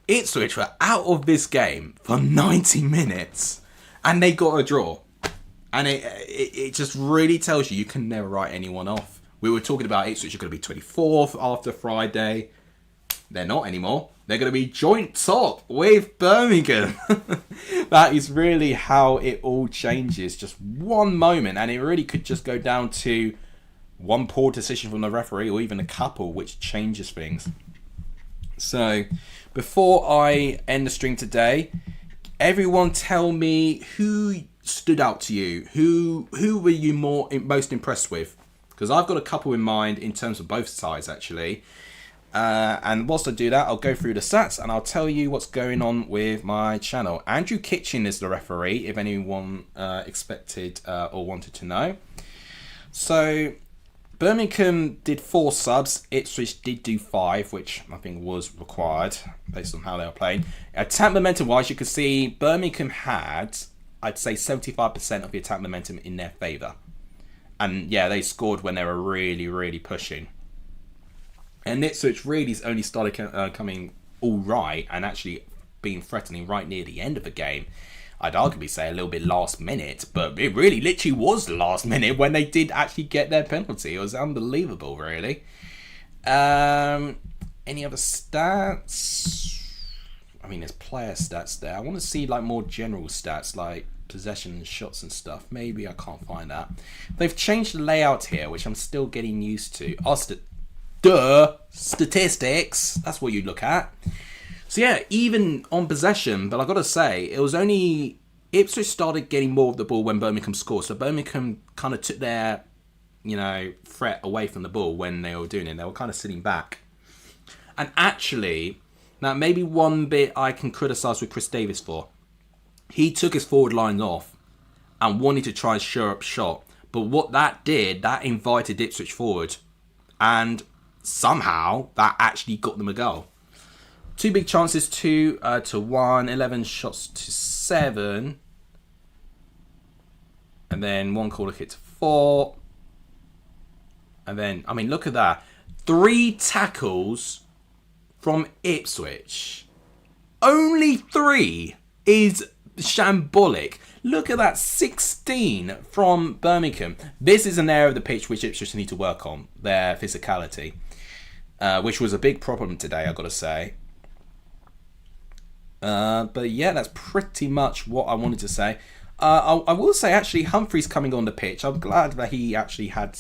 Ipswich were out of this game for 90 minutes and they got a draw. And it just really tells you can never write anyone off. We were talking about Ipswich are going to be 24th after Friday. They're not anymore. They're going to be joint top with Birmingham. That is really how it all changes. Just one moment, and it really could just go down to one poor decision from the referee or even a couple, which changes things. So, before I end the stream today, everyone tell me who stood out to you. Who were you most impressed with? Because I've got a couple in mind in terms of both sides, actually. And whilst I do that, I'll go through the stats and I'll tell you what's going on with my channel. Andrew Kitchen is the referee, if anyone expected or wanted to know. So, Birmingham did 4 subs. Ipswich did do 5, which I think was required based on how they were playing. Attack momentum-wise, you can see Birmingham had, I'd say, 75% of the attack momentum in their favour. And yeah, they scored when they were really, really pushing. And Ipswich really only started coming all right and actually being threatening right near the end of the game. I'd arguably say a little bit last minute, but it really literally was the last minute when they did actually get their penalty. It was unbelievable, really. Any other stats? I mean, there's player stats there. I want to see like more general stats like possession and shots and stuff. Maybe I can't find that. They've changed the layout here, which I'm still getting used to. Statistics. That's what you look at. So yeah, even on possession, but I gotta say, it was only Ipswich started getting more of the ball when Birmingham scored. So Birmingham kind of took their, threat away from the ball when they were doing it. They were kind of sitting back. And actually, now maybe one bit I can criticise with Chris Davis for. He took his forward lines off and wanted to try and show up shot. But what that did, that invited Ipswich forward. And somehow that actually got them a goal. 2 big chances, 2 to 1, 11 shots to 7. And then 1 corner kick to 4. And then, I mean, look at that. 3 tackles from Ipswich. Only 3 is shambolic. Look at that, 16 from Birmingham. This is an area of the pitch which Ipswich need to work on, their physicality. Which was a big problem today, I've got to say. But yeah, that's pretty much what I wanted to say. I will say, actually, Humphrey's coming on the pitch. I'm glad that he actually had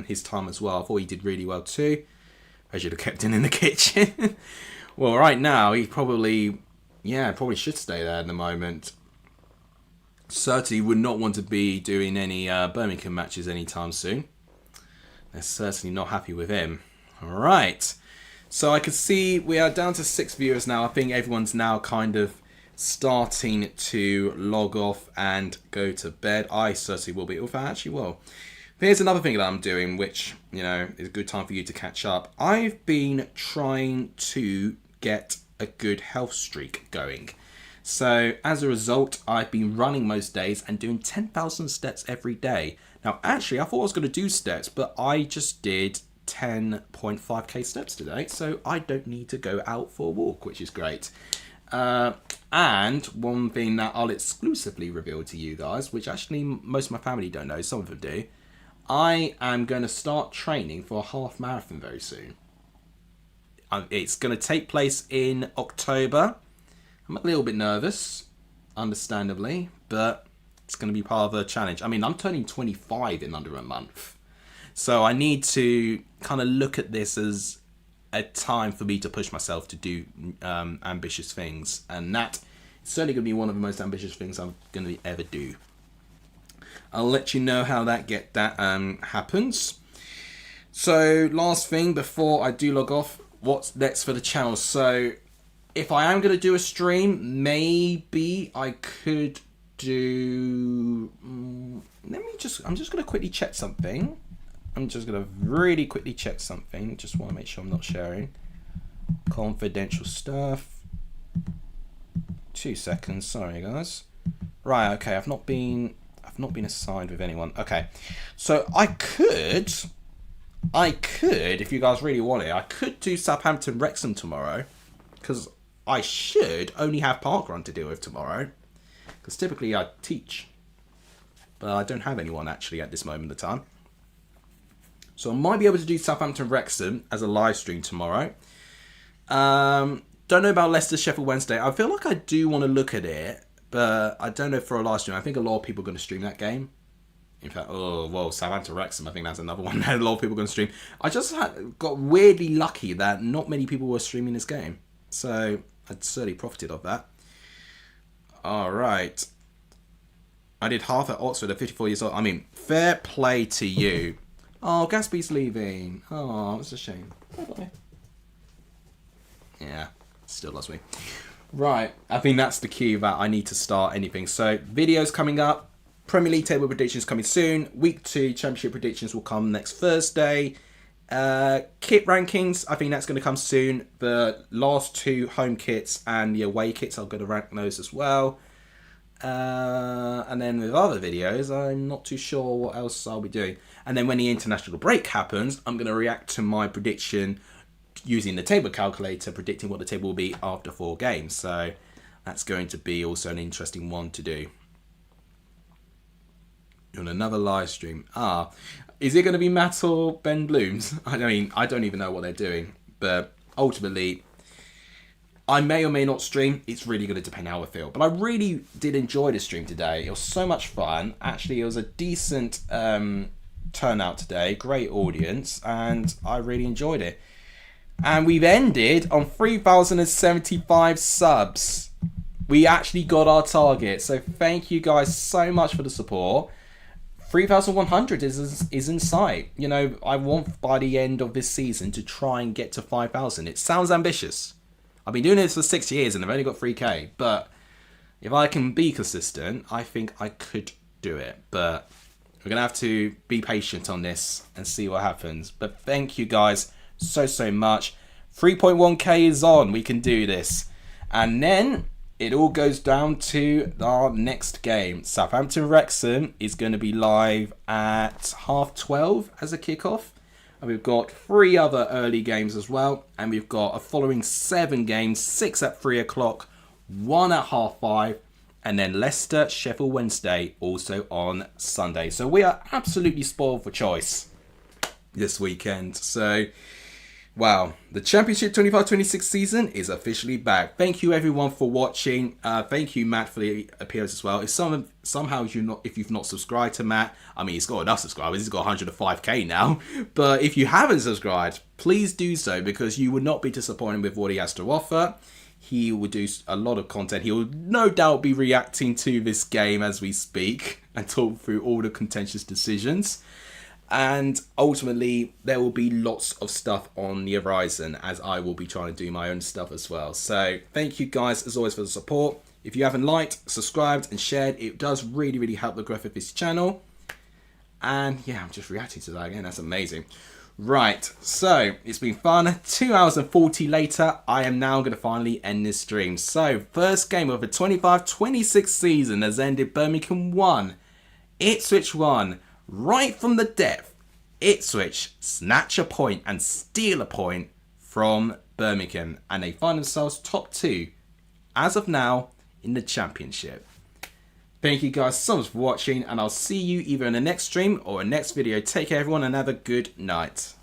his time as well. I thought he did really well too. I should have kept him in the kitchen. Well, right now, he probably should stay there at the moment. Certainly would not want to be doing any Birmingham matches anytime soon. They're certainly not happy with him. All right. So I can see we are down to 6 viewers now. I think everyone's now kind of starting to log off and go to bed. I certainly will be. If I actually will. Here's another thing that I'm doing, which, you know, is a good time for you to catch up. I've been trying to get a good health streak going. So as a result, I've been running most days and doing 10,000 steps every day. Now, actually, I thought I was going to do steps, but I just did 10.5k steps today. So I don't need to go out for a walk, which is great. And one thing that I'll exclusively reveal to you guys, which actually most of my family don't know, some of them do, I am going to start training for a half marathon very soon. It's going to take place in October. I'm a little bit nervous, understandably, but it's going to be part of the challenge. I mean, I'm turning 25 in under a month. So I need to kind of look at this as a time for me to push myself to do ambitious things. And that is certainly going to be one of the most ambitious things I'm going to ever do. I'll let you know how that happens. So last thing before I do log off, what's next for the channel? So if I am going to do a stream, maybe I could do... I'm just going to quickly check something. I'm just going to really quickly check something. Just want to make sure I'm not sharing confidential stuff. 2 seconds. Sorry, guys. Right, okay. I've not been assigned with anyone. Okay. So I could, if you guys really want it, I could do Southampton Wrexham tomorrow, because I should only have parkrun to deal with tomorrow, because typically I teach, but I don't have anyone actually at this moment of time. So I might be able to do Southampton Wrexham as a live stream tomorrow. Don't know about Leicester Sheffield Wednesday. I feel like I do want to look at it, but I don't know for a live stream. I think a lot of people are going to stream that game. In fact, Southampton Wrexham, I think that's another one that a lot of people are going to stream. I just got weirdly lucky that not many people were streaming this game. So I certainly profited of that. All right. I did half at Oxford at 54 years old. I mean, fair play to you. Oh, Gatsby's leaving. Oh, that's a shame. Bye-bye. Yeah, still loves me. Right, I think that's the key that I need to start anything. So, videos coming up. Premier League table predictions coming soon. Week 2 Championship predictions will come next Thursday. Kit rankings, I think that's going to come soon. The last 2 home kits and the away kits, I'm going to rank those as well. And then with other videos, I'm not too sure what else I'll be doing. And then when the international break happens, I'm going to react to my prediction using the table calculator, predicting what the table will be after 4 games. So that's going to be also an interesting one to do. On another live stream. Is it going to be Matt or Ben Blooms? I mean, I don't even know what they're doing. But ultimately, I may or may not stream. It's really going to depend how I feel. But I really did enjoy the stream today. It was so much fun. Actually, it was a decent turnout today. Great audience. And I really enjoyed it. And we've ended on 3,075 subs. We actually got our target. So thank you guys so much for the support. 3,100 is in sight. You know, I want by the end of this season to try and get to 5,000. It sounds ambitious. I've been doing this for 6 years and I've only got 3k. But if I can be consistent, I think I could do it. But we're going to have to be patient on this and see what happens. But thank you guys so much. 3.1k is on. We can do this. And then it all goes down to our next game. Southampton Wrexham is going to be live at 12:30 as a kickoff. And we've got 3 other early games as well. And we've got a following 7 games, 6 at 3 o'clock, 1 at 5:30, and then Leicester Sheffield Wednesday also on Sunday. So we are absolutely spoiled for choice this weekend. So Wow, the Championship 25-26 season is officially back. Thank you everyone for watching. Thank you Matt for the appearance as well. If somehow if you've not subscribed to Matt, I mean he's got enough subscribers, he's got 105k now. But if you haven't subscribed, please do so because you would not be disappointed with what he has to offer. He will do a lot of content. He will no doubt be reacting to this game as we speak and talk through all the contentious decisions. And ultimately, there will be lots of stuff on the horizon as I will be trying to do my own stuff as well. So thank you guys as always for the support. If you haven't liked, subscribed and shared, it does really, really help the growth of this channel. And yeah, I'm just reacting to that again. That's amazing. Right, so it's been fun. 2 hours and 40 later, I am now going to finally end this stream. So first game of the 25-26 season has ended. Birmingham 1, Ipswich 1. Right from the depth, Ipswich snatch a point and steal a point from Birmingham, and they find themselves top 2 as of now in the Championship. Thank you guys so much for watching, and I'll see you either in the next stream or a next video. Take care everyone and have a good night.